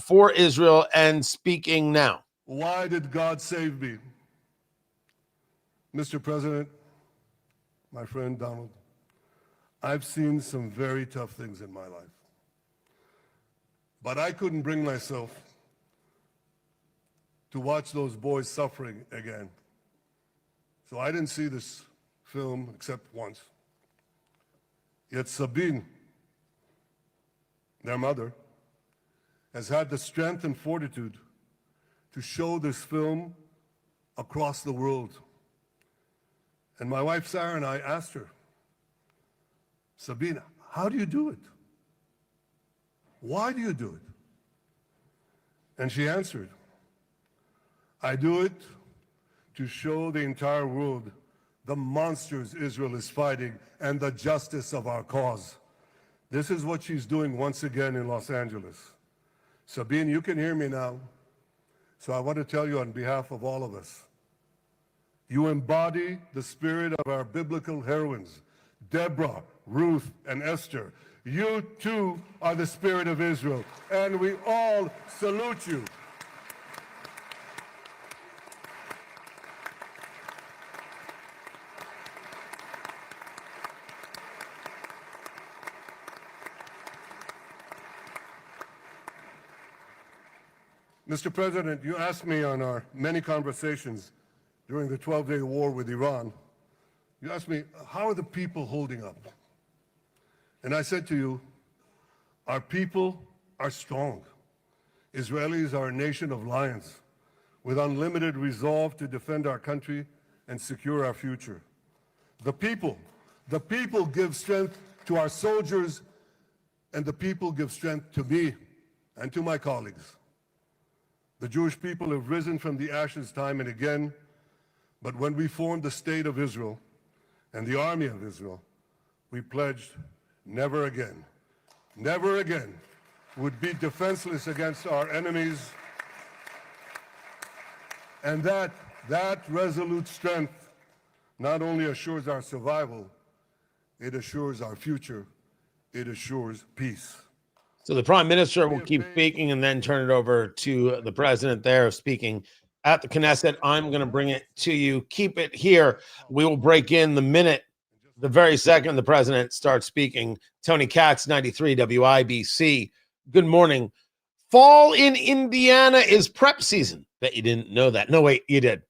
for Israel, and speaking now. Why did God save me? Mr. President, my friend Donald, I've seen some very tough things in my life. But I couldn't bring myself to watch those boys suffering again. So I didn't see this film except once. Yet Sabine, their mother, has had the strength and fortitude to show this film across the world. And my wife Sarah and I asked her, Sabine, how do you do it? Why do you do it? And she answered, I do it to show the entire world the monsters Israel is fighting and the justice of our cause. This is what she's doing once again in Los Angeles. Sabine, you can hear me now. So I want to tell you on behalf of all of us, you embody the spirit of our biblical heroines, Deborah, Ruth, and Esther. You too are the spirit of Israel, and we all salute you. Mr. President, you asked me on our many conversations during the 12-day war with Iran, you asked me, how are the people holding up? And I said to you, our people are strong. Israelis are a nation of lions with unlimited resolve to defend our country and secure our future. The people give strength to our soldiers, and the people give strength to me and to my colleagues. The Jewish people have risen from the ashes time and again, but when we formed the State of Israel and the Army of Israel, we pledged never again would be defenseless against our enemies. And that resolute strength not only assures our survival, it assures our future, it assures peace. So the prime minister will keep speaking and then turn it over to the president there speaking at the Knesset. I'm going to bring it to you. Keep it here. We will break in the very second the president starts speaking. Tony Katz, 93 WIBC. Good morning. Fall in Indiana is prep season. Bet you didn't know that. No, wait, you did.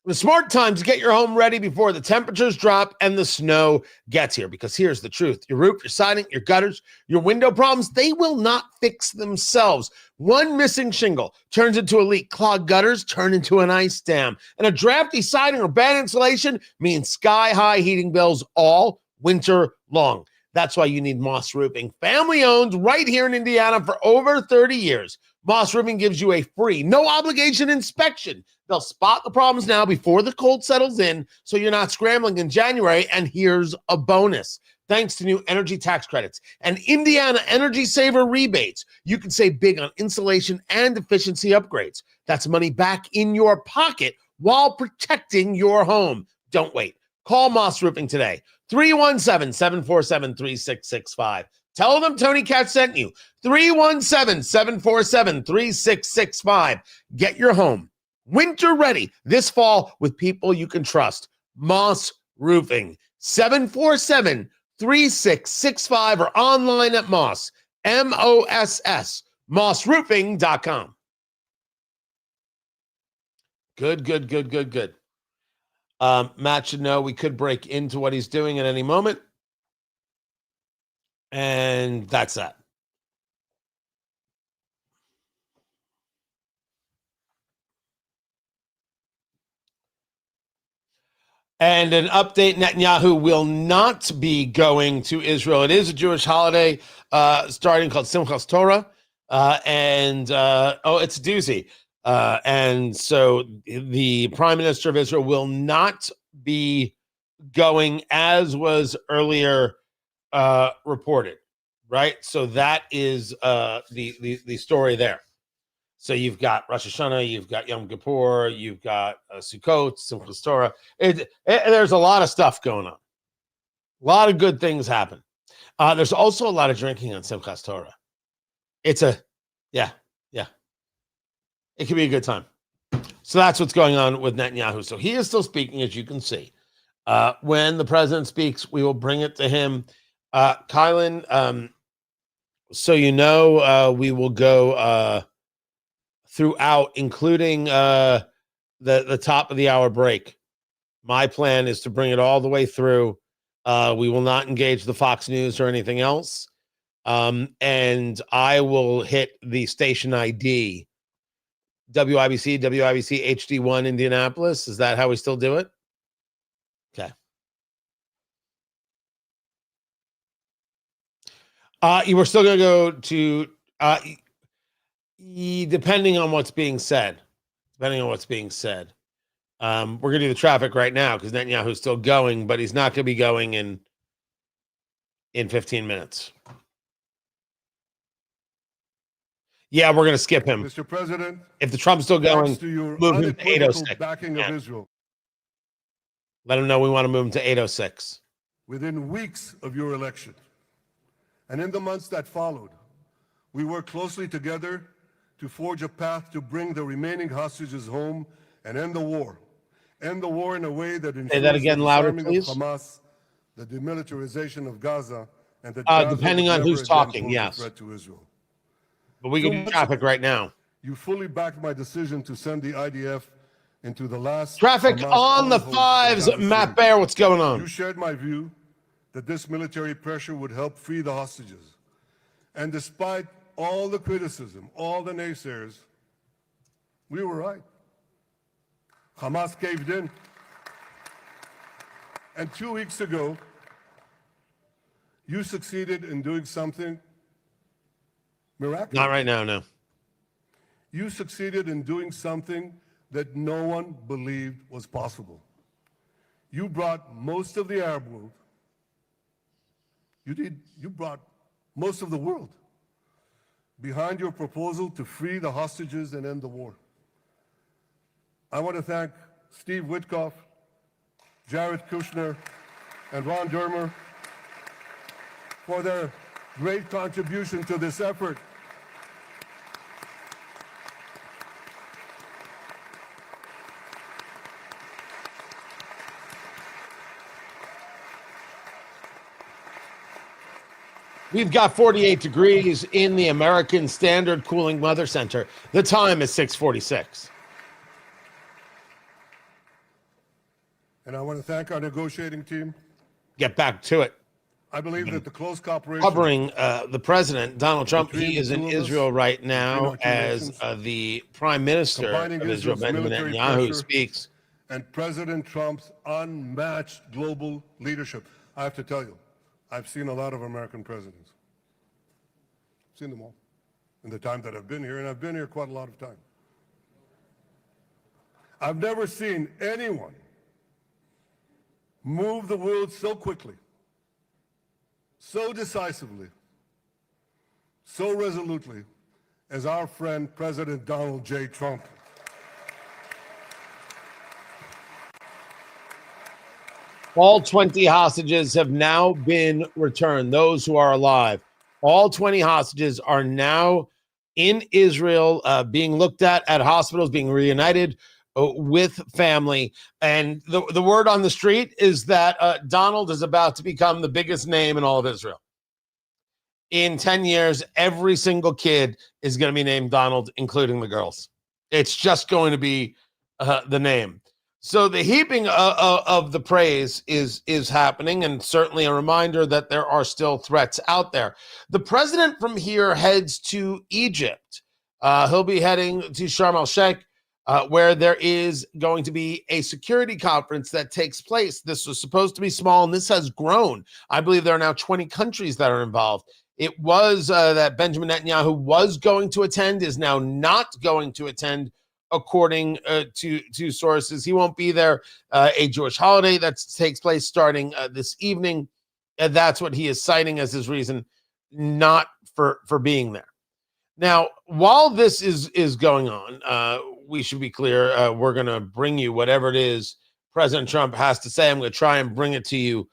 The smart time to get your home ready before the temperatures drop and the snow gets here, because here's the truth. Your roof, your siding, your gutters, your window problems, they will not fix themselves. One missing shingle turns into a leak. Clogged gutters turn into an ice dam. And a drafty siding or bad insulation means sky-high heating bills all winter long. That's why you need Moss Roofing. Family owned right here in Indiana for over 30 years. Moss Roofing gives you a free, no obligation inspection. They'll spot the problems now before the cold settles in, so you're not scrambling in January. And here's a bonus. Thanks to new energy tax credits and Indiana Energy Saver rebates, you can save big on insulation and efficiency upgrades. That's money back in your pocket while protecting your home. Don't wait. Call Moss Roofing today. 317-747-3665. Tell them Tony Katz sent you. 317-747-3665. Get your home winter ready this fall with people you can trust. Moss Roofing. 747-3665 or online at Moss, M-O-S-S, mossroofing.com. Good. Matt should know we could break into what he's doing at any moment. And that's that. And an update, Netanyahu will not be going to Israel. It is a Jewish holiday starting called Simchas Torah. It's a doozy. And so the prime minister of Israel will not be going, as was earlier reported, right? So that is the story there. So you've got Rosh Hashanah, you've got Yom Kippur, you've got Sukkot, Simchas Torah. There's a lot of stuff going on. A lot of good things happen. There's also a lot of drinking on Simchas Torah. It can be a good time. So that's what's going on with Netanyahu. So he is still speaking, as you can see. When the president speaks, we will bring it to him. Kylan, so you know, we will go throughout, including the top of the hour break. My plan is to bring it all the way through. We will not engage the Fox News or anything else. And I will hit the station ID, WIBC HD1 Indianapolis. Is that how we still do it? Okay. You were still going to go to, depending on what's being said. We're going to do the traffic right now because Netanyahu's still going, but he's not going to be going in 15 minutes. Yeah, we're going to skip him. Mr. President, if the Trump's still going, thanks to your move him to unequivocal 806. backing of Israel. Let him know we want to move him to 806. Within weeks of your election, and in the months that followed, we worked closely together to forge a path to bring the remaining hostages home and end the war. End the war in a way that ensures that again, louder, the please. of Hamas, the demilitarization of Gaza, and the depending on who's talking, yes. Threat to Israel. But we can do traffic right now. You fully backed my decision to send the IDF into the last traffic Hamas on the fives. Matt Bear, what's going on? You shared my view that this military pressure would help free the hostages. And despite all the criticism, all the naysayers, we were right. Hamas caved in. And 2 weeks ago, you succeeded in doing something miraculous. Not right now, no. You succeeded in doing something that no one believed was possible. You brought most of the Arab world. You brought most of the world behind your proposal to free the hostages and end the war. I want to thank Steve Witkoff, Jared Kushner, and Ron Dermer for their great contribution to this effort. We've got 48 degrees in the American Standard Cooling Weather Center. The time is 6:46. And I want to thank our negotiating team. Get back to it. I believe that the close cooperation Covering the president, Donald Trump, he is in Israel right now as the Prime Minister of Israel, Benjamin Netanyahu, speaks. And President Trump's unmatched global leadership. I have to tell you, I've seen a lot of American presidents. I've seen them all in the time that I've been here, and I've been here quite a lot of time. I've never seen anyone move the world so quickly, so decisively, so resolutely as our friend President Donald J. Trump. All 20 hostages have now been returned, those who are alive. All 20 hostages are now in Israel, being looked at hospitals, being reunited with family. And the word on the street is that Donald is about to become the biggest name in all of Israel. In 10 years, every single kid is going to be named Donald, including the girls. It's just going to be the name. So the heaping of the praise is happening, and certainly a reminder that there are still threats out there. The president from here heads to Egypt. He'll be heading to Sharm el-Sheikh, where there is going to be a security conference that takes place. This was supposed to be small, and this has grown. I believe there are now 20 countries that are involved. It was that Benjamin Netanyahu was going to attend, is now not going to attend, according to sources. He won't be there. A Jewish holiday that takes place starting this evening. And that's what he is citing as his reason not for being there. Now, while this is going on, we should be clear. We're going to bring you whatever it is President Trump has to say. I'm going to try and bring it to you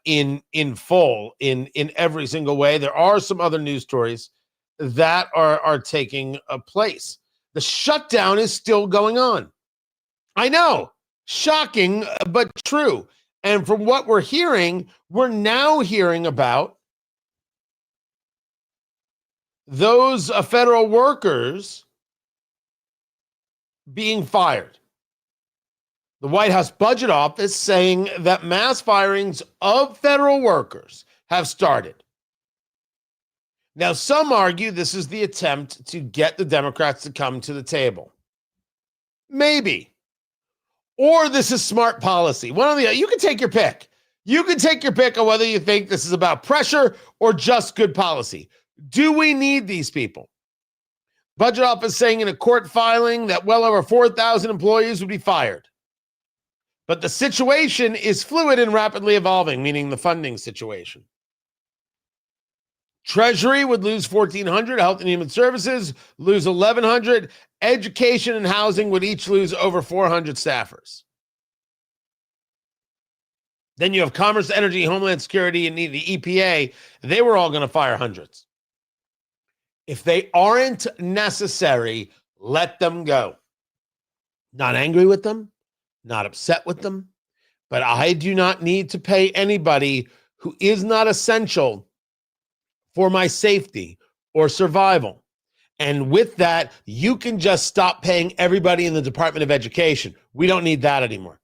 in full, in every single way. There are some other news stories that are taking place. The shutdown is still going on. I know, shocking, but true. And from what we're hearing, we're now hearing about those federal workers being fired. the White House Budget Office saying that mass firings of federal workers have started. Now, some argue this is the attempt to get the Democrats to come to the table. Maybe. Or this is smart policy. One of the, you can take your pick. You can take your pick on whether you think this is about pressure or just good policy. Do we need these people? Budget Office saying in a court filing that well over 4,000 employees would be fired. But the situation is fluid and rapidly evolving, meaning the funding situation. Treasury would lose 1,400, Health and Human Services lose 1,100, Education and Housing would each lose over 400 staffers. Then you have Commerce, Energy, Homeland Security, and the EPA. They were all going to fire hundreds. If they aren't necessary, let them go. Not angry with them, not upset with them, but I do not need to pay anybody who is not essential for my safety or survival. And with that, you can just stop paying everybody in the Department of Education. We don't need that anymore.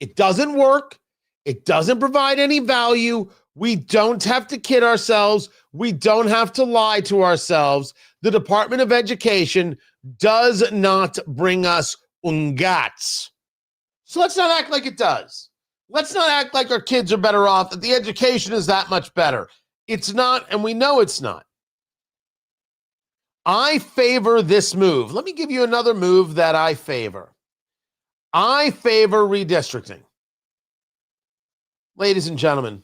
It doesn't work. It doesn't provide any value. We don't have to kid ourselves. We don't have to lie to ourselves. The Department of Education does not bring us ungats. So let's not act like it does. Let's not act like our kids are better off, that the education is that much better. It's not, and we know it's not. I favor this move. Let me give you another move that I favor. I favor redistricting. Ladies and gentlemen,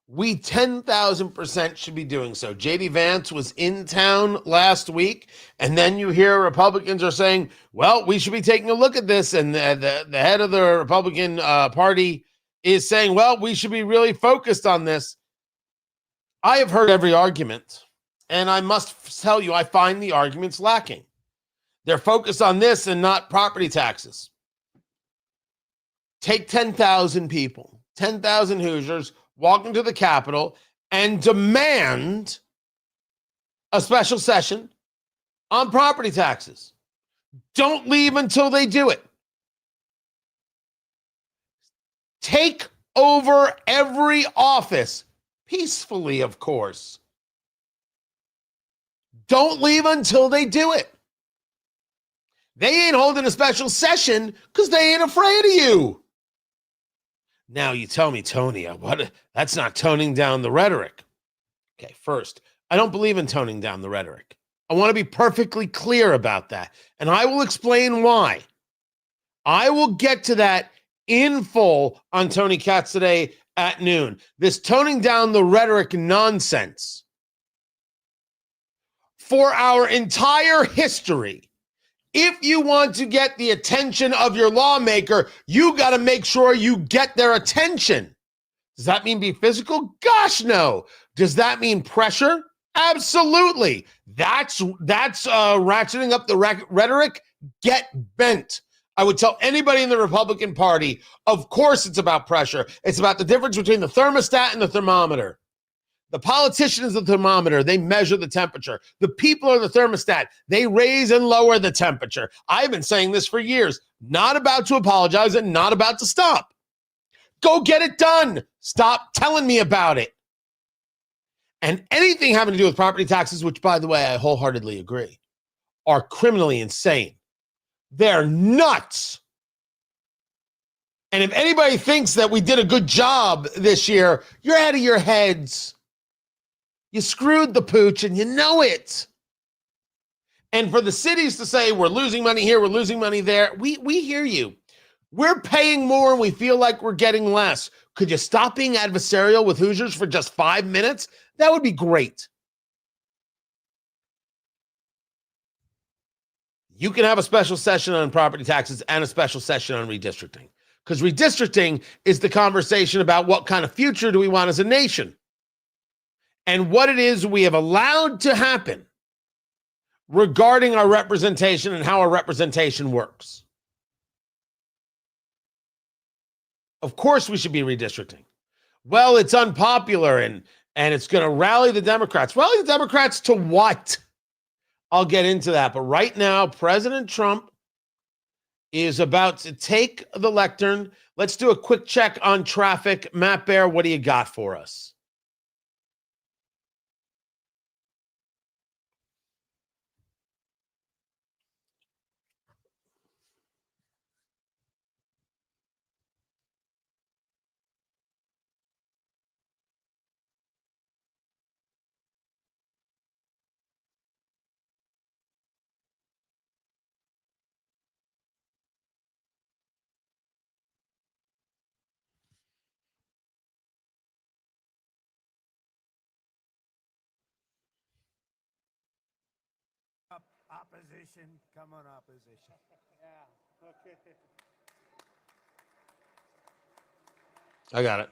we 10,000% should be doing so. J.D. Vance was in town last week, and then you hear Republicans are saying, well, we should be taking a look at this, and the head of the Republican Party is saying, well, we should be really focused on this. I have heard every argument, and I must tell you, I find the arguments lacking. They're focused on this and not property taxes. Take 10,000 people, 10,000 Hoosiers, walk into the Capitol and demand a special session on property taxes. Don't leave until they do it. Take over every office, peacefully, of course. Don't leave until they do it. They ain't holding a special session because they ain't afraid of you. Now you tell me, Tony, that's not toning down the rhetoric. Okay, first, I don't believe in toning down the rhetoric. I want to be perfectly clear about that, and I will explain why. I will get to that in full on Tony Katz today at noon. This toning down the rhetoric nonsense. For our entire history, if you want to get the attention of your lawmaker, you got to make sure you get their attention. Does that mean be physical? Gosh, no. Does that mean pressure? Absolutely. That's ratcheting up the rhetoric. Get bent. I would tell anybody in the Republican Party, of course it's about pressure. It's about the difference between the thermostat and the thermometer. The politician is the thermometer. They measure the temperature. The people are the thermostat. They raise and lower the temperature. I've been saying this for years. Not about to apologize and not about to stop. Go get it done. Stop telling me about it. And anything having to do with property taxes, which, by the way, I wholeheartedly agree, are criminally insane. They're nuts. And if anybody thinks that we did a good job this year, you're out of your heads. You screwed the pooch, and you know it. And for the cities to say, we're losing money here, we're losing money there, we hear you. We're paying more, and we feel like we're getting less. Could you stop being adversarial with Hoosiers for just 5 minutes? That would be great. You can have a special session on property taxes and a special session on redistricting. Because redistricting is the conversation about what kind of future do we want as a nation. And what it is we have allowed to happen regarding our representation and how our representation works. Of course we should be redistricting. Well, it's unpopular and it's going to rally the Democrats. Rally the Democrats to what? I'll get into that. But right now, President Trump is about to take the lectern. Let's do a quick check on traffic. Matt Bear, what do you got for us? Opposition, come on, opposition. Yeah, okay. I got it.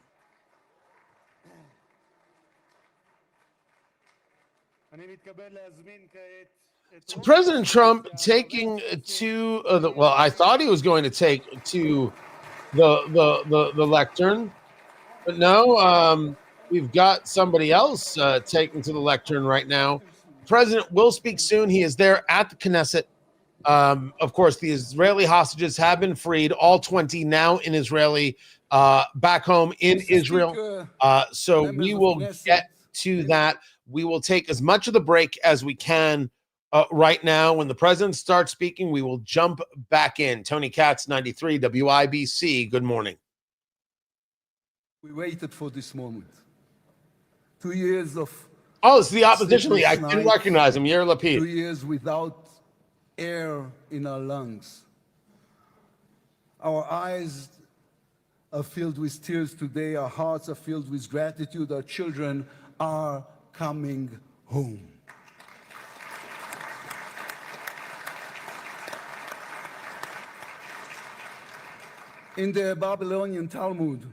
So President Trump taking to well, I thought he was going to take to the lectern, but no, we've got somebody else taking to the lectern right now. The president will speak soon. He is there at the Knesset. Of course, the Israeli hostages have been freed, all 20 now in Israeli, back home in Israel. So we will get to that. We will take as much of the break as we can right now. When the president starts speaking, we will jump back in. Tony Katz, 93 WIBC. Good morning. We waited for this moment. 2 years of... Oh, it's the opposition leader. I didn't recognize him. Yair Lapid. 2 years without air in our lungs. Our eyes are filled with tears today. Our hearts are filled with gratitude. Our children are coming home. In the Babylonian Talmud,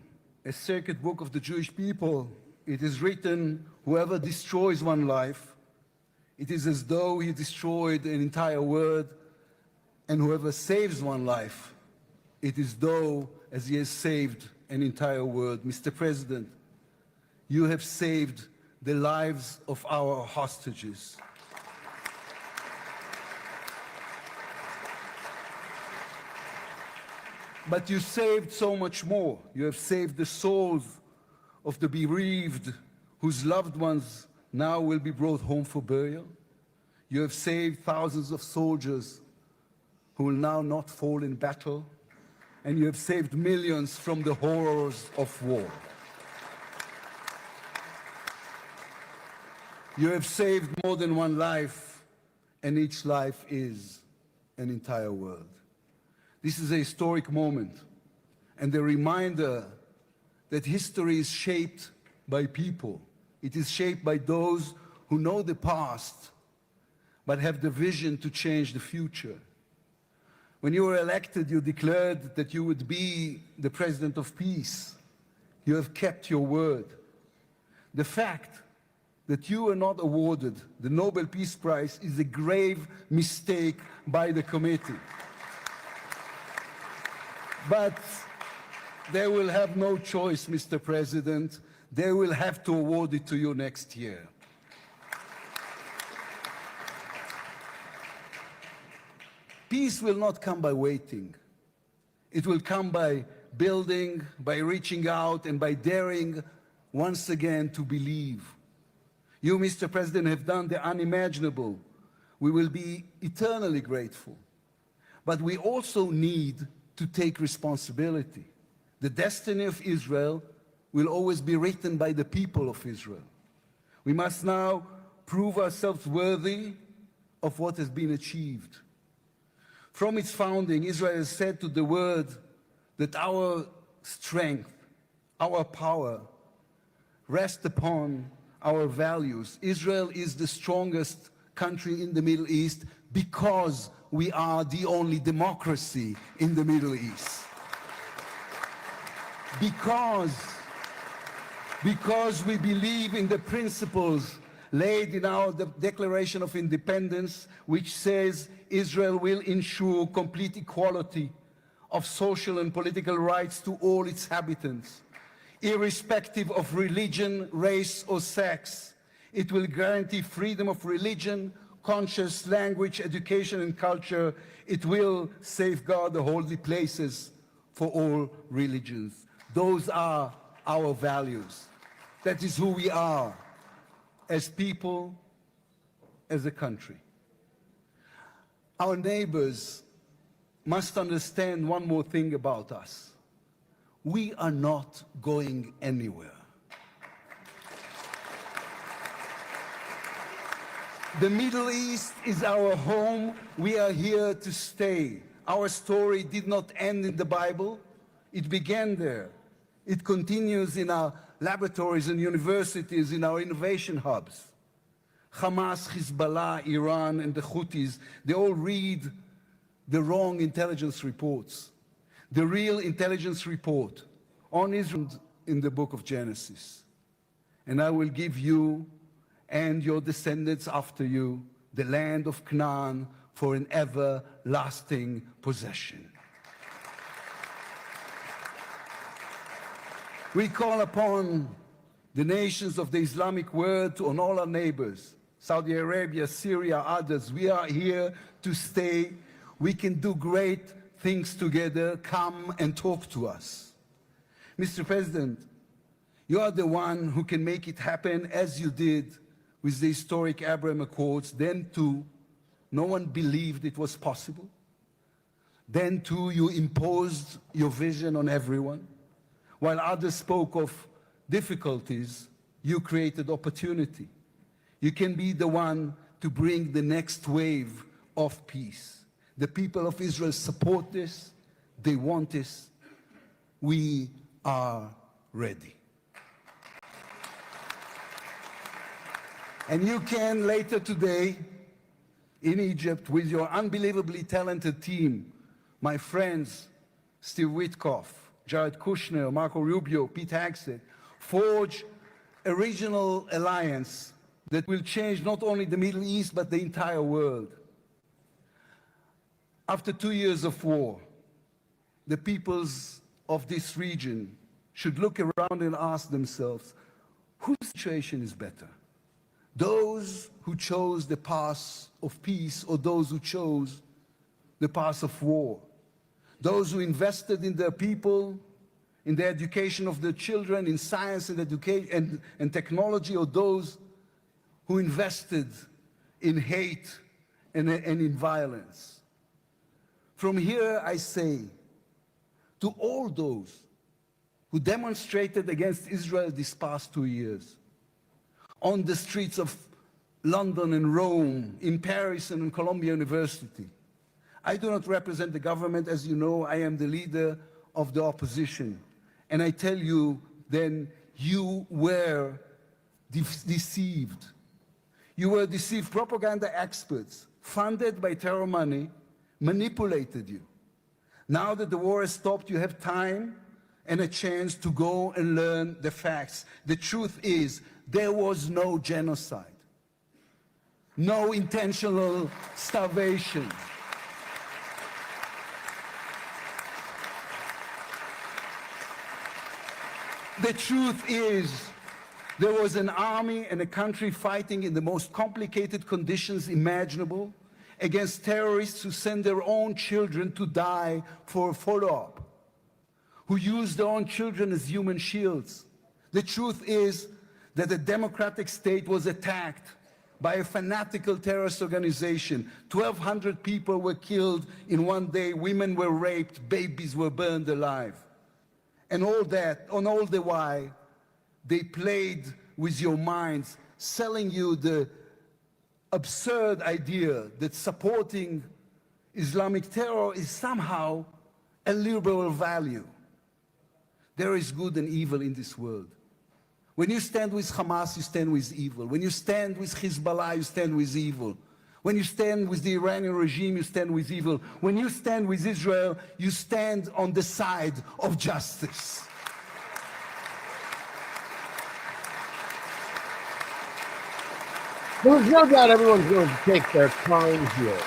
a sacred book of the Jewish people, it is written, whoever destroys one life, it is as though he destroyed an entire world, and whoever saves one life, it is though as he has saved an entire world. Mr. President, you have saved the lives of our hostages. But you saved so much more. You have saved the souls of the bereaved whose loved ones now will be brought home for burial. You have saved thousands of soldiers who will now not fall in battle. And you have saved millions from the horrors of war. You have saved more than one life, and each life is an entire world. This is a historic moment, and a reminder that history is shaped by people. It is shaped by those who know the past, but have the vision to change the future. When you were elected, you declared that you would be the president of peace. You have kept your word. The fact that you were not awarded the Nobel Peace Prize is a grave mistake by the committee. But they will have no choice, Mr. President. They will have to award it to you next year. Peace will not come by waiting. It will come by building, by reaching out, and by daring once again to believe. You, Mr. President, have done the unimaginable. We will be eternally grateful. But we also need to take responsibility. The destiny of Israel will always be written by the people of Israel. We must now prove ourselves worthy of what has been achieved. From its founding, Israel has said to the world that our strength, our power, rest upon our values. Israel is the strongest country in the Middle East because we are the only democracy in the Middle East. Because we believe in the principles laid in our Declaration of Independence, which says Israel will ensure complete equality of social and political rights to all its inhabitants, irrespective of religion, race, or sex. It will guarantee freedom of religion, conscious language, education, and culture. It will safeguard the holy places for all religions. Those are our values. That is who we are as people, as a country. Our neighbors must understand one more thing about us. We are not going anywhere. The Middle East is our home. We are here to stay. Our story did not end in the Bible. It began there. It continues in our laboratories and universities, in our innovation hubs. Hamas, Hezbollah, Iran, and the Houthis, they all read the wrong intelligence reports. The real intelligence report on Israel in the book of Genesis. And I will give you and your descendants after you the land of Canaan for an everlasting possession. We call upon the nations of the Islamic world, on all our neighbors, Saudi Arabia, Syria, others. We are here to stay. We can do great things together. Come and talk to us. Mr. President, you are the one who can make it happen as you did with the historic Abraham Accords. Then too, no one believed it was possible. Then too, you imposed your vision on everyone. While others spoke of difficulties, you created opportunity. You can be the one to bring the next wave of peace. The people of Israel support this. They want this. We are ready. And you can later today in Egypt with your unbelievably talented team, my friends, Steve Witkoff, Jared Kushner, Marco Rubio, Pete Hegseth, forge a regional alliance that will change not only the Middle East, but the entire world. After 2 years of war, the peoples of this region should look around and ask themselves, whose situation is better? Those who chose the path of peace or those who chose the path of war? Those who invested in their people, in the education of their children, in science and education and technology, or those who invested in hate and in violence? From here I say to all those who demonstrated against Israel these past 2 years, on the streets of London and Rome, in Paris and in Columbia University. I do not represent the government. As you know, I am the leader of the opposition. And I tell you, then, you were deceived. You were deceived. Propaganda experts, funded by terror money, manipulated you. Now that the war has stopped, you have time and a chance to go and learn the facts. The truth is, there was no genocide, no intentional starvation. The truth is, there was an army and a country fighting in the most complicated conditions imaginable against terrorists who send their own children to die for a follow-up, who use their own children as human shields. The truth is that the democratic state was attacked by a fanatical terrorist organization. 1,200 people were killed in one day, women were raped, babies were burned alive. And all that, on all the while, they played with your minds, selling you the absurd idea that supporting Islamic terror is somehow a liberal value. There is good and evil in this world. When you stand with Hamas, you stand with evil. When you stand with Hezbollah, you stand with evil. When you stand with the Iranian regime, you stand with evil. When you stand with Israel, you stand on the side of justice. There's no doubt everyone's going to take their time here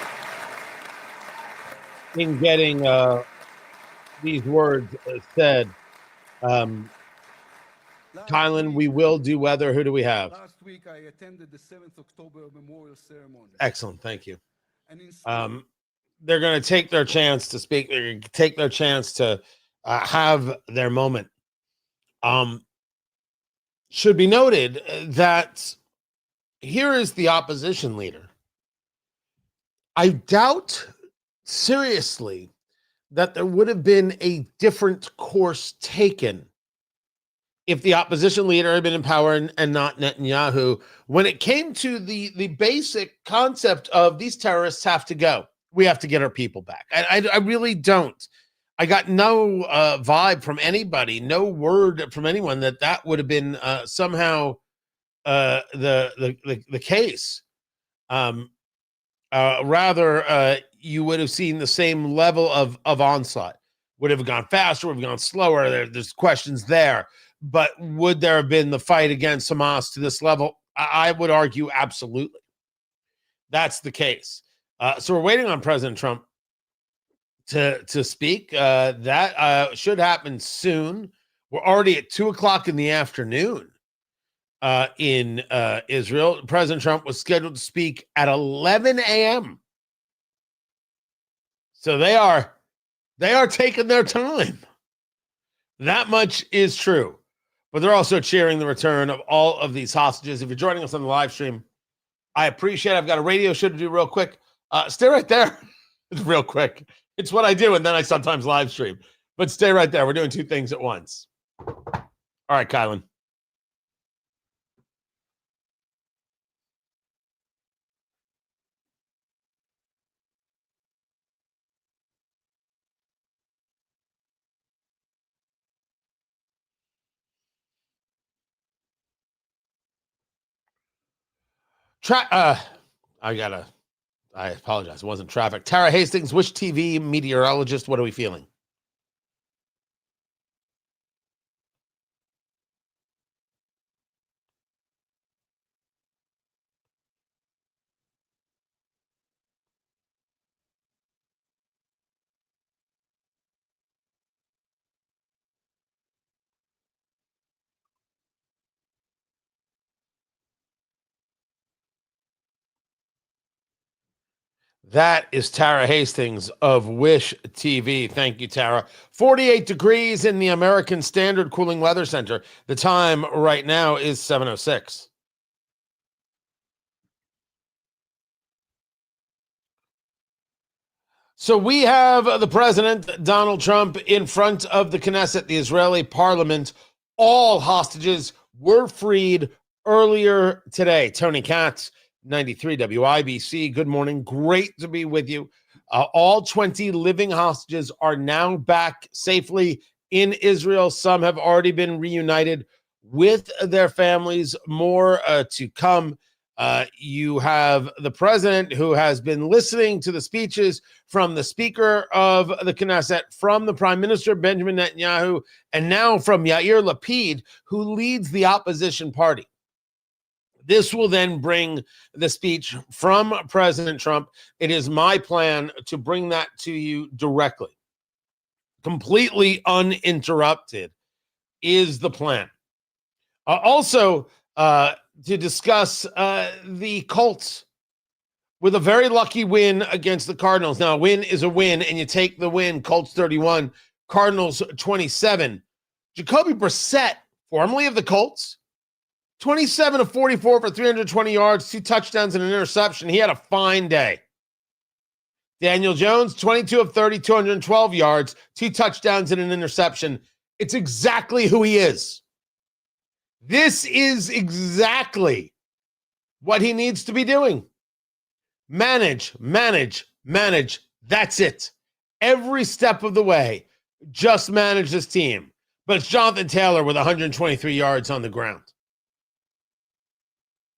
in getting these words said. Kylan, we will do weather. Who do we have? Last week, week, I attended the 7th October memorial ceremony. Excellent. Thank you. And in They're going to take their chance to speak. They're going to take their chance to have their moment. Should be noted that here is the opposition leader. I doubt seriously that there would have been a different course taken if the opposition leader had been in power and not Netanyahu, when it came to the basic concept of these terrorists have to go. We have to get our people back. I really don't. I got no vibe from anybody, no word from anyone that would have been somehow the case. Rather, you would have seen the same level of onslaught. Would have gone faster, would have gone slower. There's questions there. But would there have been the fight against Hamas to this level? I would argue absolutely. That's the case. So we're waiting on President Trump to speak. That should happen soon. We're already at 2:00 in the afternoon in Israel. President Trump was scheduled to speak at 11 a.m. So they are taking their time. That much is true. But they're also cheering the return of all of these hostages. If you're joining us on the live stream, I appreciate it. I've got a radio show to do real quick. Stay right there. It's real quick. It's what I do, and then I sometimes live stream. But stay right there. We're doing two things at once. All right, Kylan. I apologize. It wasn't traffic. Tara Hastings, which TV meteorologist? What are we feeling? That is Tara Hastings of Wish TV. Thank you, Tara. 48 degrees in the American Standard Cooling Weather Center. The time right now is 7:06. So we have the president, Donald Trump, in front of the Knesset, the Israeli parliament. All hostages were freed earlier today. Tony Katz, 93 WIBC. Good morning. Great to be with you. All 20 living hostages are now back safely in Israel. Some have already been reunited with their families. More to come. You have the president who has been listening to the speeches from the Speaker of the Knesset, from the Prime Minister Benjamin Netanyahu, and now from Yair Lapid, who leads the opposition party. This will then bring the speech from President Trump. It is my plan to bring that to you directly. Completely uninterrupted is the plan. Also, to discuss the Colts with a very lucky win against the Cardinals. Now, a win is a win, and you take the win. Colts 31, Cardinals 27. Jacoby Brissett, formerly of the Colts, 27 of 44 for 320 yards, 2 touchdowns and an interception. He had a fine day. Daniel Jones, 22 of 30, 212 yards, 2 touchdowns and an interception. It's exactly who he is. This is exactly what he needs to be doing. Manage, manage, manage. That's it. Every step of the way, just manage this team. But it's Jonathan Taylor with 123 yards on the ground.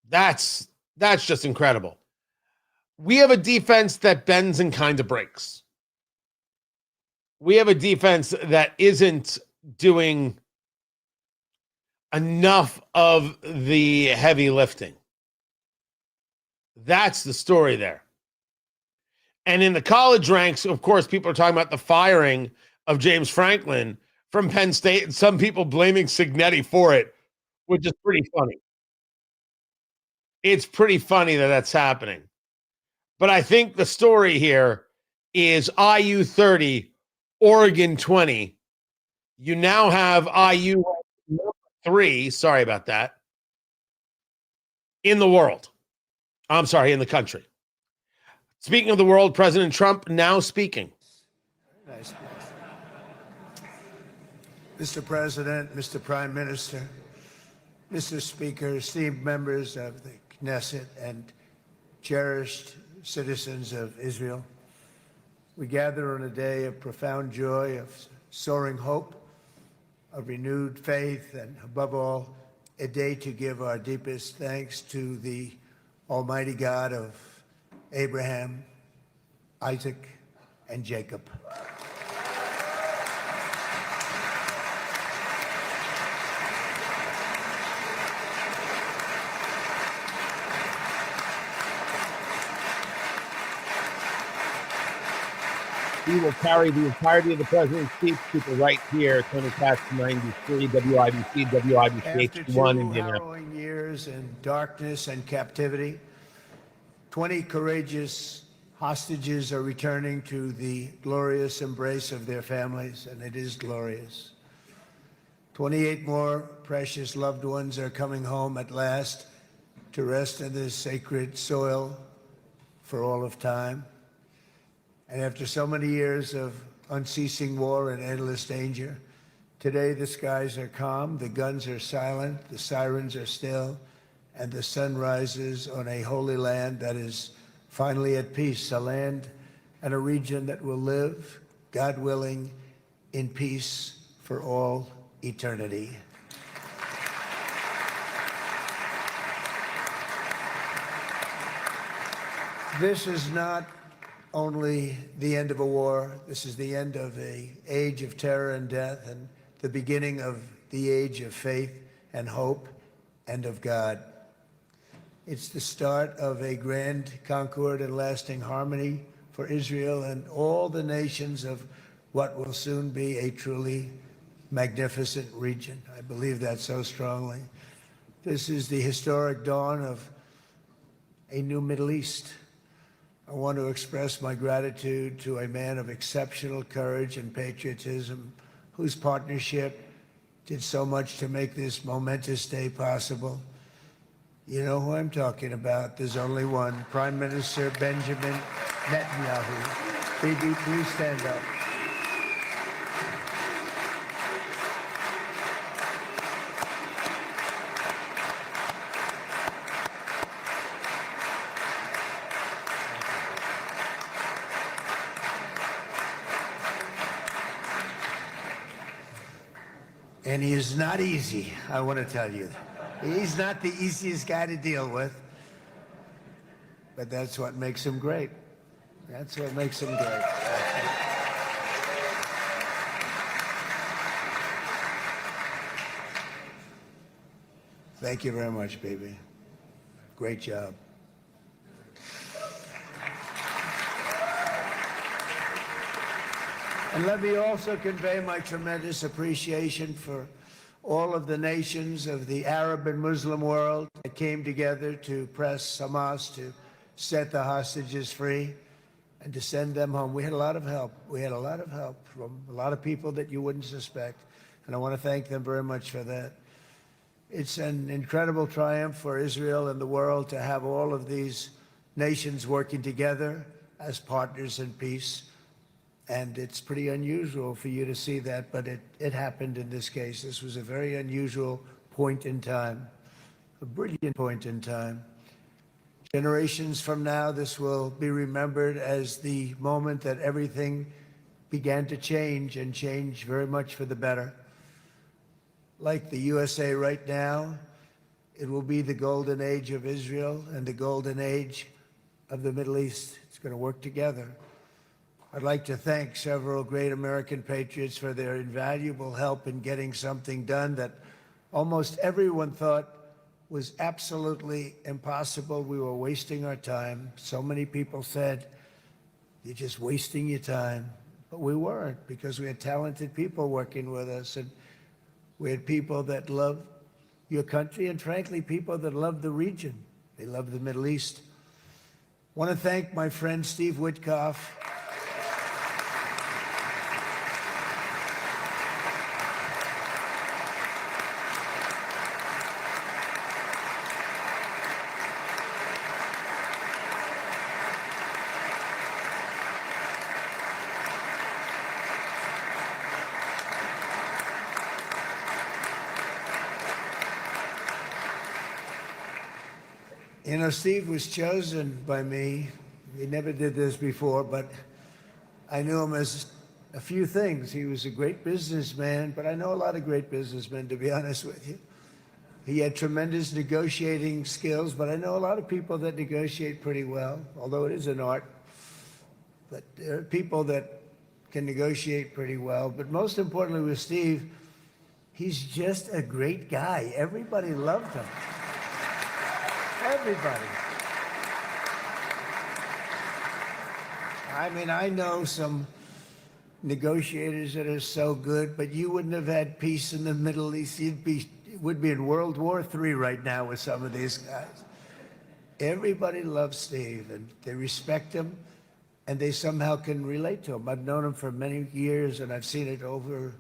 That's just incredible. We have a defense that bends and kind of breaks. We have a defense that isn't doing enough of the heavy lifting. That's the story there. And in the college ranks, of course, people are talking about the firing of James Franklin from Penn State, and some people blaming Signetti for it, which is pretty funny. It's pretty funny that that's happening. But I think the story here is IU 30, Oregon 20. You now have IU 3, sorry about that, in the world. I'm sorry, in the country. Speaking of the world, President Trump now speaking. Nice. Mr. President, Mr. Prime Minister, Mr. Speaker, esteemed members of the Knesset and cherished citizens of Israel, we gather on a day of profound joy, of soaring hope, of renewed faith, and above all, a day to give our deepest thanks to the Almighty God of Abraham, Isaac, and Jacob. He will carry the entirety of the president's speech. People right here, Tony Katz, 93, WIBC, WIBC, After HD1, two Indianapolis. harrowing years in darkness and captivity, 20 courageous hostages are returning to the glorious embrace of their families, and it is glorious. 28 more precious loved ones are coming home at last to rest in this sacred soil for all of time. And after so many years of unceasing war and endless danger, today the skies are calm, the guns are silent, the sirens are still, and the sun rises on a holy land that is finally at peace, a land and a region that will live, God willing, in peace for all eternity. This is not only the end of a war. This is the end of an age of terror and death and the beginning of the age of faith and hope and of God. It's the start of a grand concord and lasting harmony for Israel and all the nations of what will soon be a truly magnificent region. I believe that so strongly. This is the historic dawn of a new Middle East. I want to express my gratitude to a man of exceptional courage and patriotism, whose partnership did so much to make this momentous day possible. You know who I'm talking about. There's only one, Prime Minister Benjamin Netanyahu. Bibi, please stand up. And he is not easy, I want to tell you. He's not the easiest guy to deal with, but that's what makes him great. That's what makes him great. Thank you very much, baby. Great job. And let me also convey my tremendous appreciation for all of the nations of the Arab and Muslim world that came together to press Hamas to set the hostages free and to send them home. We had a lot of help. We had a lot of help from a lot of people that you wouldn't suspect, and I want to thank them very much for that. It's an incredible triumph for Israel and the world to have all of these nations working together as partners in peace. And it's pretty unusual for you to see that, but it happened in this case. This was a very unusual point in time, a brilliant point in time. Generations from now, this will be remembered as the moment that everything began to change, and change very much for the better. Like the USA right now, it will be the golden age of Israel and the golden age of the Middle East. It's going to work together. I'd like to thank several great American patriots for their invaluable help in getting something done that almost everyone thought was absolutely impossible. We were wasting our time. So many people said, you're just wasting your time. But we weren't, because we had talented people working with us, and we had people that love your country, and frankly, people that love the region. They love the Middle East. Want to thank my friend Steve Witkoff. You know, Steve was chosen by me. He never did this before, but I knew him as a few things. He was a great businessman, but I know a lot of great businessmen, to be honest with you. He had tremendous negotiating skills, but I know a lot of people that negotiate pretty well, although it is an art. But there are people that can negotiate pretty well. But most importantly with Steve, he's just a great guy. Everybody loved him. Everybody. I mean, I know some negotiators that are so good, but you wouldn't have had peace in the Middle East. Would be in World War III right now with some of these guys. Everybody loves Steve, and they respect him, and they somehow can relate to him. I've known him for many years, and I've seen it over and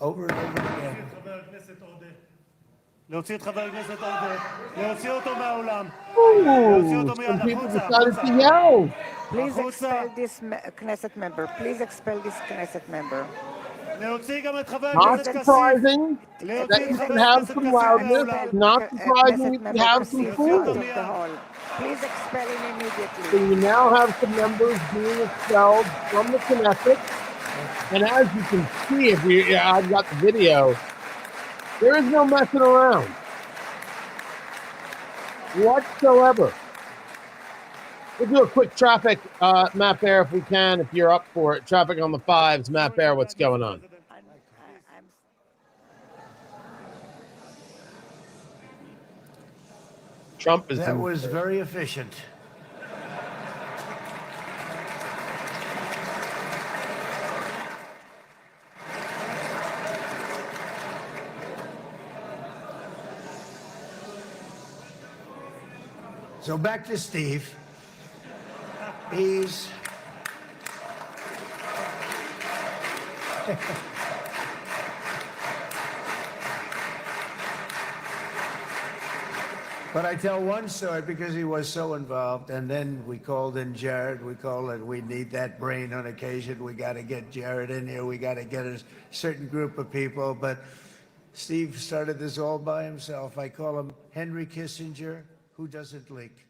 over again. להוציא את חבר הכנסת עודה, להוציא אותו מהאולם, להוציא אותו מיד, החוצה, Please expel this Knesset member. Please expel this Knesset member. להוציא גם את חבר Not הכנסת כסיף, surprising להוציא that את you חבר can have הכנסת some כסיף loudness. מהאולם. Not surprising you can have some cool. Please expel him immediately. So you now have some members being expelled from the Knesset. And as you can see, I've got the video, there is no messing around whatsoever. We'll do a quick traffic map there if we can, if you're up for it. Traffic on the 5s, map there, what's going on? Trump is... That was very efficient. So back to Steve. He's but I tell one story because he was so involved, and then we called in Jared. We need that brain on occasion. We got to get Jared in here. We got to get a certain group of people. But Steve started this all by himself. I call him Henry Kissinger, who doesn't leak.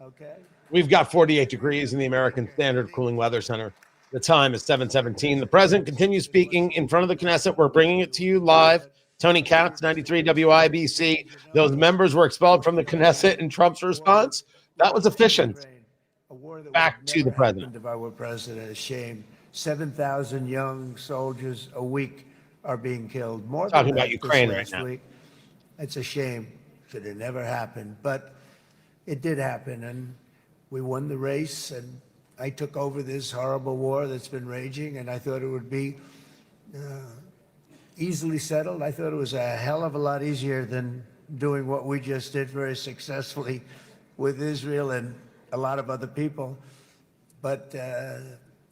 Okay. We've got 48 degrees in the American Standard Cooling Weather Center. The time is 7:17. The president continues speaking in front of the Knesset. We're bringing it to you live. Tony Katz, 93 WIBC. Those members were expelled from the Knesset, and Trump's response, that was efficient. Back to the president. If I were president, a shame. 7,000 young soldiers a week are being killed. More than Talking about Ukraine right now. Week. It's a shame. Should have never happened. But it did happen, and we won the race, and I took over this horrible war that's been raging, and I thought it would be easily settled. I thought it was a hell of a lot easier than doing what we just did very successfully with Israel and a lot of other people. But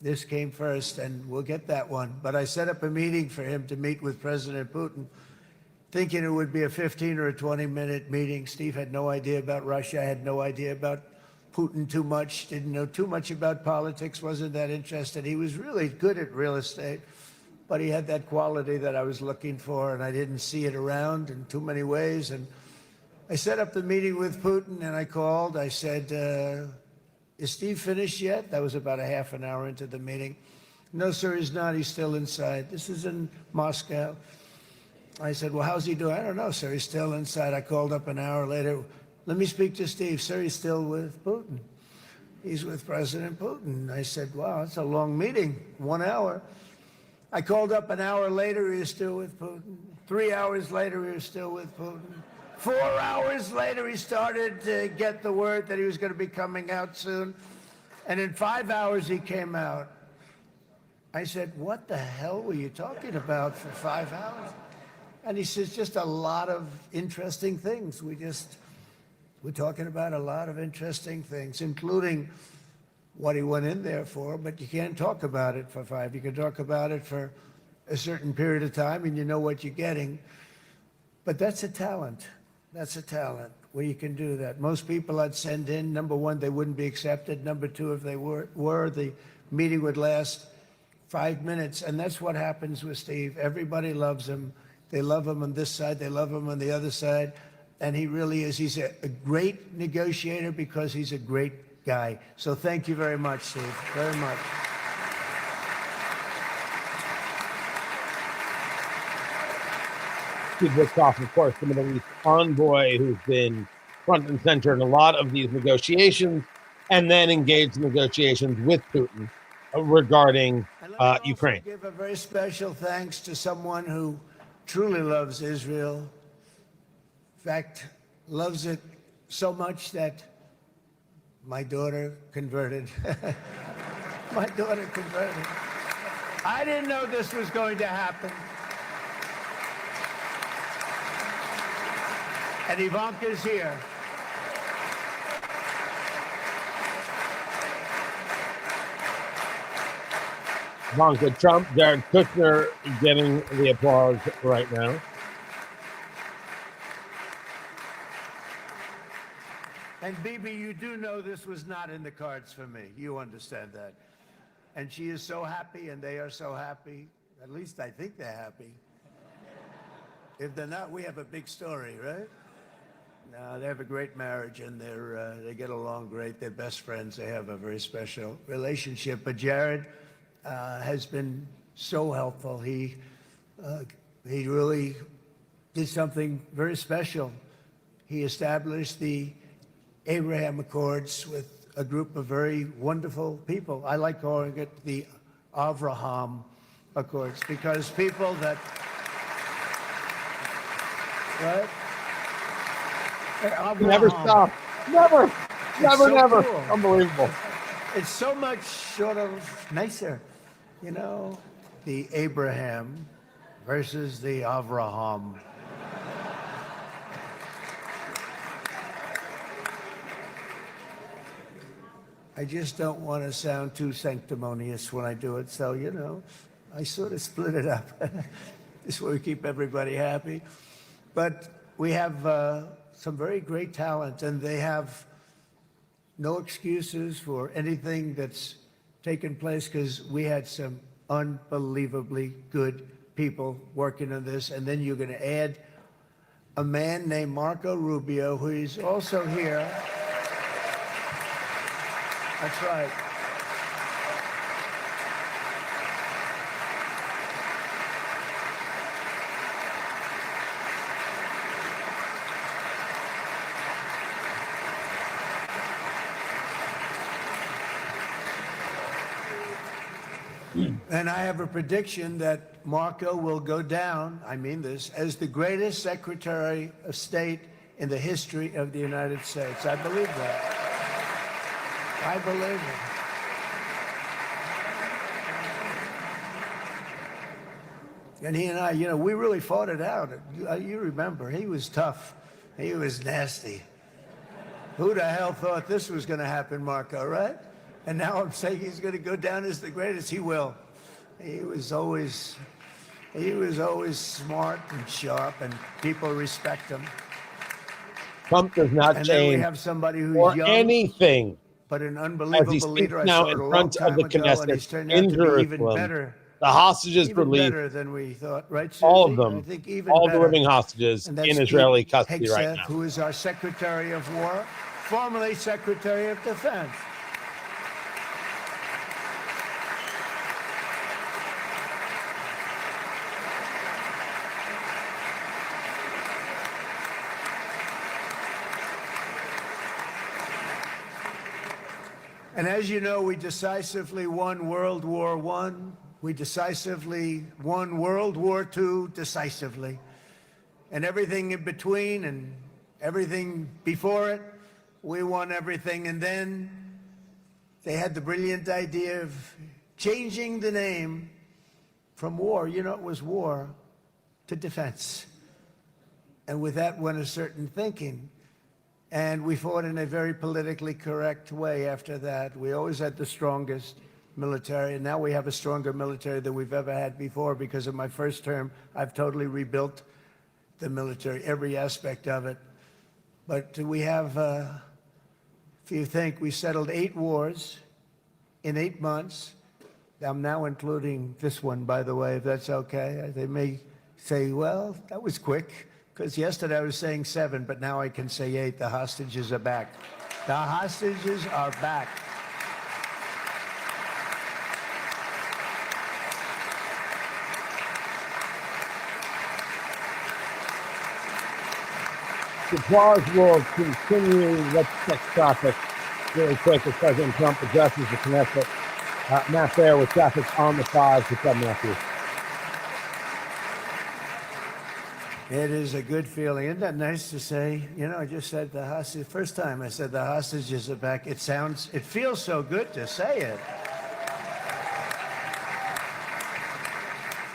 this came first, and we'll get that one. But I set up a meeting for him to meet with President Putin, thinking it would be a 15 or a 20-minute meeting. Steve had no idea about Russia, had no idea about Putin too much, didn't know too much about politics, wasn't that interested. He was really good at real estate, but he had that quality that I was looking for, and I didn't see it around in too many ways. And I set up the meeting with Putin, and I called. I said, is Steve finished yet? That was about a half an hour into the meeting. No, sir, he's not. He's still inside. This is in Moscow. I said, well, how's he doing? I don't know, sir. He's still inside. I called up an hour later. Let me speak to Steve. Sir, he's still with Putin. He's with President Putin. I said, wow, that's a long meeting, 1 hour. I called up an hour later. He was still with Putin. 3 hours later, he was still with Putin. 4 hours later, he started to get the word that he was going to be coming out soon. And in 5 hours, he came out. I said, what the hell were you talking about for 5 hours? And he says, just a lot of interesting things. We just We're talking about a lot of interesting things, including what he went in there for, but you can't talk about it for 5. You can talk about it for a certain period of time and you know what you're getting. But that's a talent. That's a talent where you can do that. Most people I'd send in, number one, they wouldn't be accepted. Number two, if they were, the meeting would last 5 minutes. And that's what happens with Steve. Everybody loves him. They love him on this side. They love him on the other side. And he really is. He's a great negotiator because he's a great guy. So thank you very much, Steve. Very much. Steve Witkoff, of course, the Middle East envoy who's been front and center in a lot of these negotiations and then engaged in negotiations with Putin regarding Ukraine. Give a very special thanks to someone who truly loves Israel. In fact, loves it so much that my daughter converted. My daughter converted. I didn't know this was going to happen. And Ivanka's here. Ivanka Trump, Jared Kushner getting the applause right now. And Bibi, you do know this was not in the cards for me. You understand that. And she is so happy, and they are so happy. At least I think they're happy. If they're not, we have a big story, right? No, they have a great marriage, and they get along great. They're best friends. They have a very special relationship. But Jared has been so helpful. He really did something very special. He established the Abraham Accords with a group of very wonderful people. I like calling it the Avraham Accords because people that, right? Never stop. Never. Never. Cool. Unbelievable. It's so much sort of nicer, you know, the Abraham versus the Avraham. I just don't want to sound too sanctimonious when I do it, so, you know, I sort of split it up. This way we keep everybody happy. But we have some very great talent, and they have no excuses for anything that's taken place because we had some unbelievably good people working on this. And then you're going to add a man named Marco Rubio, who is also here. That's right. And I have a prediction that Marco will go down, I mean this, as the greatest Secretary of State in the history of the United States. I believe that. I believe it. And he and I, you know, we really fought it out. You remember, he was tough. He was nasty. Who the hell thought this was going to happen, Marco, right? And now I'm saying he's going to go down as the greatest. He will. He was always smart and sharp, and people respect him. Trump does not and change then we have somebody who's or young, anything but an as he unbelievable speaks leader. I now saw it in a long front of time the ago, and he's Knesset turned in out to be even Jerusalem. better. The hostages Even released, better than we thought, right, Susie? all of them, I think even all better. the living hostages And that's in Israeli Pete custody right Hegseth, now. who is our Secretary of War, formerly Secretary of Defense. And as you know, we decisively won World War I. We decisively won World War II decisively. And everything in between and everything before it, we won everything. And then they had the brilliant idea of changing the name from war, you know, it was war, to defense. And with that went a certain thinking. And we fought in a very politically correct way after that. We always had the strongest military, and now we have a stronger military than we've ever had before. Because of my first term, I've totally rebuilt the military, every aspect of it. But we have, if you think, we settled 8 wars in 8 months. I'm now including this one, by the way, if that's okay. They may say, well, that was quick, because yesterday I was saying 7, but now I can say 8. The hostages are back. The hostages are back. The applause will continue. Let's check traffic really quick as President Trump addresses the Knesset. Matt there with traffic on the 5 to 7 Matthew. It is a good feeling. Isn't that nice to say? You know, I just said the hostage. First time I said the hostages are back. It feels so good to say it.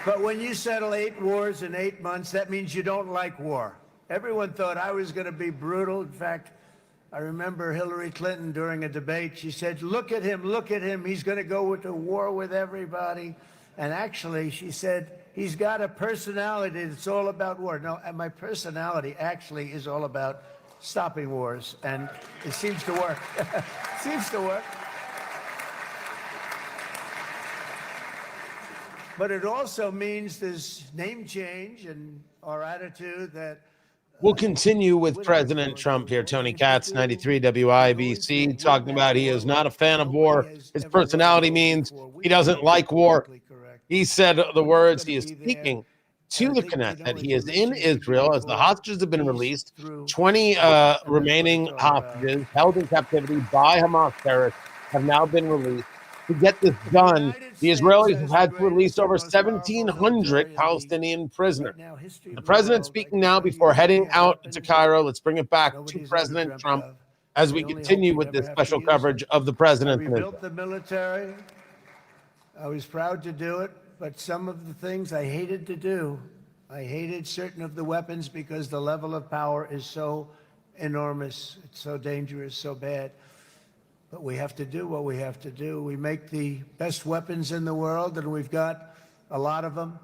But when you settle 8 wars in 8 months, that means you don't like war. Everyone thought I was going to be brutal. In fact, I remember Hillary Clinton during a debate, she said, look at him, he's going to go to war with everybody. And actually, she said, he's got a personality that's all about war. No, and my personality actually is all about stopping wars, and it seems to work. Seems to work. But it also means there's name change in our attitude that We'll continue with President Trump here. Tony Katz, 93 WIBC, talking about he is not a fan of war. His personality means he doesn't like war. He said the words he is speaking to the Knesset. He is in Israel as the hostages have been released. 20 remaining hostages held in captivity by Hamas terrorists have now been released. To get this done, the Israelis have had to release over 1,700 Palestinian prisoners. The president speaking now before heading out to Cairo. Let's bring it back to President Trump as we continue with this special coverage of the president. I rebuilt the military. I was proud to do it, but some of the things I hated to do. I hated certain of the weapons because the level of power is so enormous. It's so dangerous, so bad. But we have to do what we have to do. We make the best weapons in the world, and we've got a lot of them.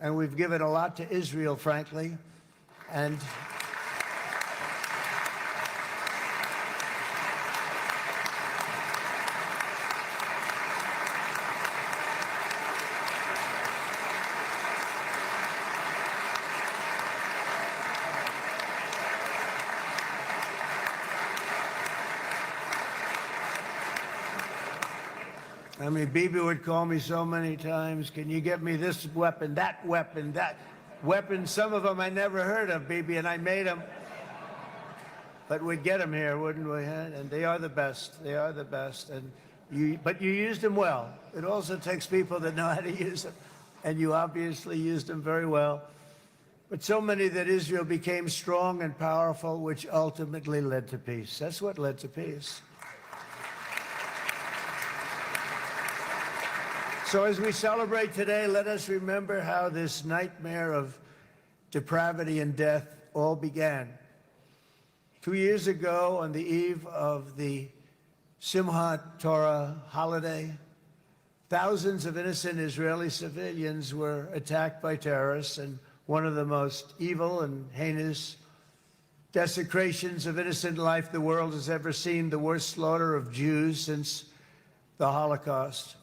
And we've given a lot to Israel, frankly. And I mean, Bibi would call me so many times, can you get me this weapon, that weapon, that weapon? Some of them I never heard of, Bibi, and I made them. But we'd get them here, wouldn't we? Huh? And they are the best. They are the best. But you used them well. It also takes people that know how to use them. And you obviously used them very well. But so many that Israel became strong and powerful, which ultimately led to peace. That's what led to peace. So as we celebrate today, let us remember how this nightmare of depravity and death all began. 2 years ago, on the eve of the Simchat Torah holiday, thousands of innocent Israeli civilians were attacked by terrorists, and one of the most evil and heinous desecrations of innocent life the world has ever seen, the worst slaughter of Jews since the Holocaust.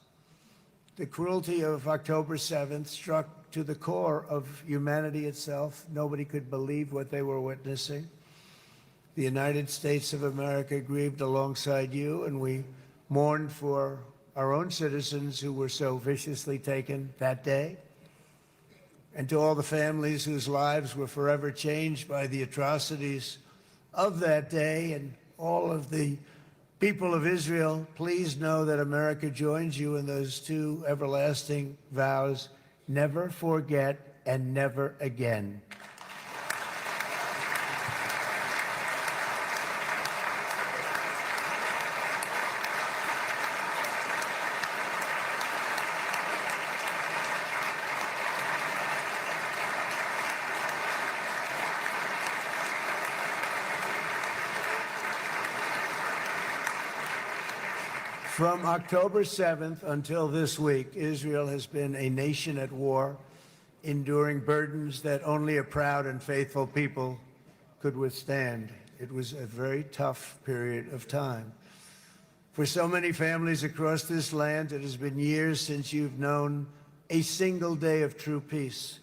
The cruelty of October 7th struck to the core of humanity itself. Nobody could believe what they were witnessing. The United States of America grieved alongside you, and we mourned for our own citizens who were so viciously taken that day. And to all the families whose lives were forever changed by the atrocities of that day, and all of the people of Israel, please know that America joins you in those 2 everlasting vows: never forget and never again. From October 7th until this week, Israel has been a nation at war, enduring burdens that only a proud and faithful people could withstand. It was a very tough period of time. For so many families across this land, it has been years since you've known a single day of true peace.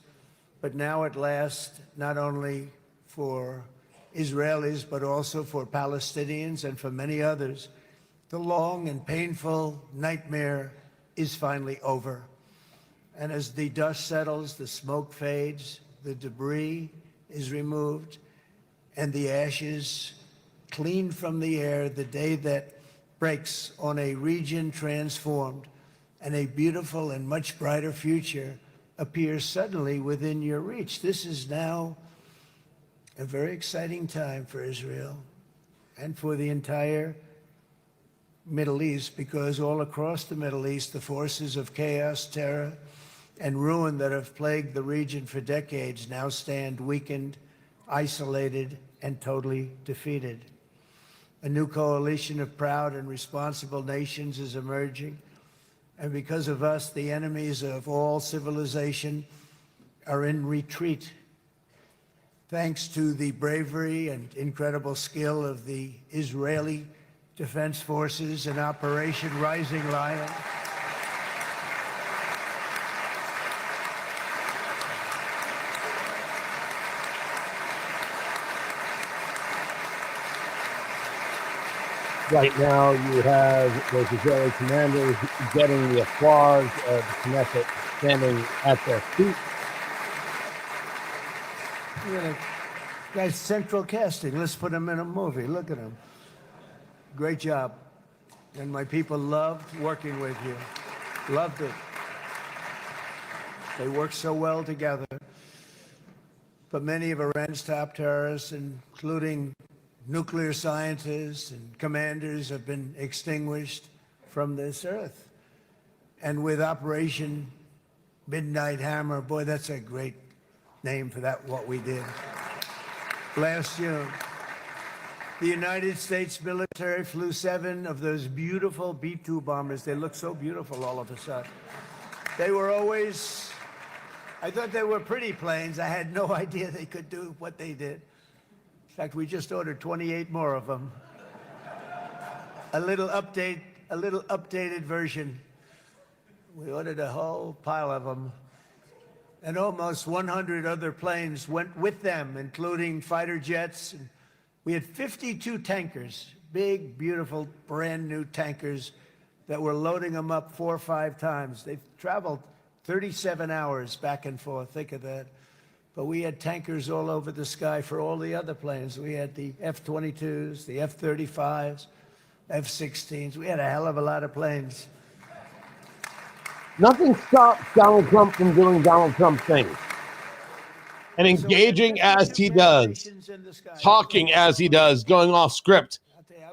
But now at last, not only for Israelis, but also for Palestinians and for many others, the long and painful nightmare is finally over. And as the dust settles, the smoke fades, the debris is removed, and the ashes cleaned from the air, the day that breaks on a region transformed and a beautiful and much brighter future appears suddenly within your reach. This is now a very exciting time for Israel and for the entire Middle East, because all across the Middle East, the forces of chaos, terror, and ruin that have plagued the region for decades now stand weakened, isolated, and totally defeated. A new coalition of proud and responsible nations is emerging, and because of us, the enemies of all civilization are in retreat. Thanks to the bravery and incredible skill of the Israeli Defense Forces in Operation Rising Lion, Right now, you have those Israeli commanders getting the applause of the Knesset standing at their feet. Yeah, guy's central casting. Let's put him in a movie. Look at him. Great job. And my people loved working with you. Loved it. They worked so well together. But many of Iran's top terrorists, including nuclear scientists and commanders, have been extinguished from this earth. And with Operation Midnight Hammer, boy, that's a great name for that, what we did. Last June, the United States military flew 7 of those beautiful B-2 bombers. They look so beautiful all of a sudden. They were always, I thought they were pretty planes. I had no idea they could do what they did. In fact, we just ordered 28 more of them. A little updated version. We ordered a whole pile of them. And almost 100 other planes went with them, including fighter jets. We had 52 tankers, big, beautiful, brand new tankers that were loading them up 4 or 5 times. They've traveled 37 hours back and forth. Think of that. But we had tankers all over the sky for all the other planes. We had the F-22s, the F-35s, F-16s. We had a hell of a lot of planes. Nothing stops Donald Trump from doing Donald Trump things. And engaging as he does, talking as he does, going off script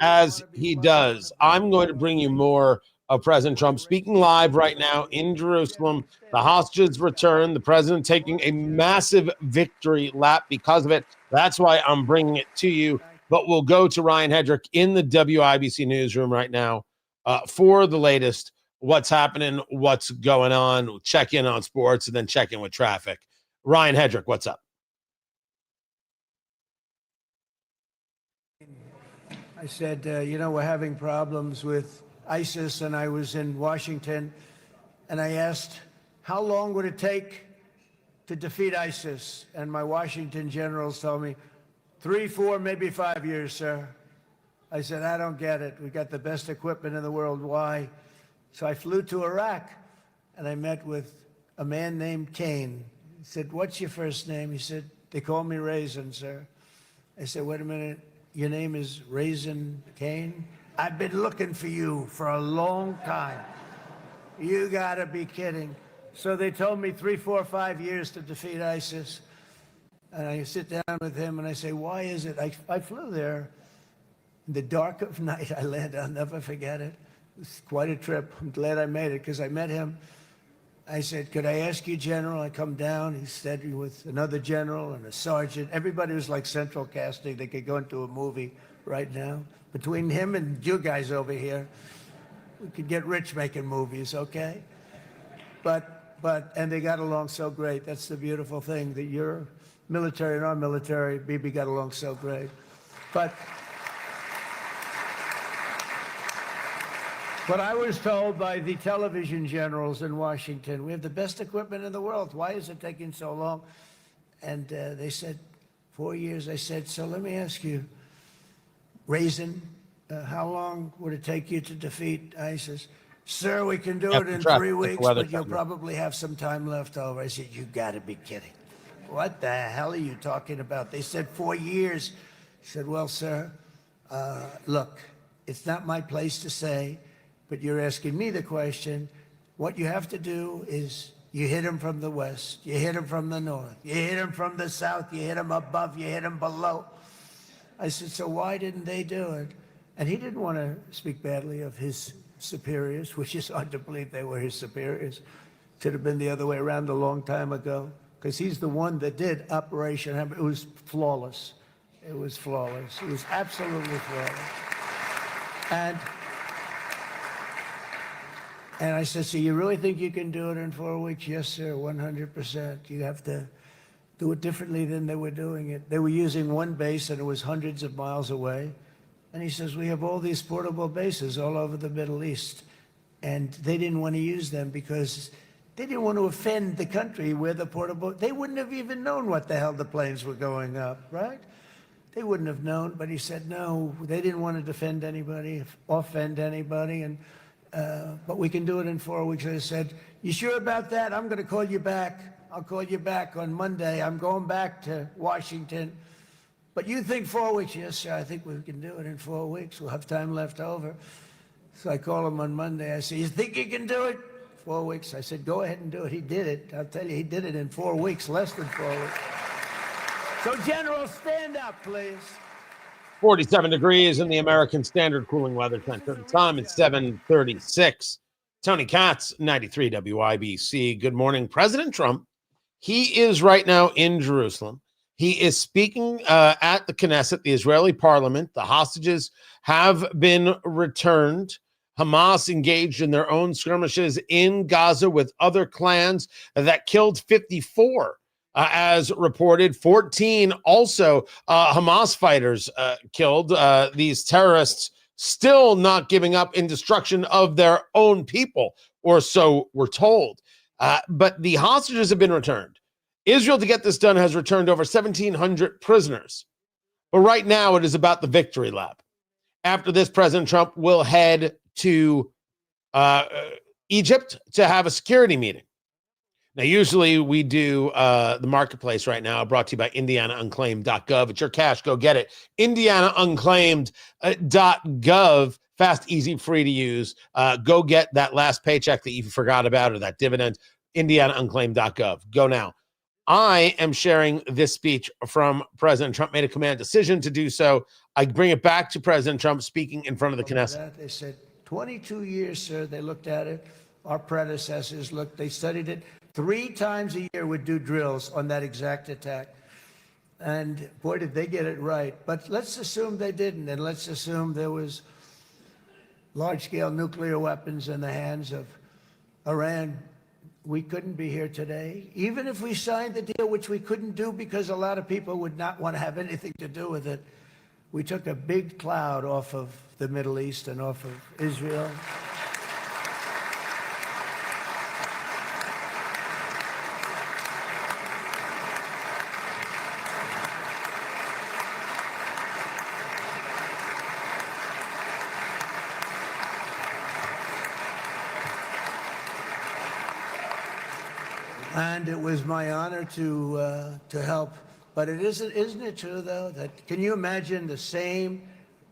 as he does. I'm going to bring you more of President Trump speaking live right now in Jerusalem. The hostages return, the president taking a massive victory lap because of it. That's why I'm bringing it to you. But we'll go to Ryan Hedrick in the WIBC newsroom right now for the latest. What's happening, what's going on, we'll check in on sports, and then check in with traffic. Ryan Hedrick, what's up? I said, we're having problems with ISIS, and I was in Washington, and I asked, how long would it take to defeat ISIS? And my Washington generals told me, 3, 4, maybe 5 years, sir. I said, I don't get it. We got the best equipment in the world. Why? So I flew to Iraq, and I met with a man named Kane. He said, what's your first name? He said, they call me Raisin, sir. I said, wait a minute, your name is Raisin Kane? I've been looking for you for a long time. You gotta be kidding. So they told me 3, 4, 5 years to defeat ISIS. And I sit down with him, and I say, why is it? I flew there in the dark of night. I landed, I'll never forget it. It's quite a trip. I'm glad I made it because I met him. I said, could I ask you, General? I come down. He said with another general and a sergeant. Everybody was like central casting. They could go into a movie right now. Between him and you guys over here. we could get rich making movies, okay? And they got along so great. That's the beautiful thing, that you're military and our military, Bibi got along so great. But I was told by the television generals in Washington, we have the best equipment in the world. Why is it taking so long? And they said, 4 years. I said, so let me ask you, Raisin, how long would it take you to defeat ISIS? Sir, we can do it in 3 weeks, but you'll probably have some time left over. I said, you gotta be kidding. What the hell are you talking about? They said 4 years. I said, well, sir, look, it's not my place to say, but you're asking me the question. What you have to do is you hit him from the west, you hit him from the north, you hit him from the south, you hit him above, you hit him below. I said, so why didn't they do it? And he didn't want to speak badly of his superiors, which is hard to believe they were his superiors. Should have been the other way around a long time ago, because he's the one that did Operation Hammer. It was flawless. It was flawless. It was absolutely flawless. And I said, so you really think you can do it in 4 weeks? Yes, sir, 100%. You have to do it differently than they were doing it. They were using one base, and it was hundreds of miles away. And he says, we have all these portable bases all over the Middle East. And they didn't want to use them because they didn't want to offend the country where the portable, they wouldn't have even known what the hell the planes were going up, right? They wouldn't have known, but he said, no, they didn't want to defend anybody, offend anybody, and but we can do it in 4 weeks. I said, you sure about that? I'm going to call you back. I'll call you back on Monday. I'm going back to Washington. But you think 4 weeks? Yes, sir, I think we can do it in 4 weeks. We'll have time left over. So I call him on Monday. I said, you think you can do it? 4 weeks. I said, go ahead and do it. He did it. I'll tell you, he did it in 4 weeks, less than 4 weeks. So, General, stand up, please. 47 degrees in the American Standard Cooling Weather Center. The time is 7:36. Tony Katz, 93 WIBC. Good morning. President Trump, he is right now in Jerusalem. He is speaking at the Knesset, the Israeli parliament. The hostages have been returned. Hamas engaged in their own skirmishes in Gaza with other clans that killed 54. As reported, 14 also Hamas fighters killed. These terrorists still not giving up in destruction of their own people, or so we're told. But the hostages have been returned. Israel, to get this done, has returned over 1,700 prisoners. But right now, it is about the victory lap. After this, President Trump will head to Egypt to have a security meeting. Now, usually we do the marketplace right now, brought to you by IndianaUnclaimed.gov. It's your cash. Go get it. IndianaUnclaimed.gov. Fast, easy, free to use. Go get that last paycheck that you forgot about or that dividend. IndianaUnclaimed.gov. Go now. I am sharing this speech from President Trump. Made a command decision to do so. I bring it back to President Trump speaking in front of the Knesset. They said 22 years, sir. They looked at it. Our predecessors looked. They studied it. 3 times a year would do drills on that exact attack. And boy, did they get it right. But let's assume they didn't. And let's assume there was large-scale nuclear weapons in the hands of Iran. We couldn't be here today. Even if we signed the deal, which we couldn't do because a lot of people would not want to have anything to do with it, we took a big cloud off of the Middle East and off of Israel. And it was my honor to help. But isn't it true, though, that can you imagine the same,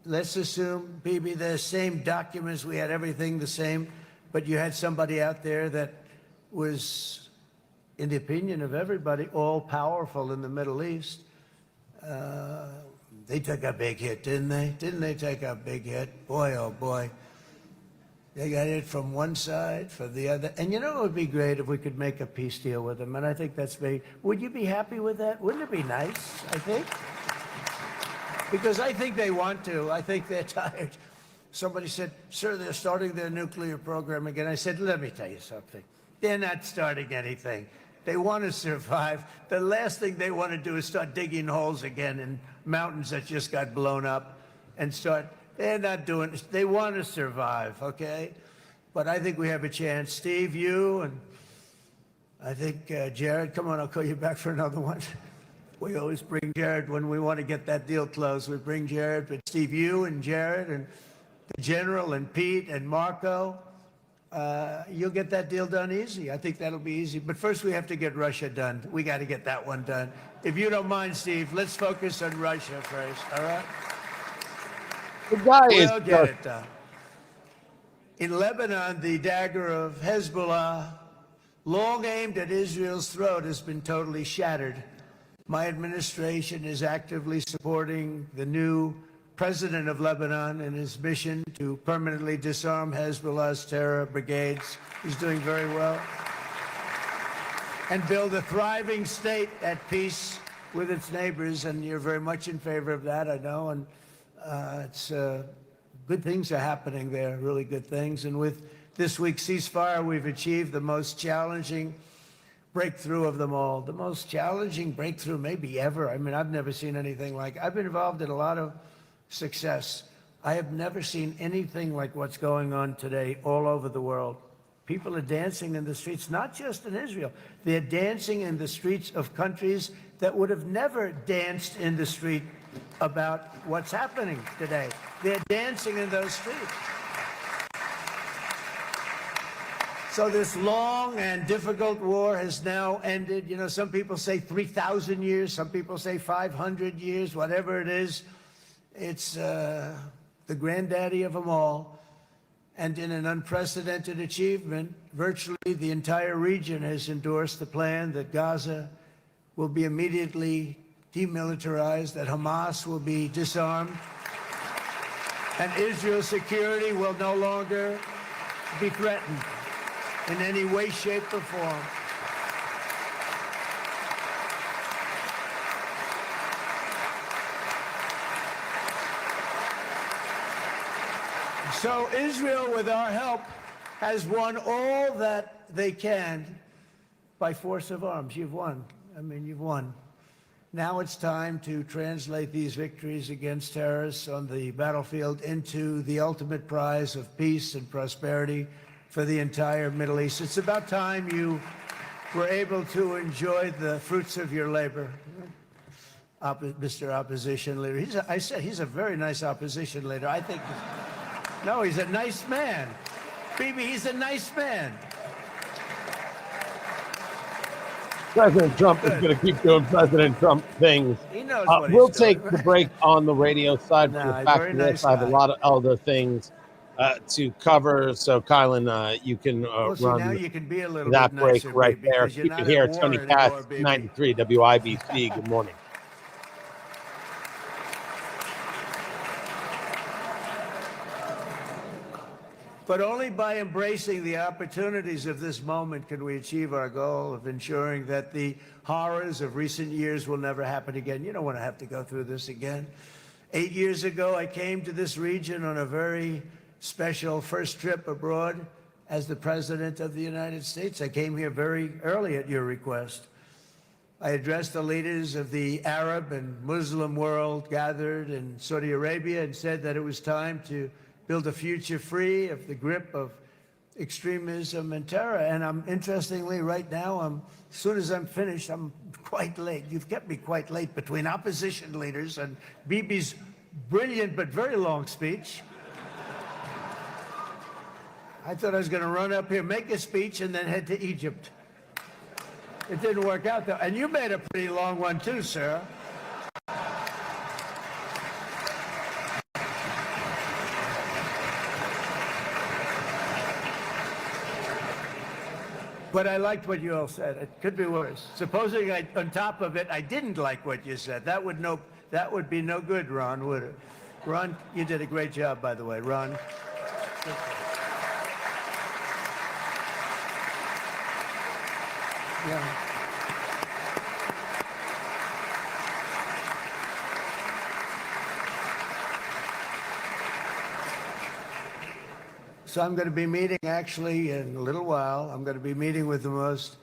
let's assume, Bibi, the same documents, we had everything the same, but you had somebody out there that was, in the opinion of everybody, all-powerful in the Middle East. They took a big hit, didn't they? Didn't they take a big hit? Boy, oh boy. They got it from one side, from the other. And you know, it would be great if we could make a peace deal with them. And I think that's very, would you be happy with that? Wouldn't it be nice, I think? Because I think they want to. I think they're tired. Somebody said, sir, they're starting their nuclear program again. I said, let me tell you something. They're not starting anything. They want to survive. The last thing they want to do is start digging holes again in mountains that just got blown up and start. They're not doing it. They want to survive, okay? But I think we have a chance. Steve, you, and I think Jared, come on, I'll call you back for another one. We always bring Jared when we want to get that deal closed. We bring Jared, but Steve, you and Jared and the General and Pete and Marco, you'll get that deal done easy. I think that'll be easy. But first we have to get Russia done. We got to get that one done. If you don't mind, Steve, let's focus on Russia first, all right? The guy We'll get it done. In Lebanon, the dagger of Hezbollah, long aimed at Israel's throat, has been totally shattered. My administration is actively supporting the new president of Lebanon in his mission to permanently disarm Hezbollah's terror brigades. He's doing very well. And build a thriving state at peace with its neighbors. And you're very much in favor of that, I know. And it's good things are happening there, really good things. And with this week's ceasefire, we've achieved the most challenging breakthrough of them all. The most challenging breakthrough maybe ever. I mean, I've never seen anything like it. I've been involved in a lot of success. I have never seen anything like what's going on today all over the world. People are dancing in the streets, not just in Israel. They're dancing in the streets of countries that would have never danced in the street about what's happening today. They're dancing in those streets. So this long and difficult war has now ended. You know, some people say 3,000 years, some people say 500 years, whatever it is. It's the granddaddy of them all. And in an unprecedented achievement, virtually the entire region has endorsed the plan that Gaza will be immediately demilitarized, that Hamas will be disarmed, and Israel's security will no longer be threatened in any way, shape, or form. So Israel, with our help, has won all that they can by force of arms. You've won. I mean, you've won. Now it's time to translate these victories against terrorists on the battlefield into the ultimate prize of peace and prosperity for the entire Middle East. It's about time you were able to enjoy the fruits of your labor. Mr. Opposition Leader. I said he's a very nice opposition leader. I think, no, he's a nice man. Bibi, he's a nice man. President Trump is going to keep doing President Trump things. He knows what We'll he's doing. take the break on the radio side for the fact very that nice I have a guy. lot of other things to cover. So, Kylan, you can Well, see, run now you can be a little that bit break nicer, right Bibi, there. 'cause you're You not can at hear war Tony anymore, Katz, Bibi. 93 WIBC. Good morning. But only by embracing the opportunities of this moment can we achieve our goal of ensuring that the horrors of recent years will never happen again. You don't want to have to go through this again. 8 years ago, I came to this region on a very special first trip abroad as the President of the United States. I came here very early at your request. I addressed the leaders of the Arab and Muslim world gathered in Saudi Arabia and said that it was time to build a future free of the grip of extremism and terror. And interestingly, right now, as soon as I'm finished, I'm quite late. You've kept me quite late between opposition leaders and Bibi's brilliant but very long speech. I thought I was going to run up here, make a speech, and then head to Egypt. It didn't work out, though. And you made a pretty long one, too, sir. But I liked what you all said. It could be worse. Supposing on top of it, I didn't like what you said. That would be no good, Ron, would it? Ron, you did a great job, by the way, Ron. Yeah. So I'm going to be meeting, actually, in a little while, I'm going to be meeting with the most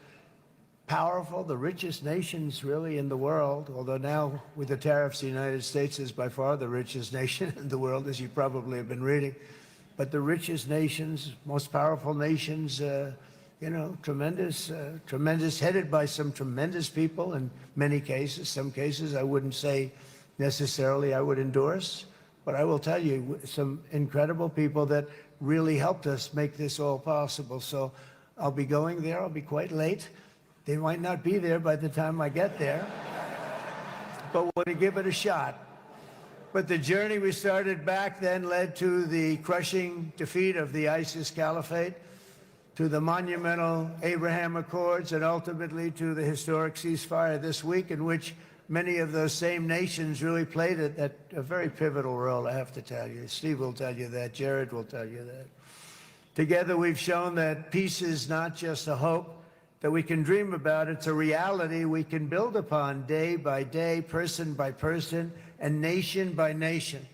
powerful, the richest nations really in the world, although now with the tariffs, the United States is by far the richest nation in the world, as you probably have been reading. But the richest nations, most powerful nations, tremendous, headed by some tremendous people in many cases. Some cases I wouldn't say necessarily I would endorse, but I will tell you some incredible people that really helped us make this all possible. So I'll be going there. I'll be quite late. They might not be there by the time I get there, but we're going to give it a shot. But the journey we started back then led to the crushing defeat of the ISIS caliphate, to the monumental Abraham Accords, and ultimately to the historic ceasefire this week, in which many of those same nations really played a very pivotal role, I have to tell you. Steve will tell you that. Jared will tell you that. Together, we've shown that peace is not just a hope that we can dream about. It's a reality we can build upon day by day, person by person, and nation by nation.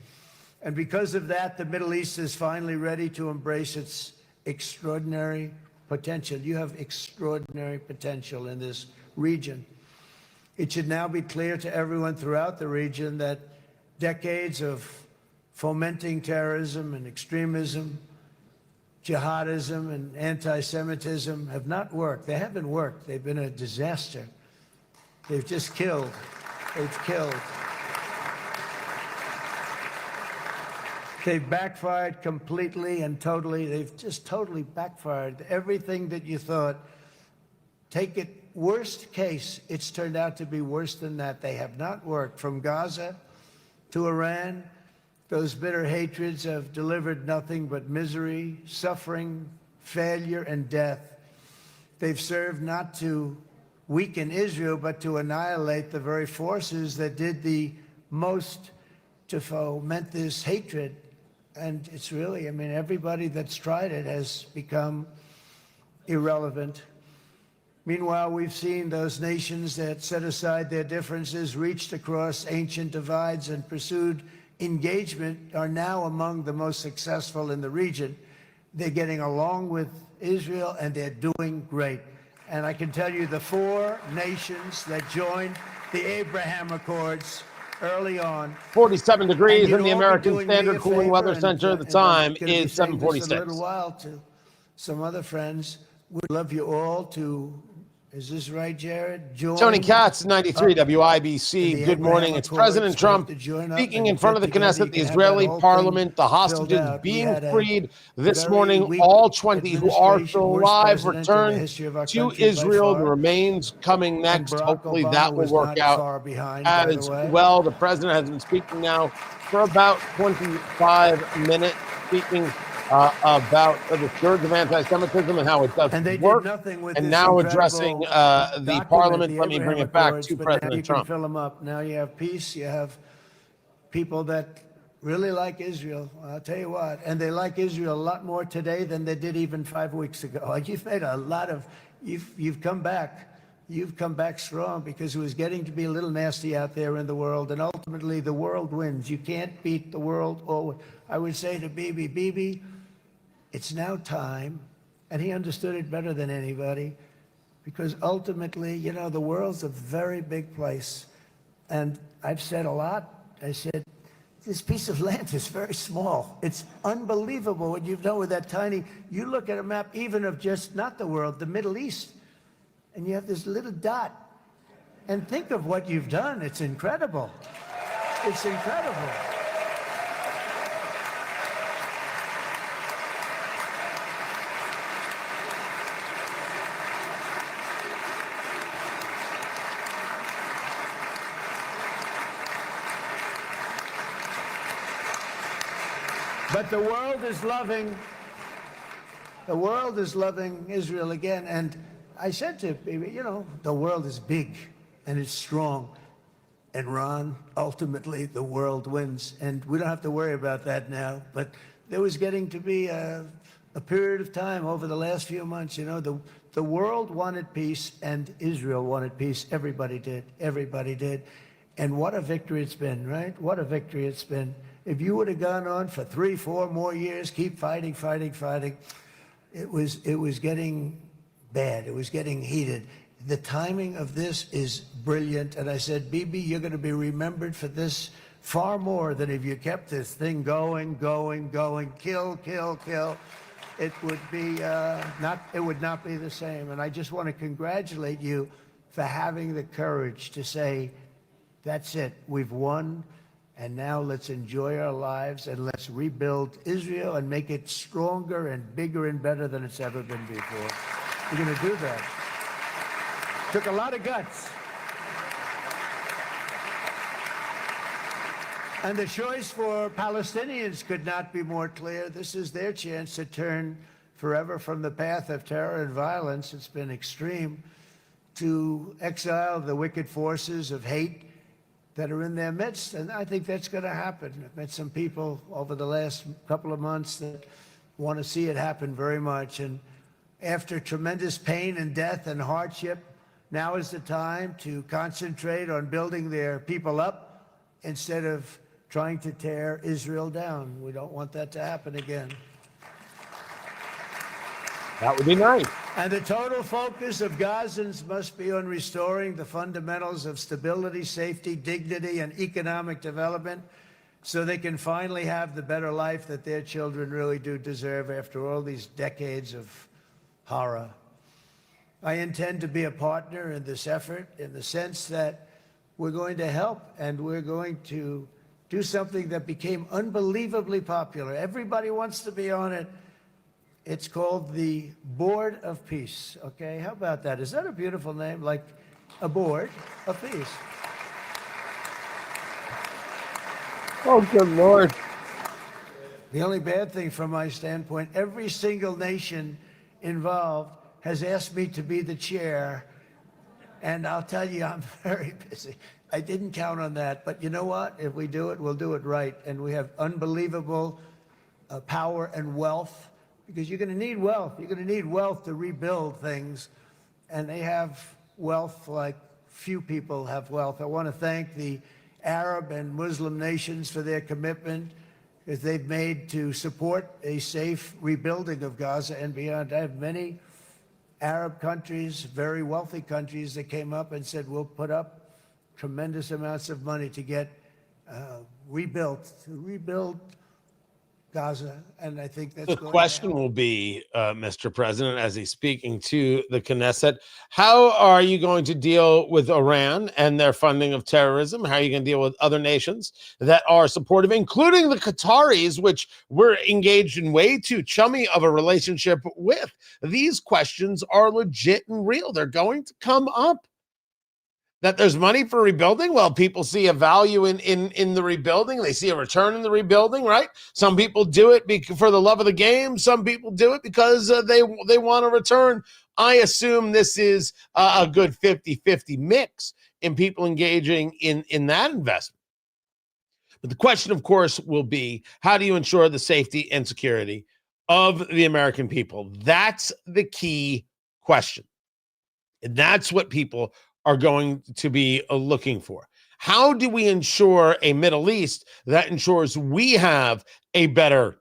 And because of that, the Middle East is finally ready to embrace its extraordinary potential. You have extraordinary potential in this region. It should now be clear to everyone throughout the region that decades of fomenting terrorism and extremism, jihadism and anti-Semitism have not worked. They haven't worked. They've been a disaster. They've just killed. They've killed. They've backfired completely and totally. They've just totally backfired. Everything that you thought, take it worst case, it's turned out to be worse than that. They have not worked. From Gaza to Iran, those bitter hatreds have delivered nothing but misery, suffering, failure, and death. They've served not to weaken Israel, but to annihilate the very forces that did the most to foment this hatred. And it's really, I mean, everybody that's tried it has become irrelevant. Meanwhile, we've seen those nations that set aside their differences, reached across ancient divides, and pursued engagement are now among the most successful in the region. They're getting along with Israel, and they're doing great. And I can tell you the 4 nations that joined the Abraham Accords early on. 47 degrees in the all be American doing me Standard a Cooling favor, Weather and, Center. The and time I'm gonna be is saying this in 7:46. a little while to some other friends. We'd love you all to, is this right, Jared? Join Tony Katz, 93 up in WIBC. the Good morning. Abraham It's Accords. President Trump To join up speaking and in front of the get together. You Knesset, the can have that Israeli whole thing parliament, the filled hostages out. We being had a freed this very morning. weak All 20 who are administration, still worst alive president in the return history of our to country by Israel. The far. remains coming And next. Barack Hopefully Obama that will was work not out far behind, by the as way. well. The president has been speaking now for about 25 minutes, speaking about the scourge of anti-Semitism and how it doesn't And they did work, nothing with and this now incredible addressing the document, parliament. the Let me bring Abraham it back Accords, to but now President you can Trump. fill them up. Now you have peace. You have people that really like Israel. I'll tell you what, and they like Israel a lot more today than they did even 5 weeks ago. You've made a lot of, you've come back. You've come back strong, because it was getting to be a little nasty out there in the world, and ultimately the world wins. You can't beat the world. Or I would say to Bibi, it's now time, and he understood it better than anybody, because ultimately, you know, the world's a very big place. And I've said a lot. I said, this piece of land is very small. It's unbelievable what you've done with that tiny, you look at a map even of just not the world, the Middle East, and you have this little dot. And think of what you've done. It's incredible. It's incredible. But the world is loving Israel again. And I said to people, you know, the world is big and it's strong. And Ron, ultimately, the world wins. And we don't have to worry about that now. But there was getting to be a period of time over the last few months, you know, the world wanted peace and Israel wanted peace. Everybody did. Everybody did. And what a victory it's been, right? What a victory it's been. if you would have gone on for 3, 4 more years, keep fighting, it was getting bad. It was getting heated. The timing of this is brilliant. And I said, Bibi, you're going to be remembered for this far more than if you kept this thing going, kill. It would be it would not be the same. And I just want to congratulate you for having the courage to say, that's it, we've won, and now let's enjoy our lives and let's rebuild Israel and make it stronger and bigger and better than it's ever been before. We're going to do that. Took a lot of guts. And the choice for Palestinians could not be more clear. This is their chance to turn forever from the path of terror and violence. It's been extreme, to exile the wicked forces of hate that are in their midst. And I think that's going to happen. I've met some people over the last couple of months that want to see it happen very much. And after tremendous pain and death and hardship, now is the time to concentrate on building their people up instead of trying to tear Israel down. We don't want that to happen again. That would be nice. And the total focus of Gazans must be on restoring the fundamentals of stability, safety, dignity, and economic development so they can finally have the better life that their children really do deserve after all these decades of horror. I intend to be a partner in this effort in the sense that we're going to help and we're going to do something that became unbelievably popular. Everybody wants to be on it. It's called the Board of Peace, okay? How about that? Is that a beautiful name? Like a board of peace. Oh, good Lord. The only bad thing from my standpoint, every single nation involved has asked me to be the chair, and I'll tell you, I'm very busy. I didn't count on that, but you know what? If we do it, we'll do it right, and we have unbelievable power and wealth, because you're going to need wealth. You're going to need wealth to rebuild things, and they have wealth like few people have wealth. I want to thank the Arab and Muslim nations for their commitment that they've made to support a safe rebuilding of Gaza and beyond. I have many Arab countries, very wealthy countries, that came up and said, we'll put up tremendous amounts of money to get to rebuild Gaza, and I think that's the going question to will be, Mr. President, as he's speaking to the Knesset, how are you going to deal with Iran and their funding of terrorism? How are you going to deal with other nations that are supportive, including the Qataris, which we're engaged in way too chummy of a relationship with? These questions are legit and real. They're going to come up. That there's money for rebuilding? Well, people see a value in the rebuilding. They see a return in the rebuilding, right? Some people do it for the love of the game. Some people do it because they want a return. I assume this is a good 50-50 mix in people engaging in that investment. But the question, of course, will be, how do you ensure the safety and security of the American people? That's the key question. And that's what people are going to be looking for. How do we ensure a Middle East that ensures we have a better,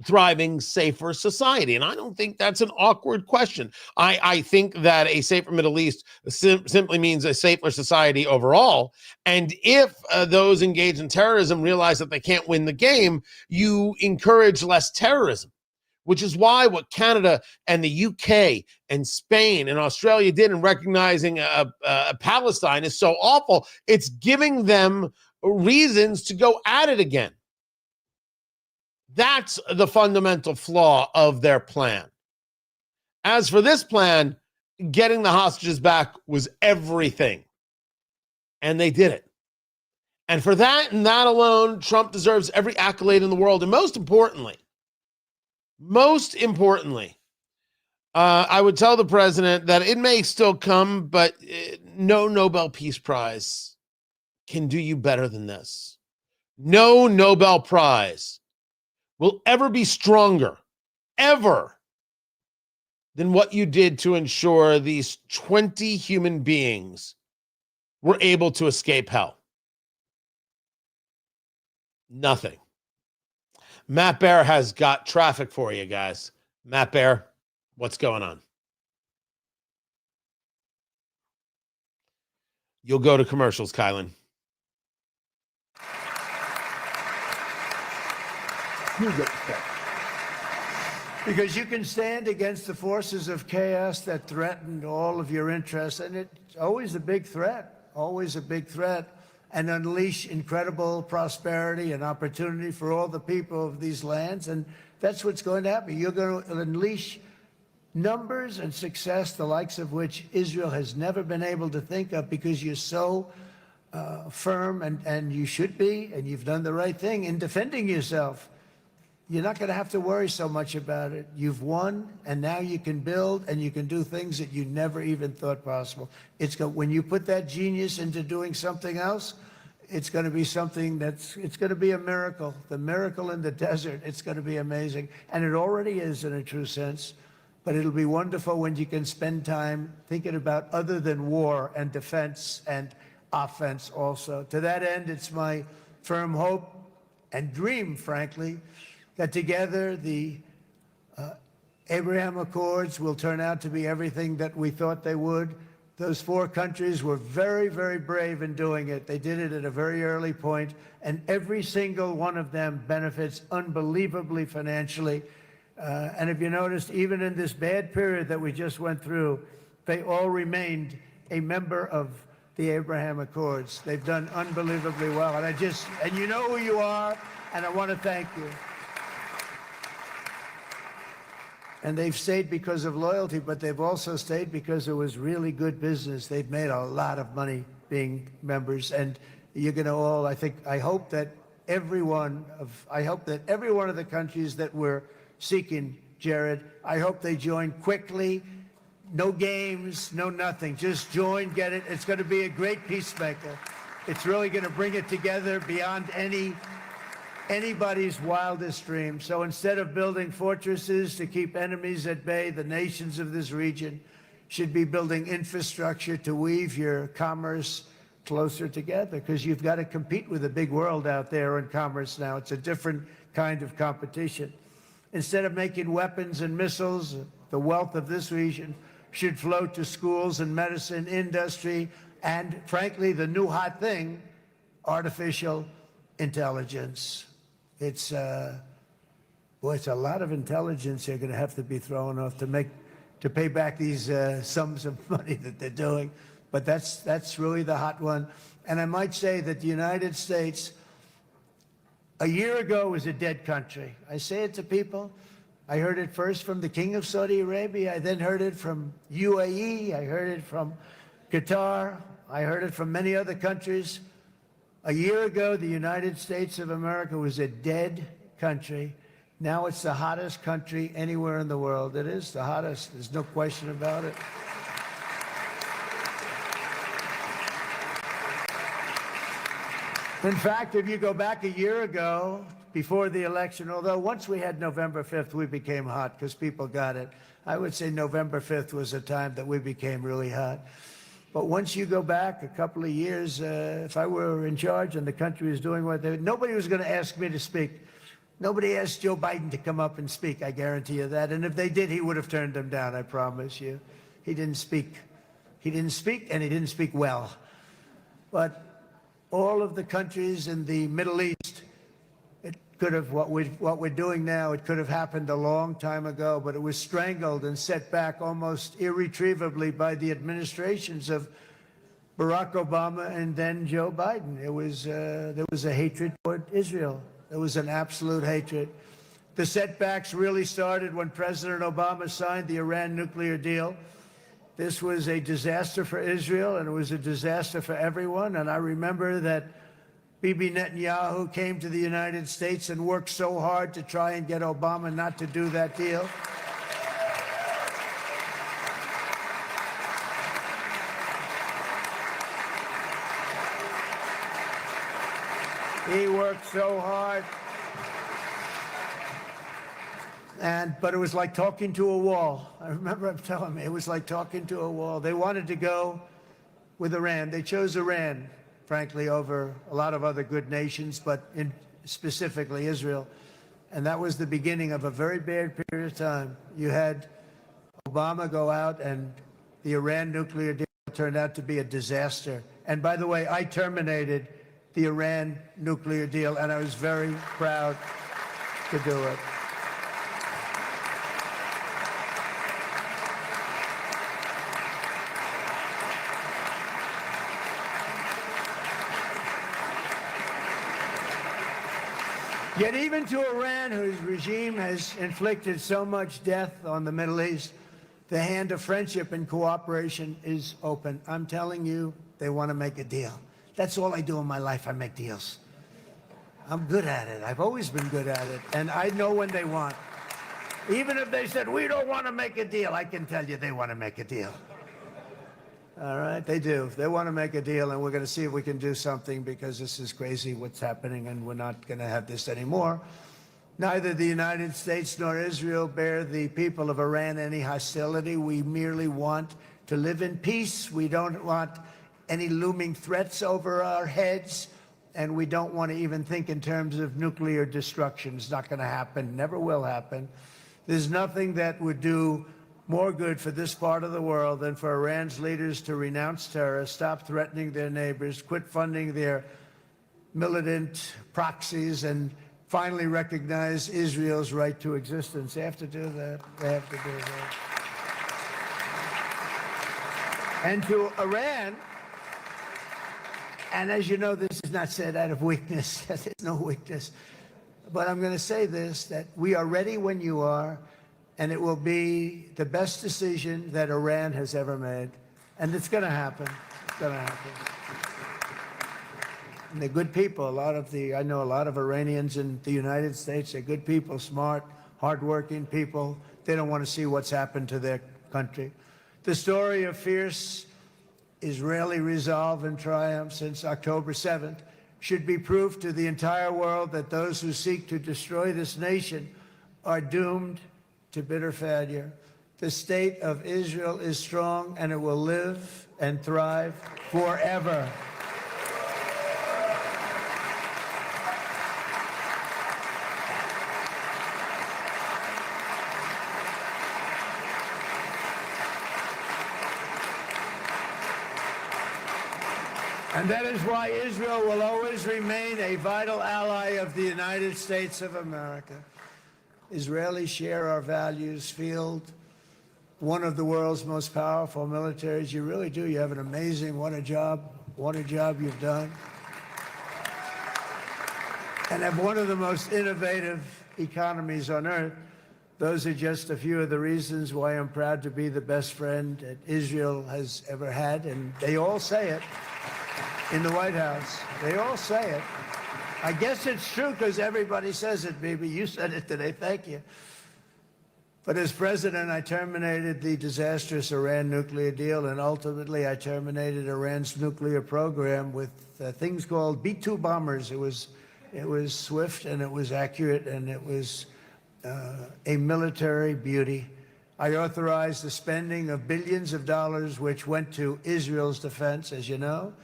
thriving, safer society? And I don't think that's an awkward question. I think that a safer Middle East simply means a safer society overall. And if those engaged in terrorism realize that they can't win the game, you encourage less terrorism. Which is why what Canada and the UK and Spain and Australia did in recognizing Palestine is so awful. It's giving them reasons to go at it again. That's the fundamental flaw of their plan. As for this plan, getting the hostages back was everything. And they did it. And for that and that alone, Trump deserves every accolade in the world. And most importantly, I would tell the president that it may still come, but no Nobel Peace Prize can do you better than this. No Nobel Prize will ever be stronger, ever, than what you did to ensure these 20 human beings were able to escape hell. Nothing. Matt Bear has got traffic for you guys. Matt Bear, what's going on? You'll go to commercials, Kylan. You get that. Because you can stand against the forces of chaos that threaten all of your interests, and it's always a big threat, and unleash incredible prosperity and opportunity for all the people of these lands, and that's what's going to happen. You're going to unleash numbers and success, the likes of which Israel has never been able to think of, because you're so firm, and you should be, and you've done the right thing in defending yourself. You're not going to have to worry so much about it. You've won, and now you can build, and you can do things that you never even thought possible. When you put that genius into doing something else, it's going to be something it's going to be a miracle. The miracle in the desert, it's going to be amazing. And it already is in a true sense. But it'll be wonderful when you can spend time thinking about other than war and defense and offense also. To that end, it's my firm hope and dream, frankly, that together the Abraham Accords will turn out to be everything that we thought they would. Those 4 countries were very, very brave in doing it. They did it at a very early point, and every single one of them benefits unbelievably financially. And if you noticed, even in this bad period that we just went through, they all remained a member of the Abraham Accords. They've done unbelievably well. And you know who you are, and I want to thank you. And they've stayed because of loyalty, but they've also stayed because it was really good business. They've made a lot of money being members, and you're going to all, I hope that every one of the countries that we're seeking, Jared, I hope they join quickly. No games, no nothing. Just join, get it. It's going to be a great peacemaker. It's really going to bring it together beyond anybody's wildest dream. So instead of building fortresses to keep enemies at bay, the nations of this region should be building infrastructure to weave your commerce closer together, because you've got to compete with the big world out there in commerce now. It's a different kind of competition. Instead of making weapons and missiles, the wealth of this region should flow to schools and medicine, industry, and frankly, the new hot thing, artificial intelligence. It's a lot of intelligence they're going to have to be thrown off to pay back these sums of money that they're doing. But that's really the hot one. And I might say that the United States, a year ago, was a dead country. I say it to people. I heard it first from the King of Saudi Arabia. I then heard it from UAE. I heard it from Qatar. I heard it from many other countries. A year ago, the United States of America was a dead country. Now it's the hottest country anywhere in the world. It is the hottest. There's no question about it. In fact, if you go back a year ago, before the election, although once we had November 5th, we became hot because people got it. I would say November 5th was a time that we became really hot. But once you go back a couple of years, if I were in charge and the country was doing what nobody was going to ask me to speak. Nobody asked Joe Biden to come up and speak, I guarantee you that. And if they did, he would have turned them down, I promise you. He didn't speak. He didn't speak, and he didn't speak well. But all of the countries in the Middle East, it could have, what we're doing now, it could have happened a long time ago, but it was strangled and set back almost irretrievably by the administrations of Barack Obama and then Joe Biden. There was a hatred toward Israel. There was an absolute hatred. The setbacks really started when President Obama signed the Iran nuclear deal. This was a disaster for Israel, and it was a disaster for everyone. And I remember that Bibi Netanyahu came to the United States and worked so hard to try and get Obama not to do that deal. He worked so hard. But it was like talking to a wall. I remember him telling me it was like talking to a wall. They wanted to go with Iran. They chose Iran, frankly, over a lot of other good nations. But specifically Israel. And that was the beginning of a very bad period of time. You had Obama go out, and the Iran nuclear deal turned out to be a disaster. And by the way, I terminated the Iran nuclear deal, and I was very proud to do it. Yet even to Iran, whose regime has inflicted so much death on the Middle East, the hand of friendship and cooperation is open. I'm telling you, they want to make a deal. That's all I do in my life. I make deals. I'm good at it. I've always been good at it. And I know when they want. Even if they said, we don't want to make a deal, I can tell you they want to make a deal. All right, they do. They want to make a deal, and we're going to see if we can do something, because this is crazy what's happening, and we're not going to have this anymore. Neither the United States nor Israel bear the people of Iran any hostility. We merely want to live in peace. We don't want any looming threats over our heads, and we don't want to even think in terms of nuclear destruction. It's not going to happen, never will happen. There's nothing that would do more good for this part of the world than for Iran's leaders to renounce terror, stop threatening their neighbors, quit funding their militant proxies, and finally recognize Israel's right to existence. They have to do that. They have to do that. And to Iran, and as you know, this is not said out of weakness. There's no weakness. But I'm going to say this, that we are ready when you are, and it will be the best decision that Iran has ever made. And it's going to happen. It's going to happen. And they're good people. I know a lot of Iranians in the United States. They're good people, smart, hardworking people. They don't want to see what's happened to their country. The story of fierce Israeli resolve and triumph since October 7th should be proof to the entire world that those who seek to destroy this nation are doomed to bitter failure. The state of Israel is strong, and it will live and thrive forever. And that is why Israel will always remain a vital ally of the United States of America. Israelis share our values, field one of the world's most powerful militaries. You really do. You have an amazing, what a job you've done. And have one of the most innovative economies on earth. Those are just a few of the reasons why I'm proud to be the best friend that Israel has ever had. And they all say it in the White House. They all say it. I guess it's true because everybody says it, baby. You said it today. Thank you. But as president, I terminated the disastrous Iran nuclear deal, and ultimately I terminated Iran's nuclear program with things called B-2 bombers. It was swift, and it was accurate, and it was a military beauty. I authorized the spending of billions of dollars, which went to Israel's defense, as you know.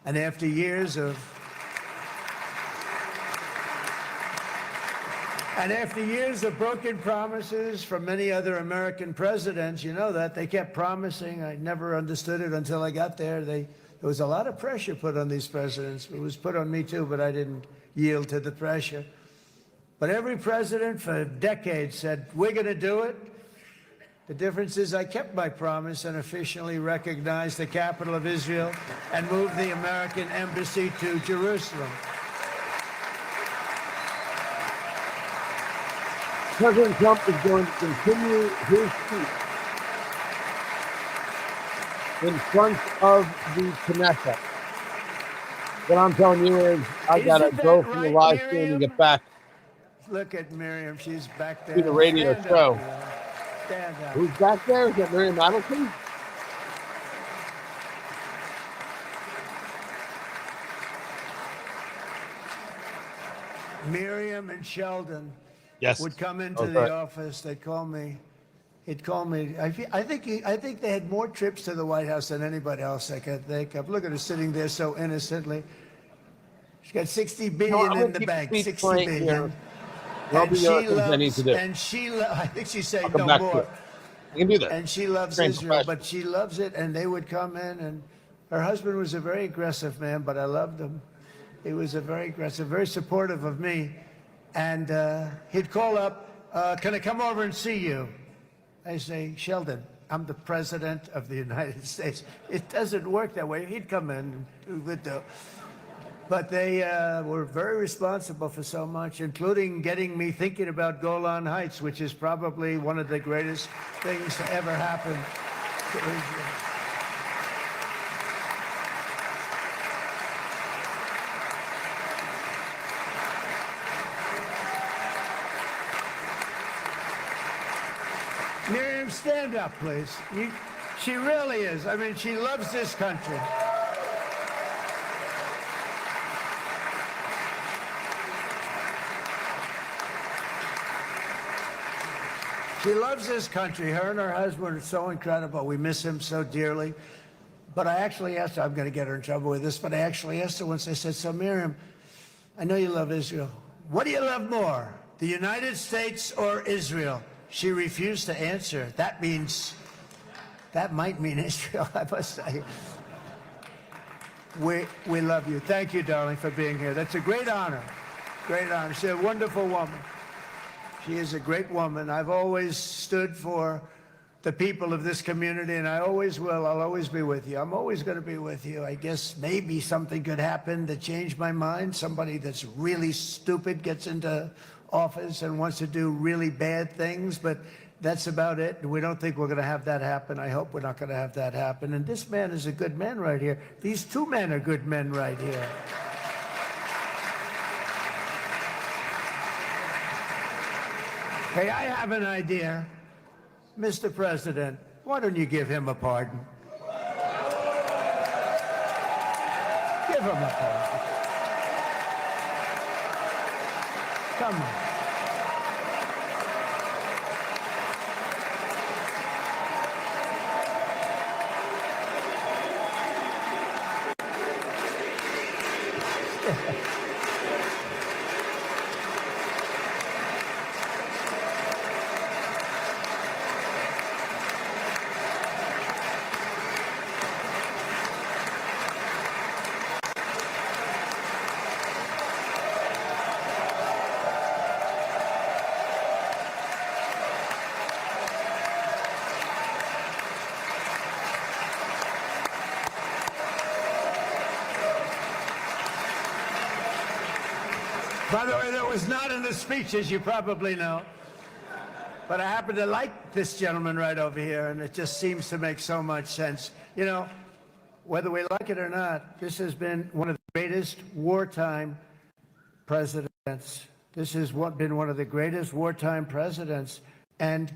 And after years of broken promises from many other American presidents, you know that, they kept promising. I never understood it until I got there. There was a lot of pressure put on these presidents. It was put on me too, but I didn't yield to the pressure. But every president for decades said, we're going to do it. The difference is I kept my promise and officially recognized the capital of Israel and moved the American embassy to Jerusalem. President Trump is going to continue his speech in front of the Knesset. What I'm telling you is I got to go from the live stream and get back Look at Miriam. She's back there. to the radio Stand show. up, Stand up. Who's back there? Is that Miriam Adelson? Miriam and Sheldon Yes. would come into Okay. the office. They'd call me. He'd call me. I think they had more trips to the White House than anybody else I could think of. Look at her sitting there so innocently. She's got 60 No, billion I'm in gonna the keep bank. the 60 speech right billion. here. There'll be other things I need to do. I think she's saying I'll come no back to more. it. You can do that. And she loves Trained Israel, professional. but she loves it, and they would come in, and her husband was a very aggressive man, but I loved him. He was a very aggressive, very supportive of me, and he'd call up, can I come over and see you? I say, Sheldon, I'm the president of the United States. It doesn't work that way. He'd come in and do the. But they were very responsible for so much, including getting me thinking about Golan Heights, which is probably one of the greatest things to ever happen to Israel. Miriam, stand up, please. She really is. I mean, she loves this country. She loves this country. Her and her husband are so incredible. We miss him so dearly. But I actually asked her, I'm going to get her in trouble with this, but I actually asked her once, I said, so Miriam, I know you love Israel. What do you love more, the United States or Israel? She refused to answer. That might mean Israel, I must say. We love you. Thank you, darling, for being here. That's a great honor. Great honor. She's a wonderful woman. She is a great woman. I've always stood for the people of this community, and I always will. I'll always be with you. I'm always going to be with you. I guess maybe something could happen to change my mind. Somebody that's really stupid gets into office and wants to do really bad things, but that's about it. We don't think we're going to have that happen. I hope we're not going to have that happen. And this man is a good man right here. These two men are good men right here. Hey, I have an idea. Mr. President, why don't you give him a pardon? Give him a pardon. Come on. By the way, that was not in the speech, as you probably know. But I happen to like this gentleman right over here, and it just seems to make so much sense. You know, whether we like it or not, this has been one of the greatest wartime presidents. This has been one of the greatest wartime presidents. And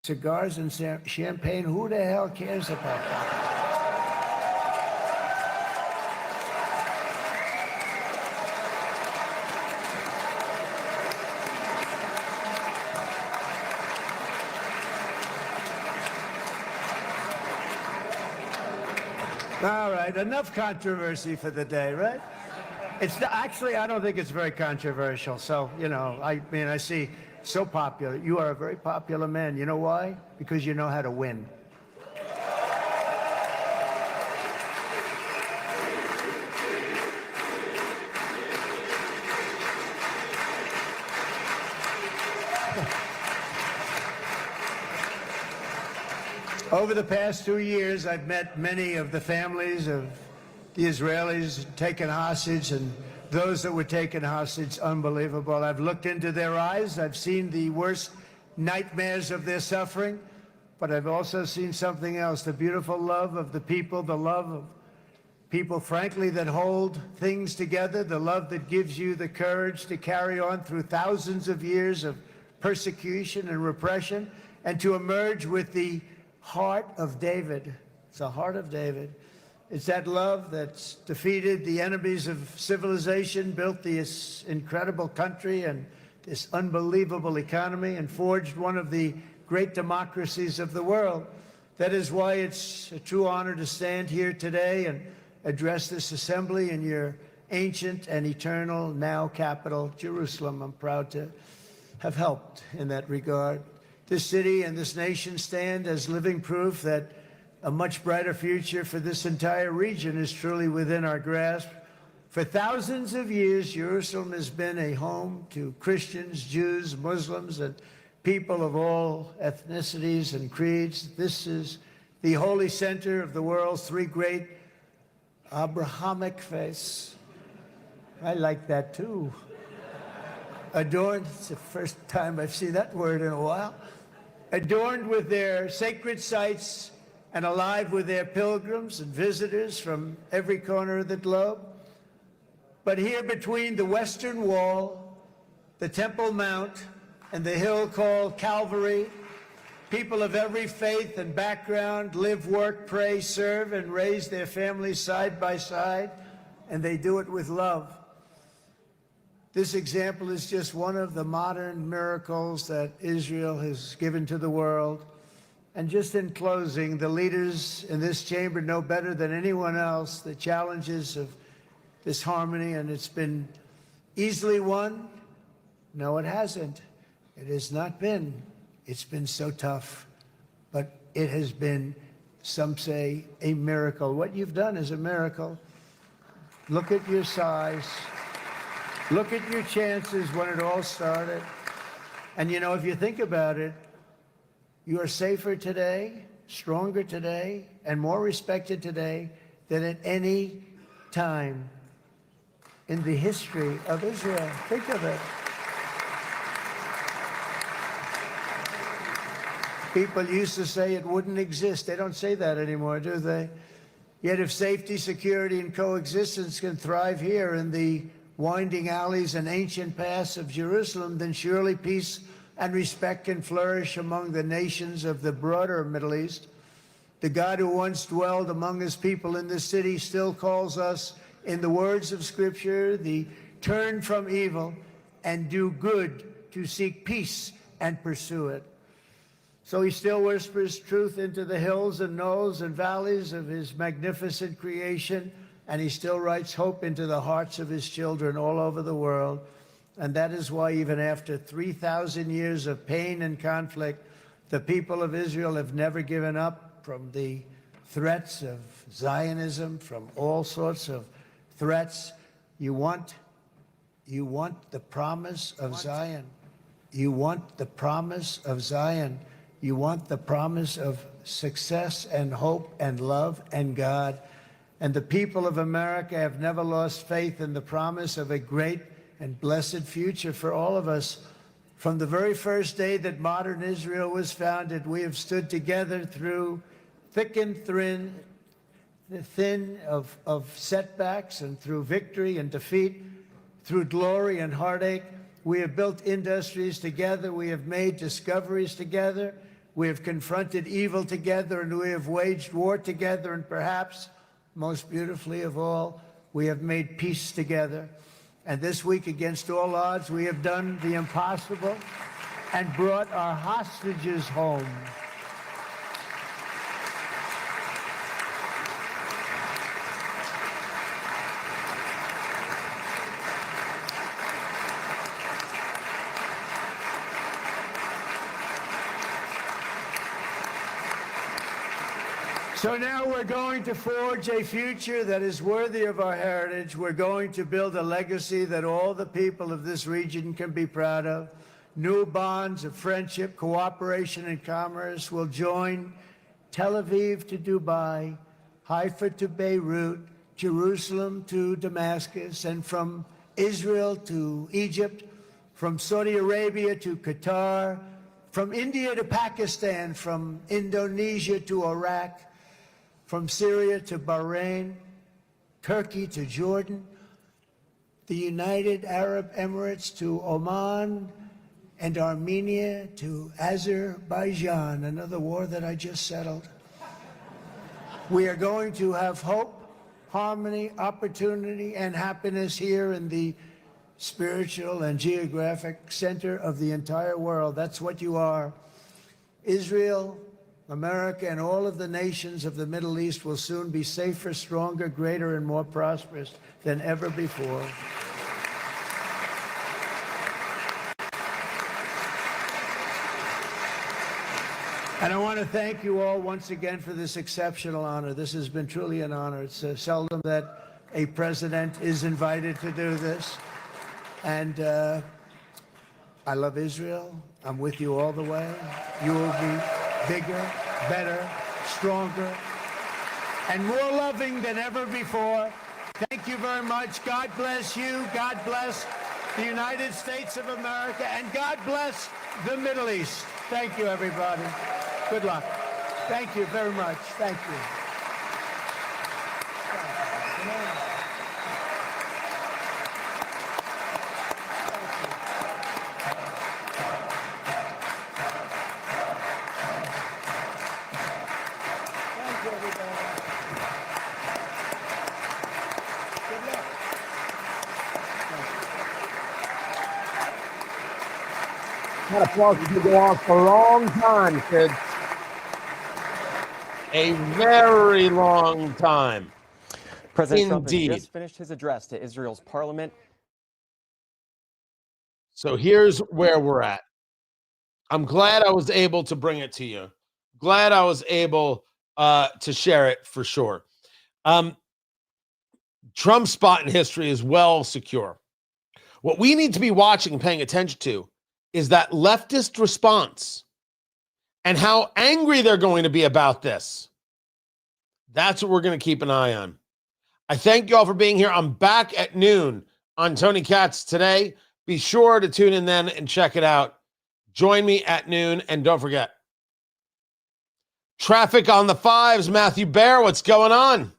cigars and champagne, who the hell cares about that? All right, enough controversy for the day, right? Actually, I don't think it's very controversial. So, you know, I mean, I see so popular. You are a very popular man. You know why? Because you know how to win. Over the past 2 years, I've met many of the families of the Israelis taken hostage and those that were taken hostage. Unbelievable. I've looked into their eyes. I've seen the worst nightmares of their suffering, but I've also seen something else, the beautiful love of the people, the love of people, frankly, that hold things together, the love that gives you the courage to carry on through thousands of years of persecution and repression, and to emerge with the heart of David. It's the heart of David. It's that love that's defeated the enemies of civilization, built this incredible country and this unbelievable economy, and forged one of the great democracies of the world. That is why it's a true honor to stand here today and address this assembly in your ancient and eternal, now capital, Jerusalem. I'm proud to have helped in that regard. This city and this nation stand as living proof that a much brighter future for this entire region is truly within our grasp. For thousands of years, Jerusalem has been a home to Christians, Jews, Muslims, and people of all ethnicities and creeds. This is the holy center of the world's three great Abrahamic faiths. I like that too. Adorned, it's the first time I've seen that word in a while. Adorned with their sacred sites and alive with their pilgrims and visitors from every corner of the globe. But here between the Western Wall, the Temple Mount, and the hill called Calvary, people of every faith and background live, work, pray, serve, and raise their families side by side, and they do it with love. This example is just one of the modern miracles that Israel has given to the world. And just in closing, the leaders in this chamber know better than anyone else the challenges of this harmony, and it's been easily won. No, it hasn't. It has not been. It's been so tough, but it has been, some say, a miracle. What you've done is a miracle. Look at your size. Look at your chances when it all started. And you know, if you think about it, you are safer today, stronger today, and more respected today than at any time in the history of Israel. Think of it. People used to say it wouldn't exist. They don't say that anymore, do they? Yet if safety, security, and coexistence can thrive here in the winding alleys and ancient paths of Jerusalem, then surely peace and respect can flourish among the nations of the broader Middle East. The God who once dwelled among his people in this city still calls us, in the words of Scripture, the turn from evil and do good, to seek peace and pursue it. So he still whispers truth into the hills and knolls and valleys of his magnificent creation, and he still writes hope into the hearts of his children all over the world. And that is why even after 3,000 years of pain and conflict, the people of Israel have never given up from the threats of Zionism, from all sorts of threats. You want the promise of Zion. You want the promise of Zion. You want the promise of success and hope and love and God. And the people of America have never lost faith in the promise of a great and blessed future for all of us. From the very first day that modern Israel was founded, we have stood together through thick and thin of setbacks, and through victory and defeat, through glory and heartache. We have built industries together. We have made discoveries together. We have confronted evil together, and we have waged war together. And perhaps most beautifully of all, we have made peace together. And this week, against all odds, we have done the impossible and brought our hostages home. So now we're going to forge a future that is worthy of our heritage. We're going to build a legacy that all the people of this region can be proud of. New bonds of friendship, cooperation, and commerce will join Tel Aviv to Dubai, Haifa to Beirut, Jerusalem to Damascus, and from Israel to Egypt, from Saudi Arabia to Qatar, from India to Pakistan, from Indonesia to Iraq, from Syria to Bahrain, Turkey to Jordan, the United Arab Emirates to Oman, and Armenia to Azerbaijan, another war that I just settled. We are going to have hope, harmony, opportunity, and happiness here in the spiritual and geographic center of the entire world. That's what you are. Israel America and all of the nations of the Middle East will soon be safer, stronger, greater, and more prosperous than ever before. And I want to thank you all once again for this exceptional honor. This has been truly an honor. It's seldom that a president is invited to do this. And I love Israel. I'm with you all the way. You will be bigger, better, stronger, and more loving than ever before. Thank you very much. God bless you. God bless the United States of America. And God bless the Middle East. Thank you, everybody. Good luck. Thank you very much. Thank you. That applause is going to go on for a long time, kids. A very long time. President Trump has Indeed. just finished his address to Israel's parliament. So here's where we're at. I'm glad I was able to bring it to you. Glad I was able to share it for sure. Trump's spot in history is well secure. What we need to be watching and paying attention to is that leftist response and how angry they're going to be about this. That's what we're going to keep an eye on. I thank you all for being here. I'm back at noon on Tony Katz today. Be sure to tune in then and check it out. Join me at noon, and don't forget, traffic on the fives. Matthew Baer, what's going on?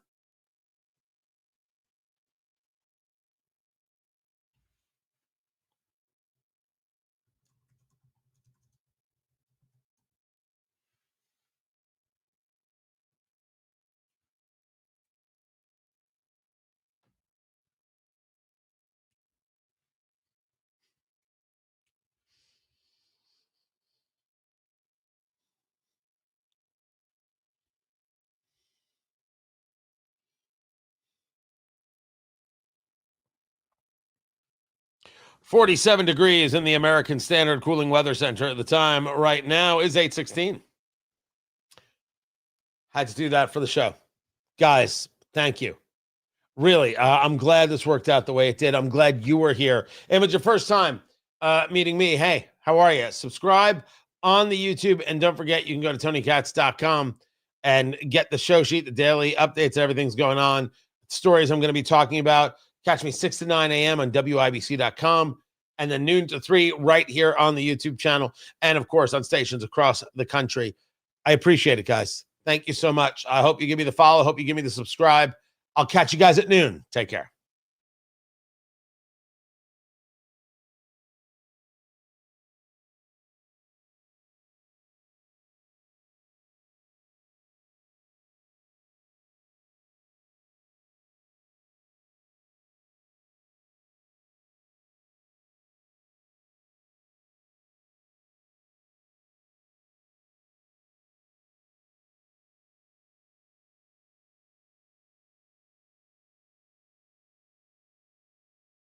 .47 degrees in the American Standard Cooling Weather Center. The time right now is 8:16. Had to do that for the show. Guys, thank you. Really, I'm glad this worked out the way it did. I'm glad you were here. And if it's your first time meeting me, hey, how are you? Subscribe on the YouTube. And don't forget, you can go to TonyKatz.com and get the show sheet, the daily updates, everything's going on, stories I'm going to be talking about. Catch me 6 to 9 a.m. on WIBC.com and then noon to 3 right here on the YouTube channel. And, of course, on stations across the country. I appreciate it, guys. Thank you so much. I hope you give me the follow. I hope you give me the subscribe. I'll catch you guys at noon. Take care.